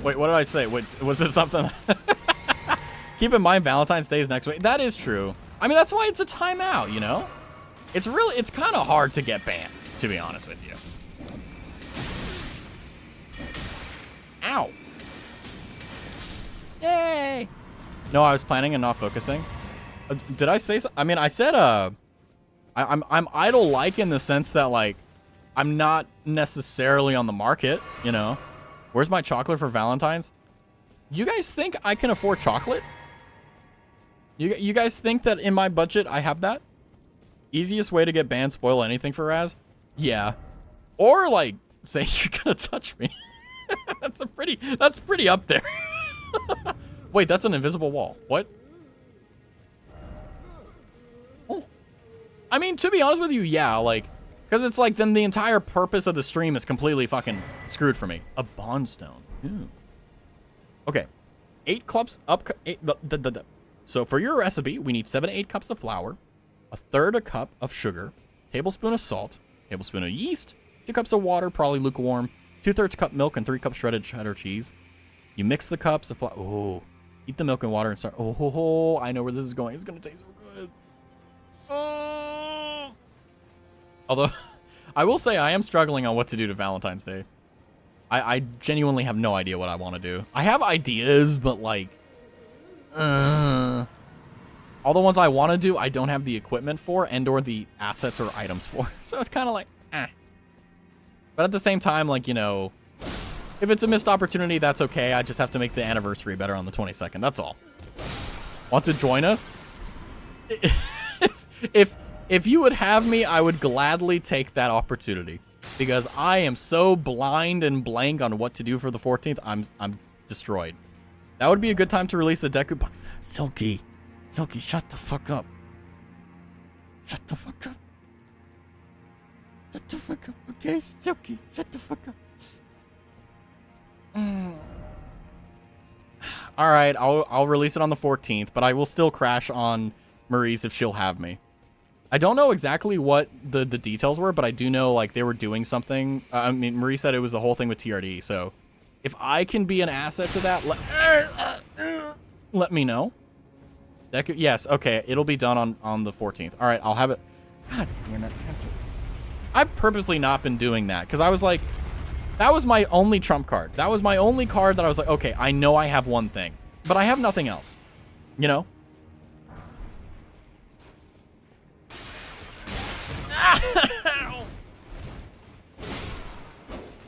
Wait, what did I say? Wait, was it something? Keep in mind, Valentine's Day is next week. That is true. I mean, that's why it's a timeout, you know? It's kind of hard to get bans, to be honest with you. Ow. Yay. No, I was planning and not focusing. Did I say so? I mean, I said, I'm idol-like in the sense that, like, I'm not necessarily on the market, you know? Where's my chocolate for Valentine's? You guys think I can afford chocolate? You guys think that in my budget I have that? Easiest way to get banned, spoil anything for Raz? Yeah. Or, like, say you're gonna touch me. That's pretty up there. Wait, that's an invisible wall. What? Oh. I mean, to be honest with you, yeah, like, because it's like then the entire purpose of the stream is completely fucking screwed for me. A bondstone. Ooh. Okay. 8 cups up. So for your recipe, we need 7 to 8 cups of flour, 1/3 a cup of sugar, tablespoon of salt, tablespoon of yeast, 2 cups of water, probably lukewarm, 2/3 cup milk, and 3 cups shredded cheddar cheese. You mix the cups of flour. Oh, eat the milk and water and start. Oh, I know where this is going. It's gonna taste so good. Oh. Although, I will say I am struggling on what to do to Valentine's Day. I genuinely have no idea what I want to do. I have ideas, but like, all the ones I want to do, I don't have the equipment for and/or the assets or items for. So it's kind of like, eh. But at the same time, like, you know, if it's a missed opportunity, that's okay. I just have to make the anniversary better on the 22nd. That's all. Want to join us? If you would have me, I would gladly take that opportunity because I am so blind and blank on what to do for the 14th. I'm destroyed. That would be a good time to release the Deku. Silky, shut the fuck up. Shut the fuck up. Shut the fuck up, okay? Silky, shut the fuck up. All right, I'll release it on the 14th, but I will still crash on Marie's if she'll have me. I don't know exactly what the details were, but I do know like they were doing something. I mean, Marie said it was the whole thing with TRD. So if I can be an asset to that, let me know. That could, yes, okay, it'll be done on the 14th. All right, I'll have it. God damn it. I've purposely not been doing that because I was like, that was my only trump card. That was my only card that I was like, okay, I know I have one thing, but I have nothing else, you know?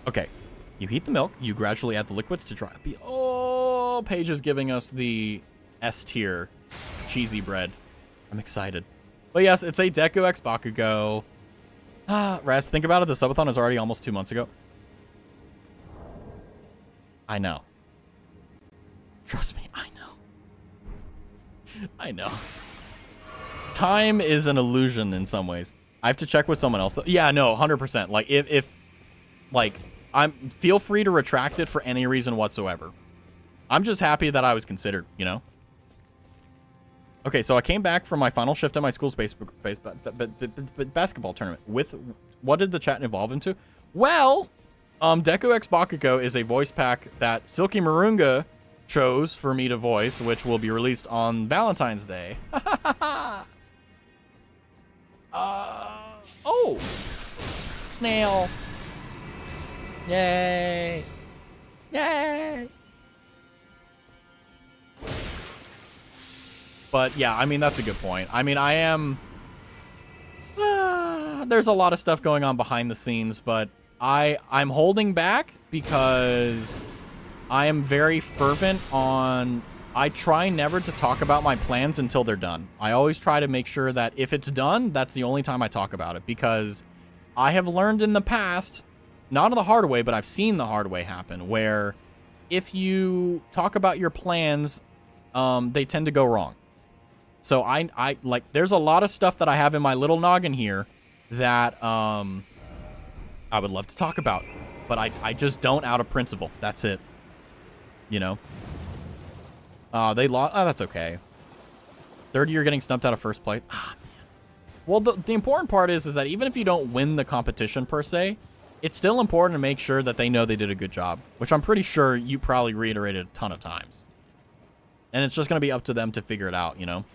Okay, you heat the milk. You gradually add the liquids to dry. Oh, Paige is giving us the S tier cheesy bread. I'm excited. But yes, it's a Deku X Bakugo. Raz, think about it. The subathon is already almost 2 months ago. I know. Trust me, I know. I know. Time is an illusion in some ways. I have to check with someone else. Though. Yeah, no, 100%. Like, if like, feel free to retract it for any reason whatsoever. I'm just happy that I was considered, you know? Okay, so I came back from my final shift at my school's basketball tournament. What did the chat evolve into? Well, Deku X Bakugo is a voice pack that Silky Marunga chose for me to voice, which will be released on Valentine's Day. Oh! Snail. Yay! Yay! But yeah, I mean, that's a good point. I mean, I am... there's a lot of stuff going on behind the scenes, but I'm holding back because I am very fervent on... I try never to talk about my plans until they're done. I always try to make sure that if it's done, that's the only time I talk about it, because I have learned in the past, not the hard way, but I've seen the hard way happen, where if you talk about your plans, they tend to go wrong. So I like, there's a lot of stuff that I have in my little noggin here that I would love to talk about, but I just don't out of principle. That's it. You know? They lost. Oh, that's okay. Third year getting snubbed out of first place. Ah, man. Well, the important part is that even if you don't win the competition per se, it's still important to make sure that they know they did a good job, which I'm pretty sure you probably reiterated a ton of times. And it's just going to be up to them to figure it out, you know?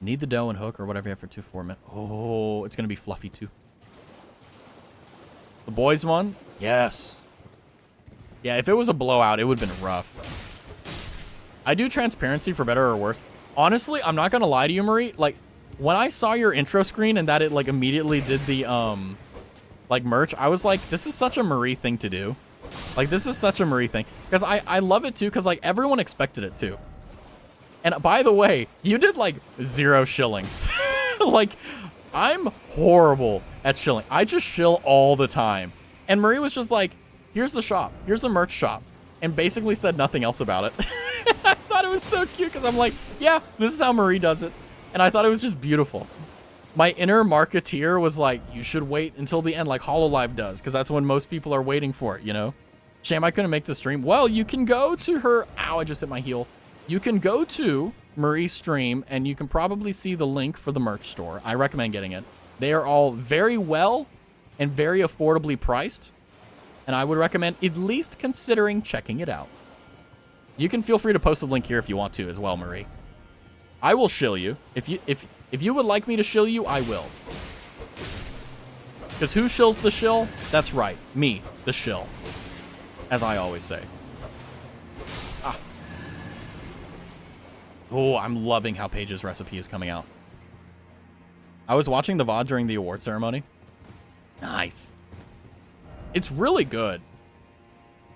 Need the dough and hook or whatever you have for 2-4 minutes. Oh, it's going to be fluffy too. The boys won? Yes. Yeah, if it was a blowout, it would have been rough. I do transparency for better or worse. Honestly, I'm not going to lie to you, Marie. Like, when I saw your intro screen and that it, like, immediately did the, like, merch, I was like, this is such a Marie thing to do. Like, this is such a Marie thing. Because I love it, too, because, like, everyone expected it, too. And by the way, you did, like, 0 shilling. Like, I'm horrible at shilling. I just shill all the time. And Marie was just like, here's the shop. Here's the merch shop. And basically said nothing else about it. I thought it was so cute because I'm like, yeah, this is how Marie does it. And I thought it was just beautiful. My inner marketeer was like, you should wait until the end like HoloLive does, because that's when most people are waiting for it, you know? Shame I couldn't make the stream. Well, you can go to her... Ow, I just hit my heel. You can go to Marie's stream, and you can probably see the link for the merch store. I recommend getting it. They are all very well and very affordably priced, and I would recommend at least considering checking it out. You can feel free to post the link here if you want to as well, Marie. I will shill you. If you would like me to shill you, I will. Because who shills the shill? That's right, me, the shill. As I always say. Ah. Oh, I'm loving how Paige's recipe is coming out. I was watching the VOD during the award ceremony. Nice. It's really good.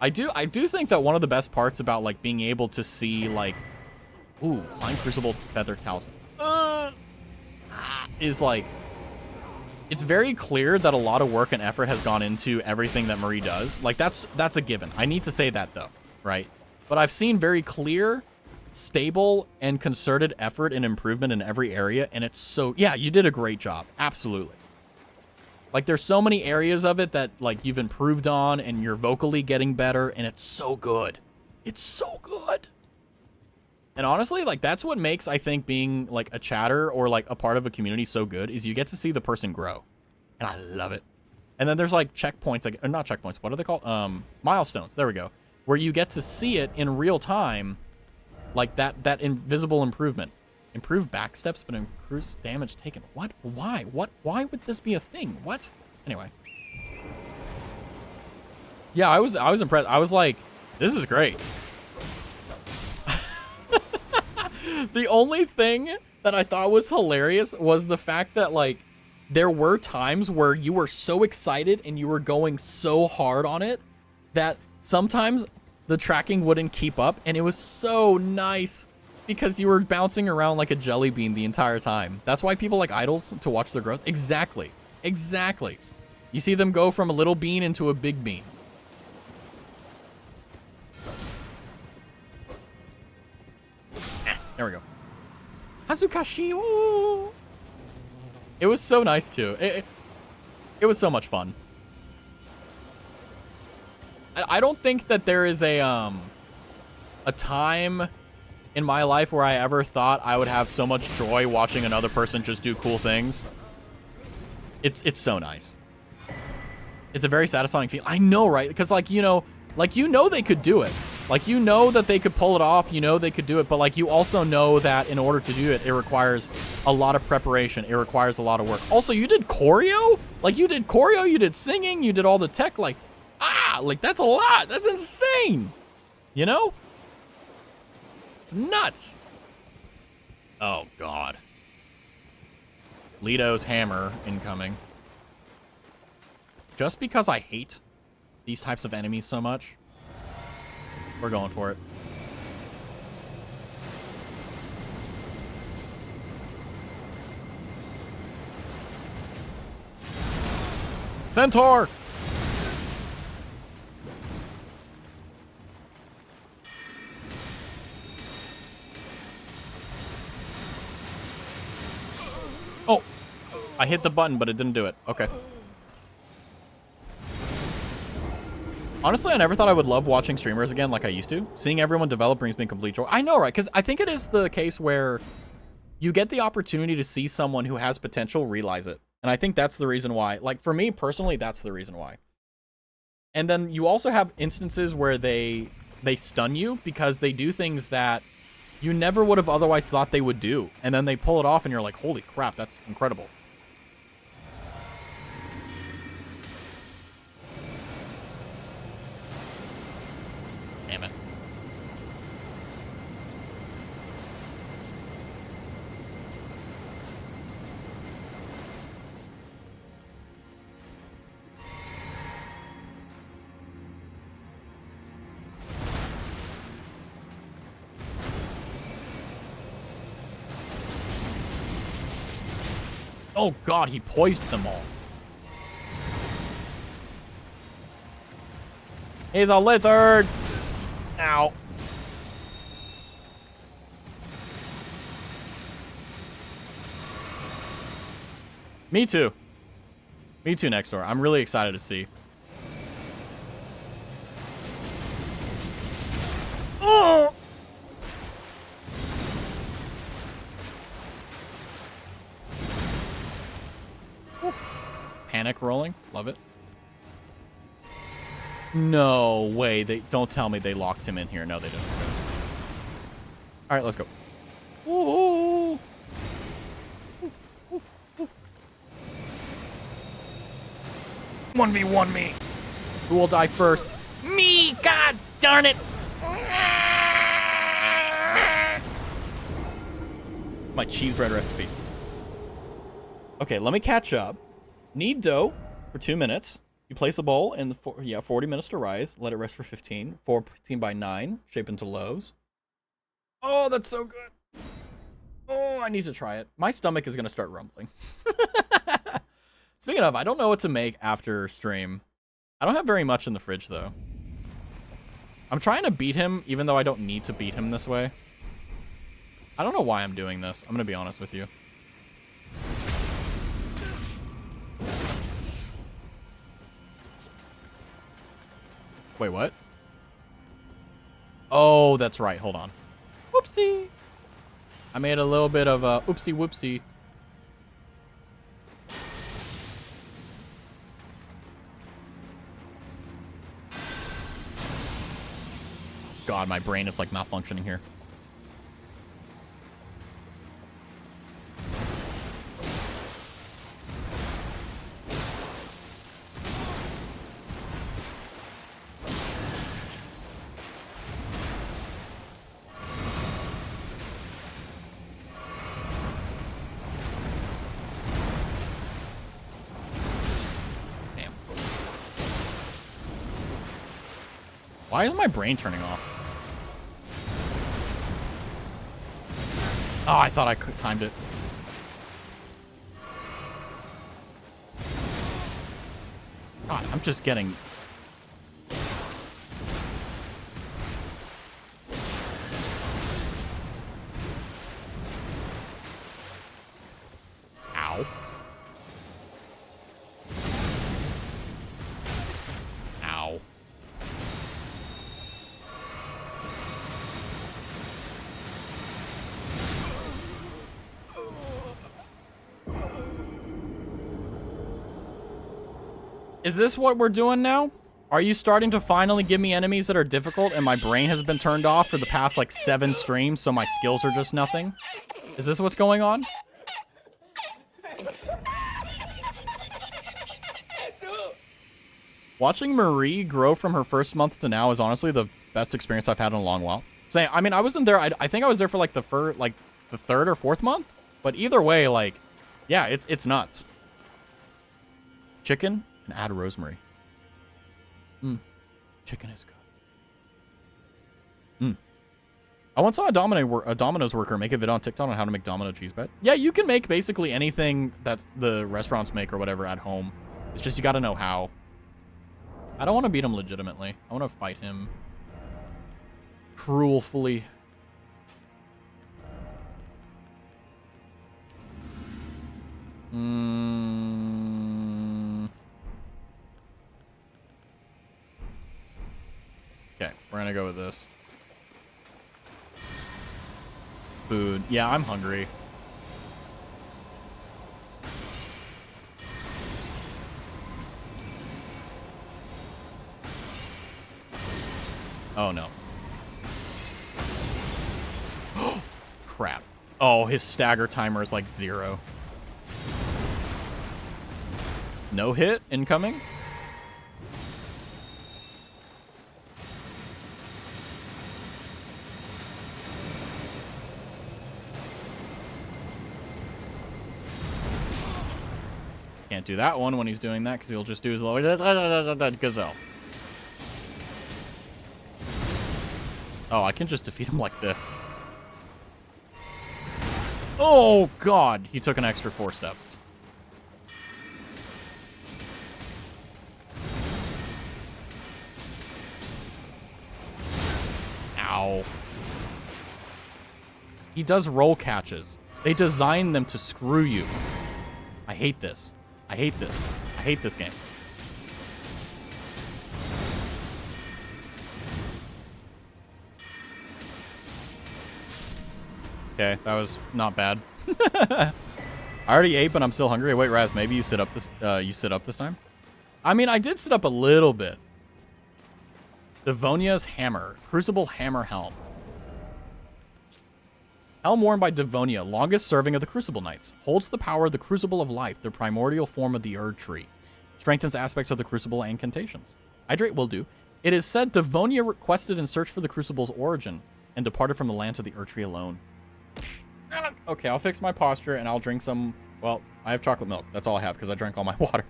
I do think that one of the best parts about like being able to see like, ooh, Pine Crucible Feather Talisman, is like, it's very clear that a lot of work and effort has gone into everything that Marie does. Like that's a given. I need to say that though, right? But I've seen very clear, stable, and concerted effort and improvement in every area, and it's so, yeah, you did a great job. Absolutely. Like, there's so many areas of it that, like, you've improved on, and you're vocally getting better, and it's so good. It's so good. And honestly, like, that's what makes, I think, being, like, a chatter or, like, a part of a community so good, is you get to see the person grow. And I love it. And then there's, like, checkpoints, like, or not checkpoints, what are they called? Milestones, there we go. Where you get to see it in real time, like, that invisible improvement. Improved back steps, but improves damage taken. What? Why? What? Why would this be a thing? What? Anyway. Yeah, I was impressed. I was like, this is great. The only thing that I thought was hilarious was the fact that, like, there were times where you were so excited and you were going so hard on it that sometimes the tracking wouldn't keep up, and it was so nice. Because you were bouncing around like a jelly bean the entire time. That's why people like idols, to watch their growth. Exactly. Exactly. You see them go from a little bean into a big bean. There we go. Hazukashi. Ooh. It was so nice too. It was so much fun. I don't think that there is a time in my life where I ever thought I would have so much joy watching another person just do cool things. It's so nice. It's a very satisfying feeling. I know, right? Because like they could do it. Like, you know that they could pull it off. You know they could do it. But, like, you also know that in order to do it, it requires a lot of preparation. It requires a lot of work. Also, you did choreo? Like, you did choreo, you did singing, you did all the tech. Like, that's a lot. That's insane. You know? It's nuts. Oh, God. Lito's hammer incoming. Just because I hate these types of enemies so much, we're going for it. Centaur! Oh! I hit the button, but it didn't do it. Okay. Honestly, I never thought I would love watching streamers again like I used to. Seeing everyone develop brings me complete joy. I know, right? Because I think it is the case where you get the opportunity to see someone who has potential realize it. And I think that's the reason why. Like, for me personally, that's the reason why. And then you also have instances where they stun you because they do things that you never would have otherwise thought they would do. And then they pull it off and you're like, holy crap, that's incredible. Damn it. Oh God, he poised them all. He's a lizard. Ow. Me too. Me too, next door. I'm really excited to see. Oh! Panic rolling. Love it. No way. They don't tell me they locked him in here. No, they didn't. All right, let's go. Ooh. 1v1 me. Who will die first? Me! God darn it! My cheese bread recipe. Okay, let me catch up. Knead dough for 2 minutes. You place a bowl in the 40 minutes to rise. Let it rest for 15. 14 by 9. Shape into loaves. Oh, that's so good. Oh, I need to try it. My stomach is going to start rumbling. Speaking of, I don't know what to make after stream. I don't have very much in the fridge, though. I'm trying to beat him, even though I don't need to beat him this way. I don't know why I'm doing this. I'm going to be honest with you. Wait, what? Oh, that's right. Hold on. Whoopsie. I made a little bit of a oopsie whoopsie. God, my brain is like malfunctioning here. Why is my brain turning off? Oh, I thought I timed it. I'm just getting... Ow. Ow. Is this what we're doing now? Are you starting to finally give me enemies that are difficult and my brain has been turned off for the past like 7 streams, so my skills are just nothing? Is this what's going on? Watching Marie grow from her first month to now is honestly the best experience I've had in a long while. Saying, I mean, I wasn't there. I think I was there for like the third or fourth month. But either way, like, yeah, it's nuts. Chicken and add rosemary. Chicken is good. I once saw a Domino's worker make a video on TikTok on how to make Domino cheese bread. Yeah, you can make basically anything that the restaurants make or whatever at home. It's just you got to know how. I don't want to beat him legitimately. I want to fight him cruelfully. Okay, we're gonna go with this. Food. Yeah, I'm hungry. Oh, no. Crap. Oh, his stagger timer is like 0. No hit incoming? Can't do that one when he's doing that because he'll just do his little gazelle. Oh, I can just defeat him like this. Oh, God. He took an extra 4 steps. Ow. He does roll catches. They designed them to screw you. I hate this. I hate this. I hate this game. Okay, that was not bad. I already ate, but I'm still hungry. Wait, Raz, maybe you sit up this time? I mean, I did sit up a little bit. Devonia's Hammer. Crucible Hammer Helm. Helm worn by Devonia, longest serving of the Crucible Knights. Holds the power of the Crucible of Life, the primordial form of the Erd Tree. Strengthens aspects of the Crucible and incantations. Hydrate will do. It is said Devonia requested and searched for the Crucible's origin, and departed from the lands of the Erd Tree alone. Okay, I'll fix my posture, and I'll drink some... Well, I have chocolate milk. That's all I have, because I drank all my water.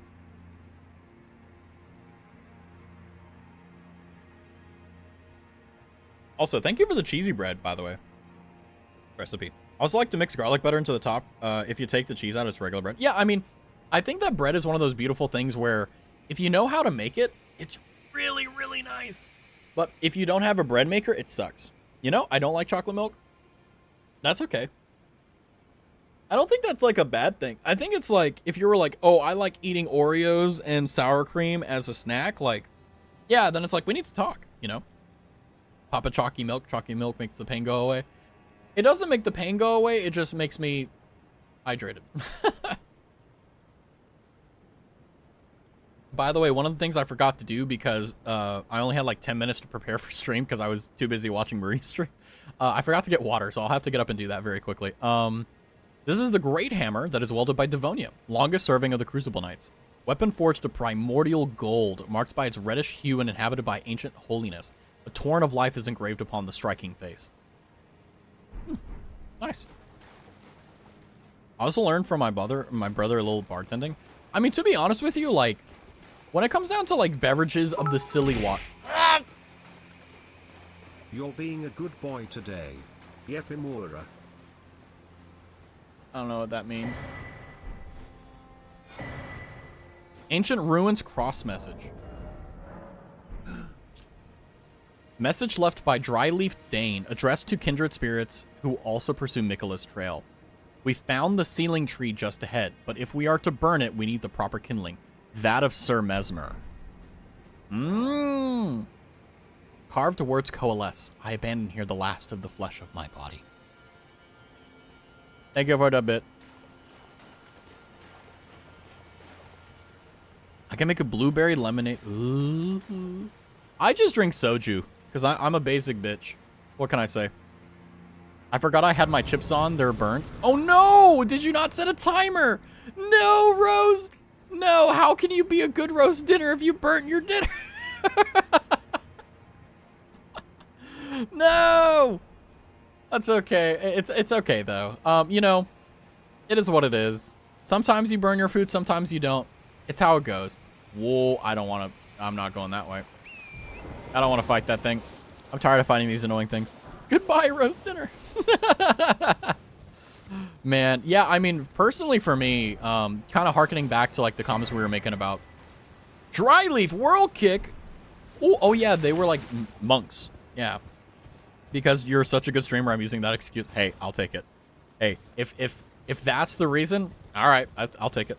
Also, thank you for the cheesy bread, by the way. Recipe. I also like to mix garlic butter into the top. If you take the cheese out, it's regular bread. Yeah, I mean, I think that bread is one of those beautiful things where if you know how to make it, it's really, really nice. But if you don't have a bread maker, it sucks. You know, I don't like chocolate milk. That's okay. I don't think that's like a bad thing. I think it's like if you were like, oh, I like eating Oreos and sour cream as a snack, like, yeah, then it's like we need to talk, you know? Pop a chalky milk. Chalky milk makes the pain go away. It doesn't make the pain go away. It just makes me hydrated. By the way, one of the things I forgot to do because I only had like 10 minutes to prepare for stream because I was too busy watching Marie's stream. I forgot to get water, so I'll have to get up and do that very quickly. This is the Great Hammer that is welded by Devonia, longest serving of the Crucible Knights. Weapon forged of primordial gold, marked by its reddish hue and inhabited by ancient holiness. A torrent of life is engraved upon the striking face. Nice. I also learned from my brother a little bartending. I mean, to be honest with you, like, when it comes down to, like, beverages of the silly water... You're being a good boy today. Yepimura. I don't know what that means. Ancient Ruins cross message. Message left by Dryleaf Dane, addressed to kindred spirits who also pursue Mikola's trail. We found the sealing tree just ahead, but if we are to burn it, we need the proper kindling. That of Sir Mesmer. Carved words coalesce. I abandon here the last of the flesh of my body. Thank you for that bit. I can make a blueberry lemonade. Ooh. I just drink soju, because I'm a basic bitch. What can I say? I forgot I had my chips on. They're burnt. Oh no! Did you not set a timer? No, roast! No, how can you be a good roast dinner if you burnt your dinner? No! That's okay. It's okay, though. You know, it is what it is. Sometimes you burn your food, sometimes you don't. It's how it goes. Whoa, I don't want to... I'm not going that way. I don't want to fight that thing. I'm tired of fighting these annoying things. Goodbye, roast dinner. Man, yeah, I mean, personally for me, kind of harkening back to, like, the comments we were making about Dryleaf World Kick. Oh, yeah, they were, like, monks. Yeah. Because you're such a good streamer, I'm using that excuse. Hey, I'll take it. Hey, if that's the reason, all right, I'll take it.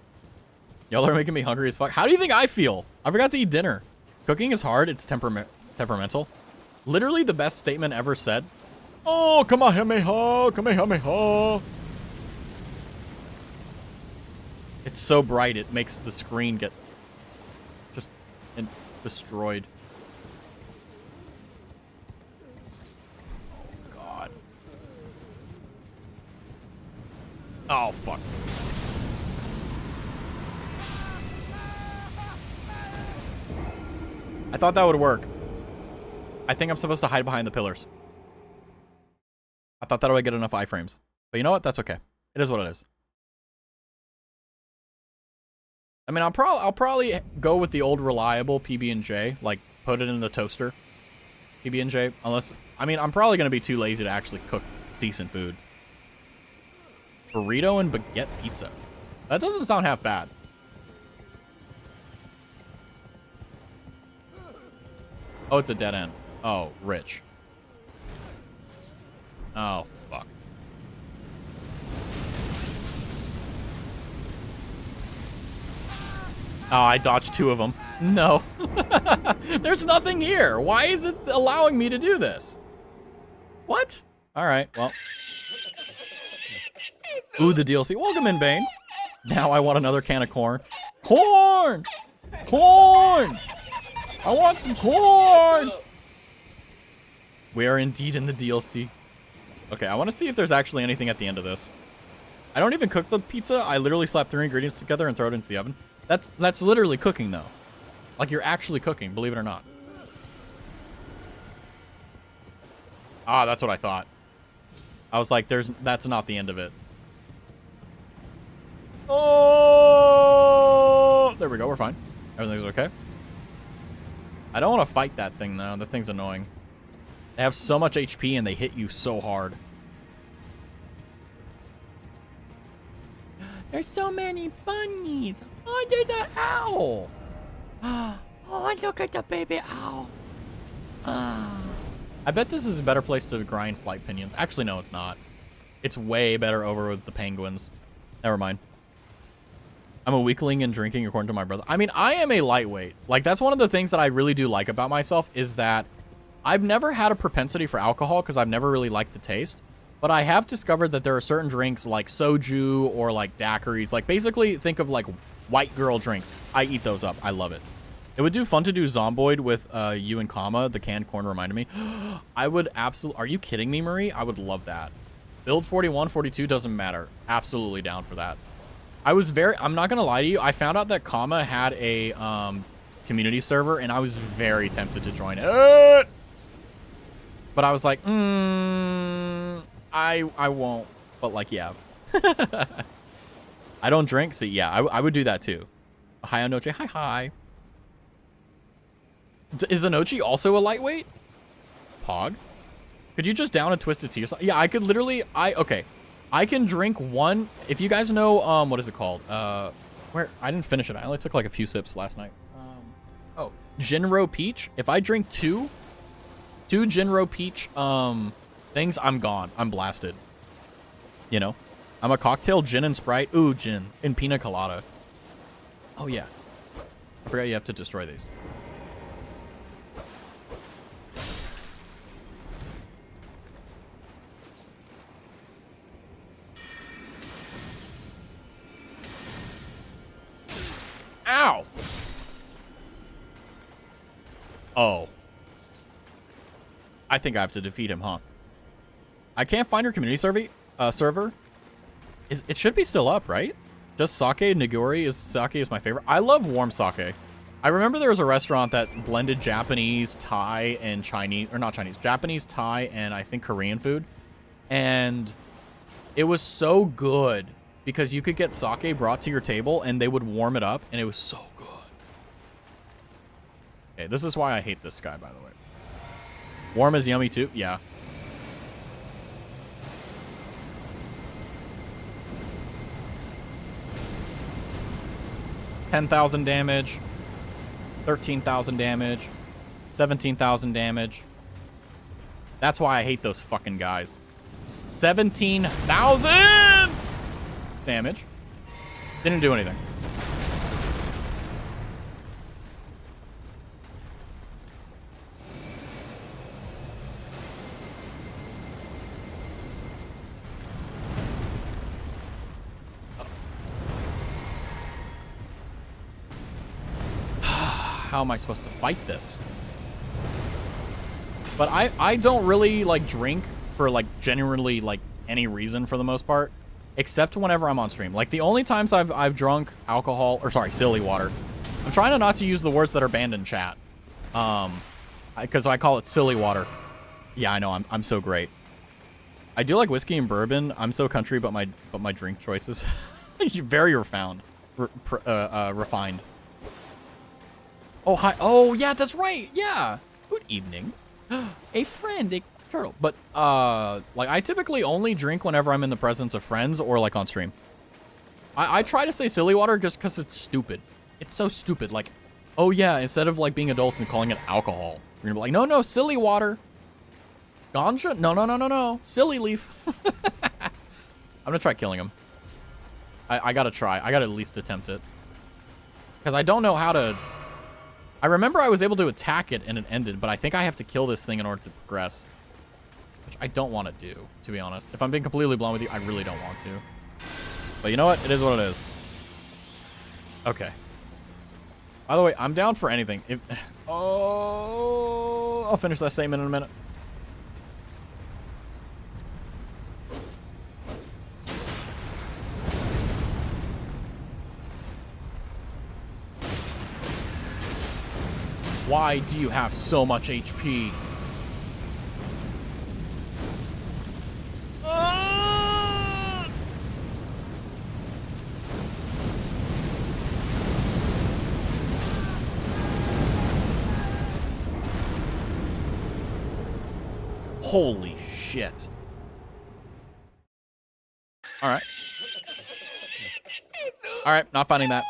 Y'all are making me hungry as fuck. How do you think I feel? I forgot to eat dinner. Cooking is hard. It's temperamental. Literally the best statement ever said. Oh, Kamehameha, Kamehameha. It's so bright, it makes the screen get just destroyed. Oh, God. Oh, fuck. I thought that would work. I think I'm supposed to hide behind the pillars. I thought that would get enough iframes. But you know what? That's okay. It is what it is. I mean, I'll probably go with the old reliable PB&J. Like, put it in the toaster. PB&J. Unless... I mean, I'm probably going to be too lazy to actually cook decent food. Burrito and baguette pizza. That doesn't sound half bad. Oh, it's a dead end. Oh, rich. Oh, fuck. Oh, I dodged two of them. No. There's nothing here. Why is it allowing me to do this? What? All right, well. Ooh, the DLC. Welcome in, Bane. Now I want another can of corn. Corn! Corn! I want some corn! We are indeed in the DLC. Okay, I want to see if there's actually anything at the end of this. I don't even cook the pizza. I literally slap 3 ingredients together and throw it into the oven. That's literally cooking, though. Like, you're actually cooking, believe it or not. Ah, that's what I thought. I was like, that's not the end of it. Oh! There we go, we're fine. Everything's okay. I don't want to fight that thing, though. That thing's annoying. They have so much HP, and they hit you so hard. There's so many bunnies. Oh, there's an owl. Oh, look at the baby owl. I bet this is a better place to grind flight pinions. Actually, no, it's not. It's way better over with the penguins. Never mind. I'm a weakling in drinking according to my brother. I mean, I am a lightweight. Like, that's one of the things that I really do like about myself is that I've never had a propensity for alcohol because I've never really liked the taste. But I have discovered that there are certain drinks like soju or like daiquiris. Like, basically, think of like white girl drinks. I eat those up. I love it. It would do fun to do Zomboid with you and Kama. The canned corn reminded me. I would absolutely... Are you kidding me, Marie? I would love that. Build 41, 42 doesn't matter. Absolutely down for that. I'm not going to lie to you. I found out that Kama had a community server, and I was very tempted to join it. But I was like, I won't. But, like, yeah. I don't drink, so yeah, I would do that too. Hi, Anoche. Hi. Is Anochi also a lightweight? Pog? Could you just down a Twisted Tea or something? Yeah, I could literally... Okay. I can drink one... If you guys know... what is it called? Where? I didn't finish it. I only took like a few sips last night. Oh, Jinro Peach. If I drink two Jinro Peach things, I'm gone. I'm blasted. You know? I'm a cocktail, gin and Sprite. Ooh, gin. And pina colada. Oh, yeah. I forgot you have to destroy these. Ow! Oh. I think I have to defeat him, huh? I can't find your community server. It should be still up, right? Just sake nigori is my favorite. I love warm sake. I remember there was a restaurant that blended Japanese, Thai, and Chinese, or not Chinese, Japanese, Thai, and I think Korean food. And it was so good because you could get sake brought to your table and they would warm it up, and it was so good. Okay, this is why I hate this guy, by the way. Warm is yummy too? Yeah. $10,000 damage, 13,000 damage, 17,000 damage. That's why I hate those fucking guys. 17,000 damage. Didn't do anything. How am I supposed to fight this? But I don't really like drink for like genuinely like any reason for the most part, except whenever I'm on stream. Like the only times I've drunk alcohol, or sorry, silly water. I'm trying not to use the words that are banned in chat, because I call it silly water. Yeah, I know, I'm so great. I do like whiskey and bourbon. I'm so country, but my drink choices, very refined. Oh, hi. Oh, yeah, that's right. Yeah. Good evening. A friend, a turtle. But, like, I typically only drink whenever I'm in the presence of friends or, like, on stream. I try to say silly water just because it's stupid. It's so stupid. Like, oh, yeah, instead of, like, being adults and calling it alcohol, you're going to be like, no, silly water. Ganja? No. Silly leaf. I'm going to try killing him. I got to try. I got to at least attempt it. Because I don't know how to... I remember I was able to attack it and it ended, but I think I have to kill this thing in order to progress. Which I don't want to do, to be honest. If I'm being completely blunt with you, I really don't want to. But you know what? It is what it is. Okay. By the way, I'm down for anything. Oh, I'll finish that statement in a minute. Why do you have so much HP? Holy shit. Alright. Alright, not finding that.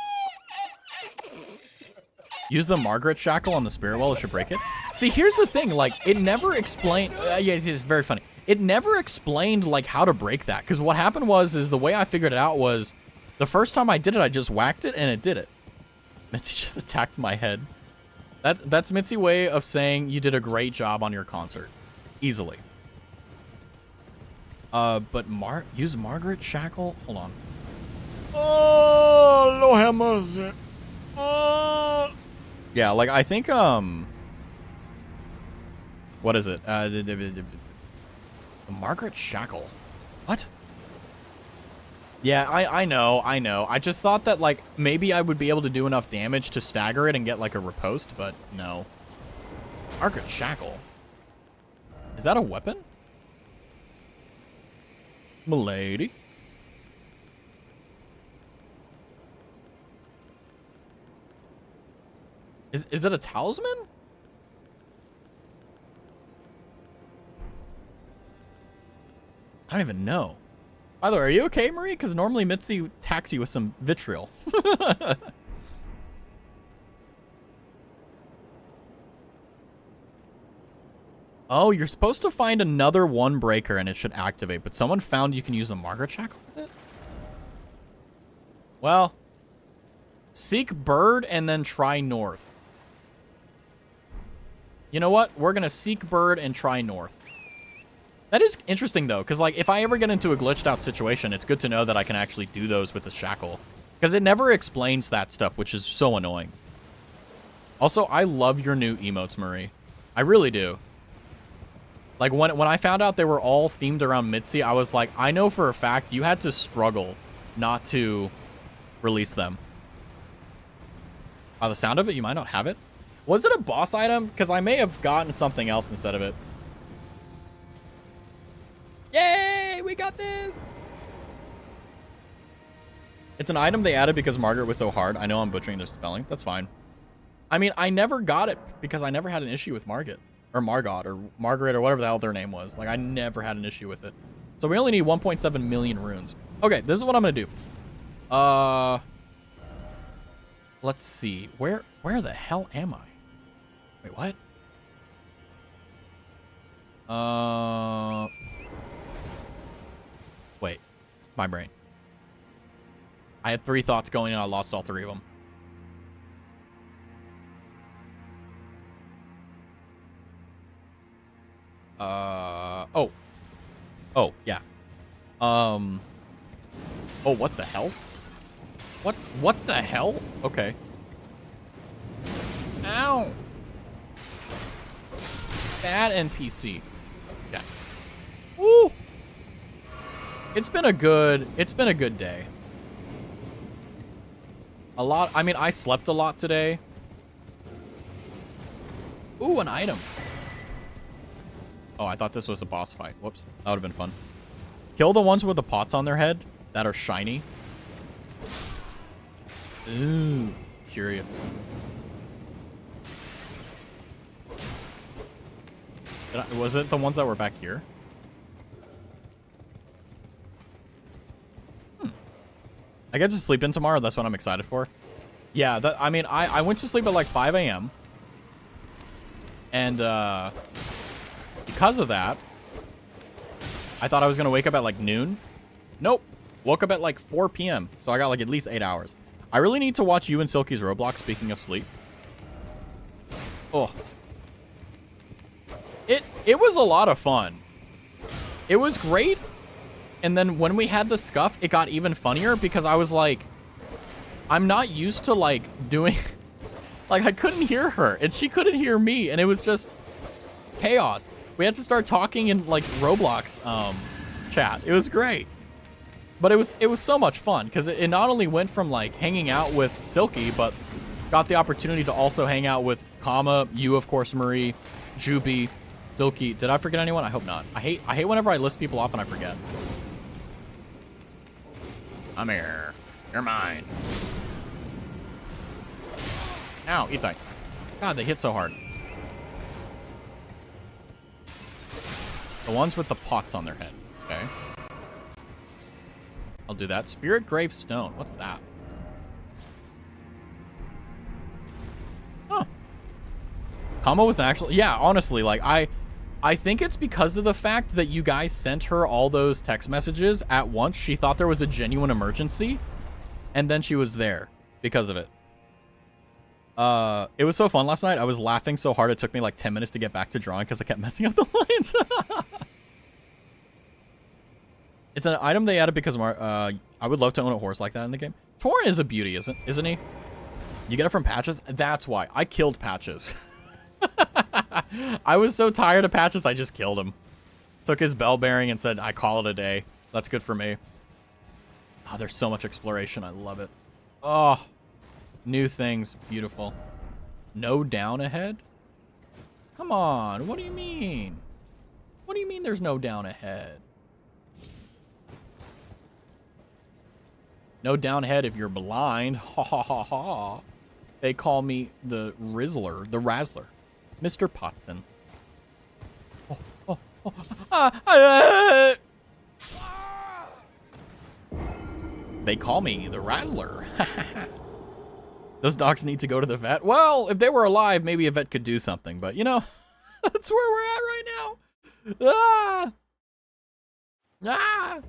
Use the Margaret shackle on the spirit well, it should break it. See, here's the thing, like, it never explained... yeah, it's very funny. It never explained, like, how to break that. Because what happened is the way I figured it out was, the first time I did it, I just whacked it, and it did it. Mitzi just attacked my head. That's Mitzi's way of saying you did a great job on your concert. Easily. But use Margaret shackle? Hold on. Oh, Lord have mercy. Yeah, like, I think, what is it? The Margaret shackle. What? Yeah, I know. I just thought that, like, maybe I would be able to do enough damage to stagger it and get, like, a riposte, but no. Margaret shackle. Is that a weapon? Milady? Is it a talisman? I don't even know. By the way, are you okay, Marie? Because normally Mitzi attacks you with some vitriol. Oh, you're supposed to find another one breaker and it should activate, but someone found you can use a marker check with it? Well, seek bird and then try north. You know what? We're going to seek bird and try north. That is interesting, though, because, like, if I ever get into a glitched out situation, it's good to know that I can actually do those with the shackle. Because it never explains that stuff, which is so annoying. Also, I love your new emotes, Marie. I really do. Like, when I found out they were all themed around Mitzi, I was like, I know for a fact you had to struggle not to release them. By the sound of it, you might not have it. Was it a boss item? Because I may have gotten something else instead of it. Yay! We got this! It's an item they added because Margaret was so hard. I know I'm butchering their spelling. That's fine. I mean, I never got it because I never had an issue with Margaret. Or Margot, or Margaret, or whatever the hell their name was. Like, I never had an issue with it. So we only need 1.7 million runes. Okay, this is what I'm gonna do. Let's see. Where the hell am I? Wait, what? Wait. My brain. I had 3 thoughts going and I lost all 3 of them. Oh, yeah. Oh, what the hell? What the hell? Okay. Ow. Bad NPC. Okay. Woo. It's been a good day. I mean, I slept a lot today. Ooh, an item. Oh, I thought this was a boss fight. Whoops. That would have been fun. Kill the ones with the pots on their head that are shiny. Ooh, curious. Was it the ones that were back here? I get to sleep in tomorrow. That's what I'm excited for. Yeah, I mean, I went to sleep at like 5 a.m. And because of that, I thought I was going to wake up at like noon. Nope. Woke up at like 4 p.m. So I got like at least 8 hours. I really need to watch you and Silky's Roblox, speaking of sleep. Oh. It was a lot of fun. It was great. And then when we had the scuff, it got even funnier because I was like, I'm not used to like doing, like I couldn't hear her and she couldn't hear me. And it was just chaos. We had to start talking in like Roblox chat. It was great. But it was so much fun because it not only went from like hanging out with Silky, but got the opportunity to also hang out with Kama, you of course, Marie, Juby, Silky. Did I forget anyone? I hope not. I hate whenever I list people off and I forget. I'm here. You're mine. Ow, eat that. God, they hit so hard. The ones with the pots on their head. Okay. I'll do that. Spirit Grave Stone. What's that? Huh. Kama was actually... Yeah, honestly, like, I think it's because of the fact that you guys sent her all those text messages at once. She thought there was a genuine emergency. And then she was there because of it. It was so fun last night. I was laughing so hard it took me like 10 minutes to get back to drawing because I kept messing up the lines. It's an item they added because I would love to own a horse like that in the game. Torin is a beauty, isn't he? You get it from Patches? That's why. I killed Patches. I was so tired of Patches, I just killed him. Took his bell bearing and said, I call it a day. That's good for me. Oh, there's so much exploration. I love it. Oh, new things. Beautiful. No down ahead? Come on. What do you mean? What do you mean there's no down ahead? No down ahead if you're blind. Ha ha ha ha. They call me the Rizzler, the Razzler. Mr. Potson. Oh, oh, oh. They call me the Razzler. Those dogs need to go to the vet. Well, if they were alive, maybe a vet could do something. But, you know, that's where we're at right now. Ah! Ah!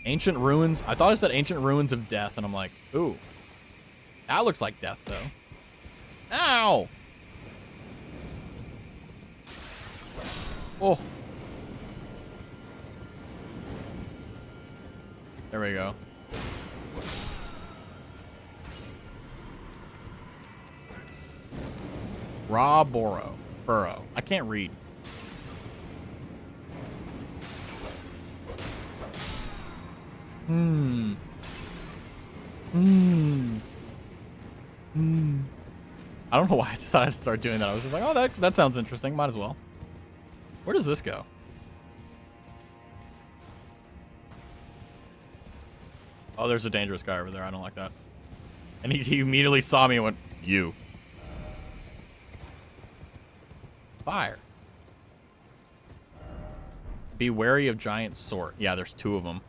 Ancient ruins. I thought it said ancient ruins of death, and I'm like, ooh. That looks like death, though. Ow! Oh. There we go. Raw burrow. I can't read. I don't know why I decided to start doing that. I was just like, oh, that sounds interesting. Might as well. Where does this go? Oh, there's a dangerous guy over there. I don't like that. And he immediately saw me and went, you. Fire. Be wary of giant sort. Yeah, there's 2 of them.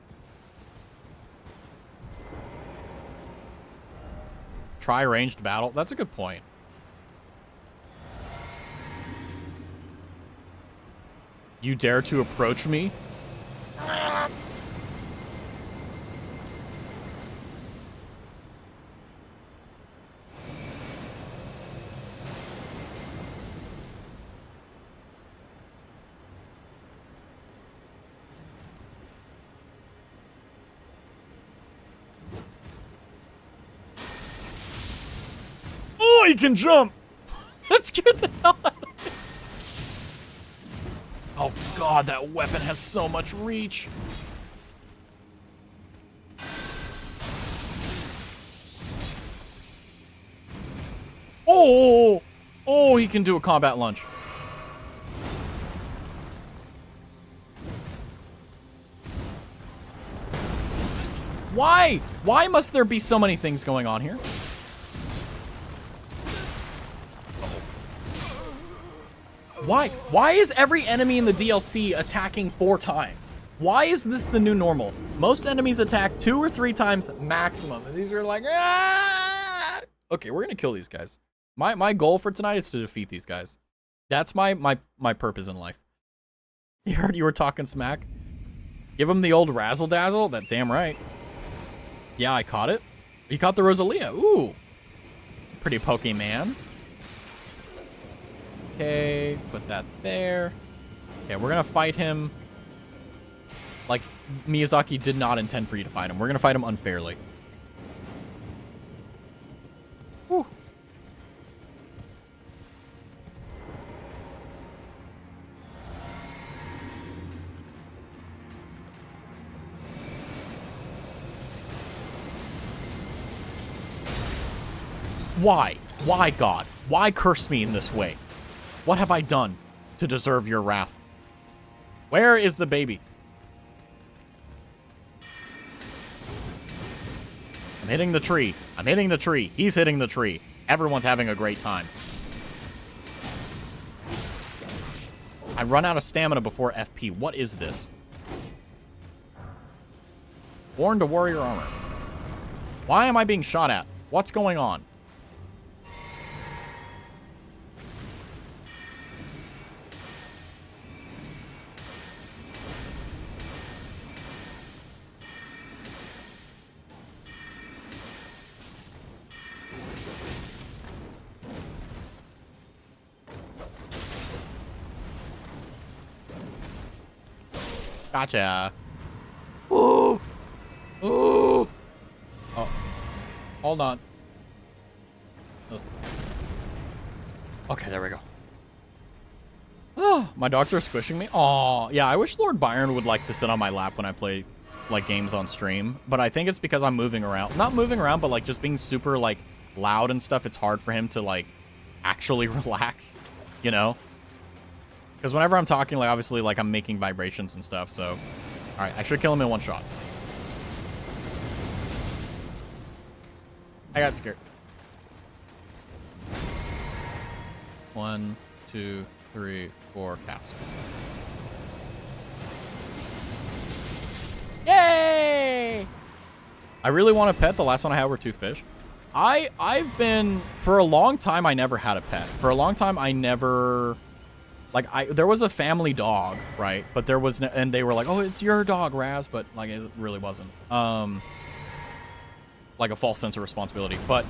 Try ranged battle. That's a good point. You dare to approach me? Oh, he can jump! That scared the hell out of me. Oh god, that weapon has so much reach. Oh! Oh, he can do a combat lunge. Why? Why must there be so many things going on here? Why? Why is every enemy in the DLC attacking 4 times? Why is this the new normal? Most enemies attack 2 or 3 times maximum. And these are like, ah! Okay, we're gonna kill these guys. My goal for tonight is to defeat these guys. That's my purpose in life. You heard you were talking smack? Give him the old razzle dazzle? That damn right. Yeah, I caught it. You caught the Rosalia. Ooh. Pretty Pokemon. Okay, put that there. Okay, we're gonna fight him like Miyazaki did not intend for you to fight him. We're gonna fight him unfairly. Whew. Why? Why, God? Why curse me in this way? What have I done to deserve your wrath? Where is the baby? I'm hitting the tree. I'm hitting the tree. He's hitting the tree. Everyone's having a great time. I run out of stamina before FP. What is this? Born to warrior armor. Why am I being shot at? What's going on? Gotcha. Ooh. Ooh. Oh. Hold on. Okay, there we go. Oh, my dogs are squishing me. Oh, yeah, I wish Lord Byron would like to sit on my lap when I play, like, games on stream. But I think it's because I'm moving around. Not moving around, but, like, just being super, like, loud and stuff. It's hard for him to, like, actually relax, you know? Because whenever I'm talking, like, obviously, like, I'm making vibrations and stuff, so... Alright, I should kill him in one shot. I got scared. 1, 2, 3, 4, cast. Yay! I really want a pet. The last one I had were 2 fish. I've been, for a long time, I never had a pet. For a long time, I never, like, there was a family dog, right? But there was, and they were like, oh, it's your dog, Raz, but, like, it really wasn't. Like a false sense of responsibility. But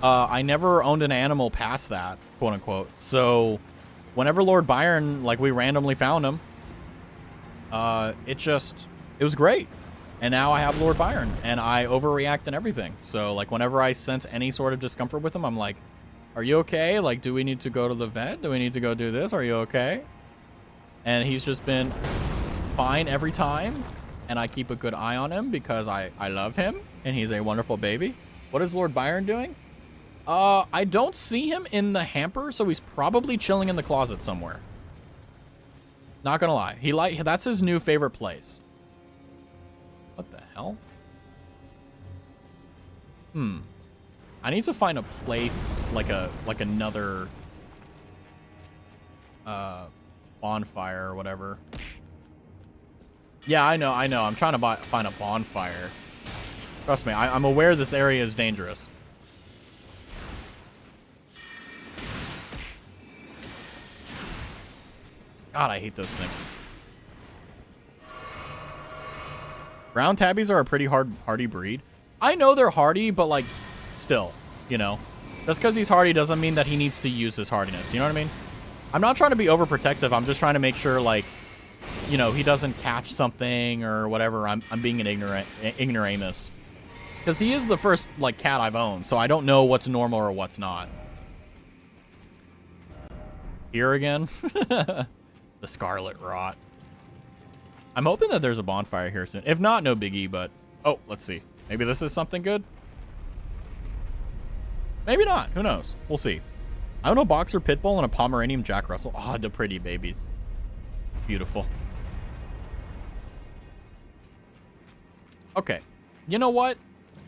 I never owned an animal past that, quote unquote. So whenever Lord Byron, like, we randomly found him, it was great. And now I have Lord Byron, and I overreact and everything. So, like, whenever I sense any sort of discomfort with him, I'm like, are you okay? Like, do we need to go to the vet? Do we need to go do this? Are you okay? And he's just been fine every time, and I keep a good eye on him because I love him, and he's a wonderful baby. What is Lord Byron doing? I don't see him in the hamper, so he's probably chilling in the closet somewhere. Not gonna lie. That's his new favorite place. What the hell? I need to find a place, like another bonfire or whatever. Yeah, I know. I'm trying to find a bonfire. Trust me, I'm aware this area is dangerous. God, I hate those things. Brown tabbies are a pretty hardy breed. I know they're hardy, but, like, still, you know. Just because he's hardy doesn't mean that he needs to use his hardiness. You know what I mean? I'm not trying to be overprotective. I'm just trying to make sure, like, you know, he doesn't catch something or whatever. I'm being an ignoramus. Because he is the first, like, cat I've owned, so I don't know what's normal or what's not. Here again? The Scarlet Rot. I'm hoping that there's a bonfire here soon. If not, no biggie, but... Oh, let's see. Maybe this is something good? Maybe not. Who knows? We'll see. I own a Boxer Pit Bull and a Pomeranian Jack Russell. Oh, the pretty babies. Beautiful. Okay. You know what?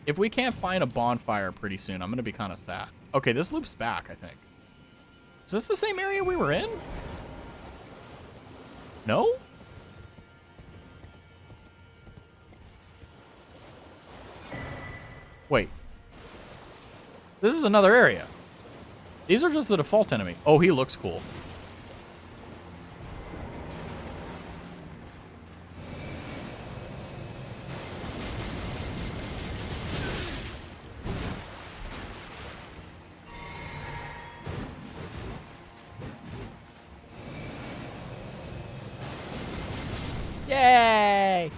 If we can't find a bonfire pretty soon, I'm going to be kind of sad. Okay, this loops back, I think. Is this the same area we were in? No? Wait. This is another area. These are just the default enemy. Oh, he looks cool. Yay!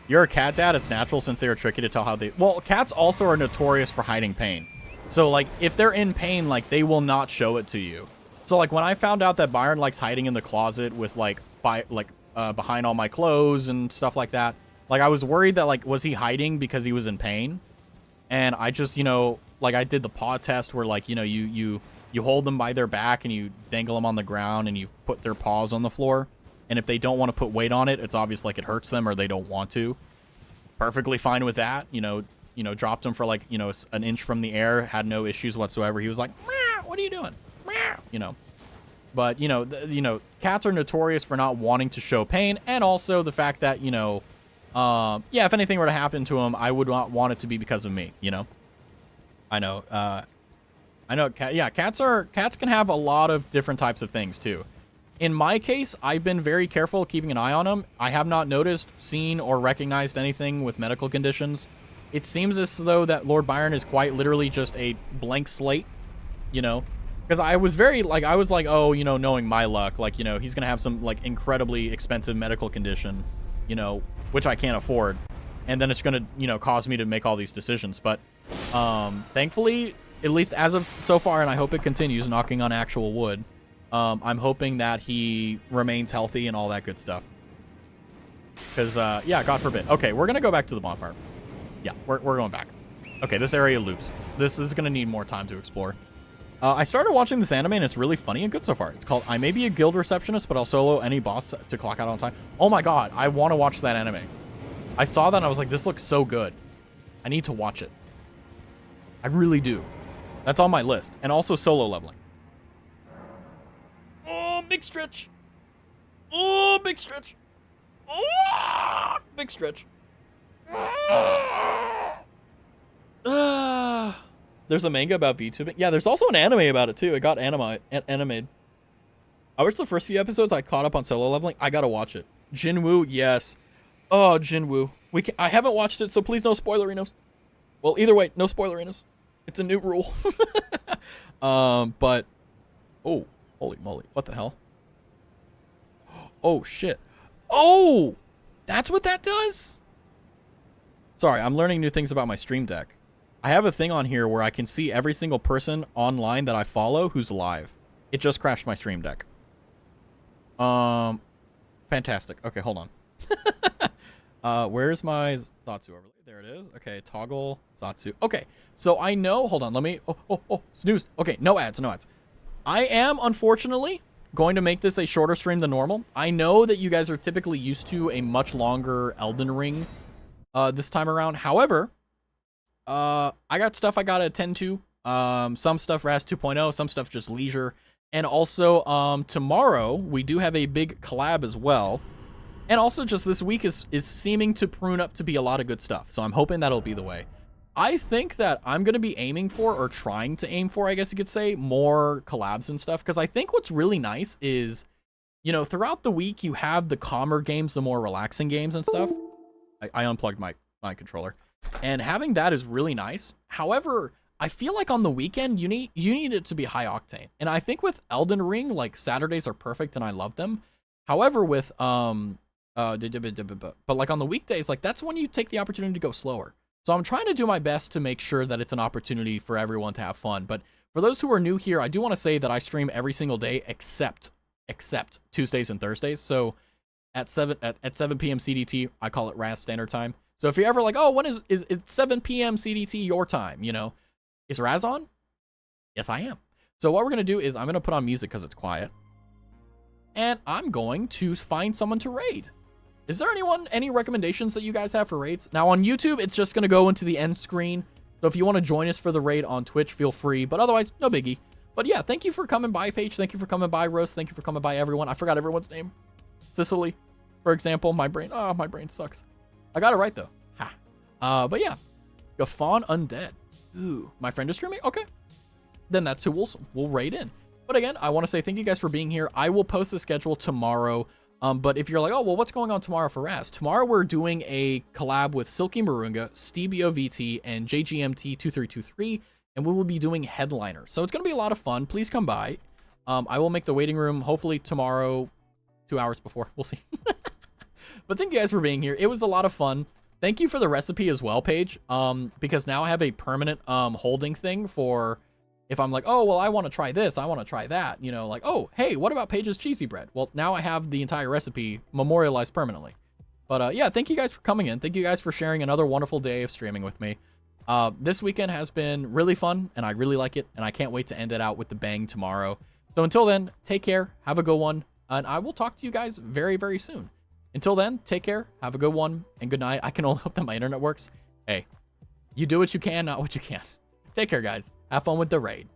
You're a cat dad, it's natural since they are tricky to tell how they... Well, cats also are notorious for hiding pain. So, like, if they're in pain, like, they will not show it to you. So, like, when I found out that Byron likes hiding in the closet with, like, behind all my clothes and stuff like that, like, I was worried that, like, was he hiding because he was in pain? And I just, you know, like, I did the paw test where, like, you know, you hold them by their back and you dangle them on the ground and you put their paws on the floor. And if they don't want to put weight on it, it's obvious like it hurts them or they don't want to. Perfectly fine with that. You know, dropped him for like, you know, an inch from the air, had no issues whatsoever. He was like, meow, what are you doing? Meow, you know. But, you know, cats are notorious for not wanting to show pain. And also the fact that, you know, yeah, if anything were to happen to him, I would not want it to be because of me, you know. I know, yeah, cats can have a lot of different types of things too. In my case, I've been very careful keeping an eye on them. I have not noticed, seen, or recognized anything with medical conditions. It seems as though that Lord Byron is quite literally just a blank slate, you know? Because I was like, oh, you know, knowing my luck, like, you know, he's going to have some, like, incredibly expensive medical condition, you know, which I can't afford. And then it's going to, you know, cause me to make all these decisions. But thankfully, at least as of so far, and I hope it continues, knocking on actual wood, I'm hoping that he remains healthy and all that good stuff. Because, yeah, God forbid. Okay, we're going to go back to the bonfire. Yeah, we're going back. Okay, this area loops. This is going to need more time to explore. I started watching this anime, and it's really funny and good so far. It's called I May Be a Guild Receptionist, but I'll solo any boss to clock out on time. Oh my god, I want to watch that anime. I saw that, and I was like, this looks so good. I need to watch it. I really do. That's on my list. And also solo leveling. Oh, big stretch. Oh, big stretch. Oh, big stretch. There's a manga about VTubing. Yeah, there's also an anime about it too. It got animated. I watched the first few episodes. I caught up on Solo Leveling. I gotta watch it. Jinwoo, yes. Oh, Jinwoo. I haven't watched it, so please no spoilerinos. Well, either way, no spoilerinos. It's a new rule. But oh, holy moly, what the hell? Oh shit. Oh, that's what that does? Sorry, I'm learning new things about my Stream Deck. I have a thing on here where I can see every single person online that I follow who's live. It just crashed my Stream Deck. Fantastic. Okay, hold on. Where's my Zatsu overlay? There it is. Okay, toggle Zatsu. Okay, so I know, hold on, let me, snooze. Okay, no ads. I am, unfortunately, going to make this a shorter stream than normal. I know that you guys are typically used to a much longer Elden Ring this time around. However, I got stuff I gotta attend to. Some stuff RAS 2.0, some stuff just leisure. And also, tomorrow, we do have a big collab as well. And also, just this week is seeming to prune up to be a lot of good stuff. So I'm hoping that'll be the way. I think that I'm going to be aiming for, or trying to aim for, I guess you could say, more collabs and stuff. Because I think what's really nice is, you know, throughout the week, you have the calmer games, the more relaxing games and stuff. I unplugged my controller. And having that is really nice. However, I feel like on the weekend, you need it to be high octane. And I think with Elden Ring, like, Saturdays are perfect and I love them. However, with, but like on the weekdays, like, that's when you take the opportunity to go slower. So I'm trying to do my best to make sure that it's an opportunity for everyone to have fun. But for those who are new here, I do want to say that I stream every single day except Tuesdays and Thursdays. So at 7 p.m. CDT, I call it RAS Standard Time. So if you're ever like, oh, when is it's 7 p.m. CDT your time, you know, is Raz on? Yes, I am. So what we're going to do is I'm going to put on music because it's quiet. And I'm going to find someone to raid. Is there any recommendations that you guys have for raids? Now on YouTube, it's just going to go into the end screen. So if you want to join us for the raid on Twitch, feel free. But otherwise, no biggie. But yeah, thank you for coming by, Paige. Thank you for coming by, Rose. Thank you for coming by, everyone. I forgot everyone's name. Sicily, for example. My brain sucks. I got it right, though. Ha. But yeah. Gafon Undead. Ooh. My friend is streaming? Okay. Then that's who we'll raid in. But again, I want to say thank you guys for being here. I will post the schedule tomorrow. But if you're like, oh, well, what's going on tomorrow for Raz? Tomorrow we're doing a collab with Silky Marunga, Stebio VT, and JGMT2323, and we will be doing Headliner. So it's going to be a lot of fun. Please come by. I will make the waiting room hopefully tomorrow, 2 hours before. We'll see. But thank you guys for being here. It was a lot of fun. Thank you for the recipe as well, Paige, because now I have a permanent holding thing for... If I'm like, oh, well, I want to try this, I want to try that, you know, like, oh, hey, what about Paige's cheesy bread? Well, now I have the entire recipe memorialized permanently. But yeah, thank you guys for coming in. Thank you guys for sharing another wonderful day of streaming with me. This weekend has been really fun, and I really like it, and I can't wait to end it out with the bang tomorrow. So until then, take care, have a good one, and I will talk to you guys very, very soon. Until then, take care, have a good one, and good night. I can only hope that my internet works. Hey, you do what you can, not what you can't. Take care, guys. Have fun with the raid.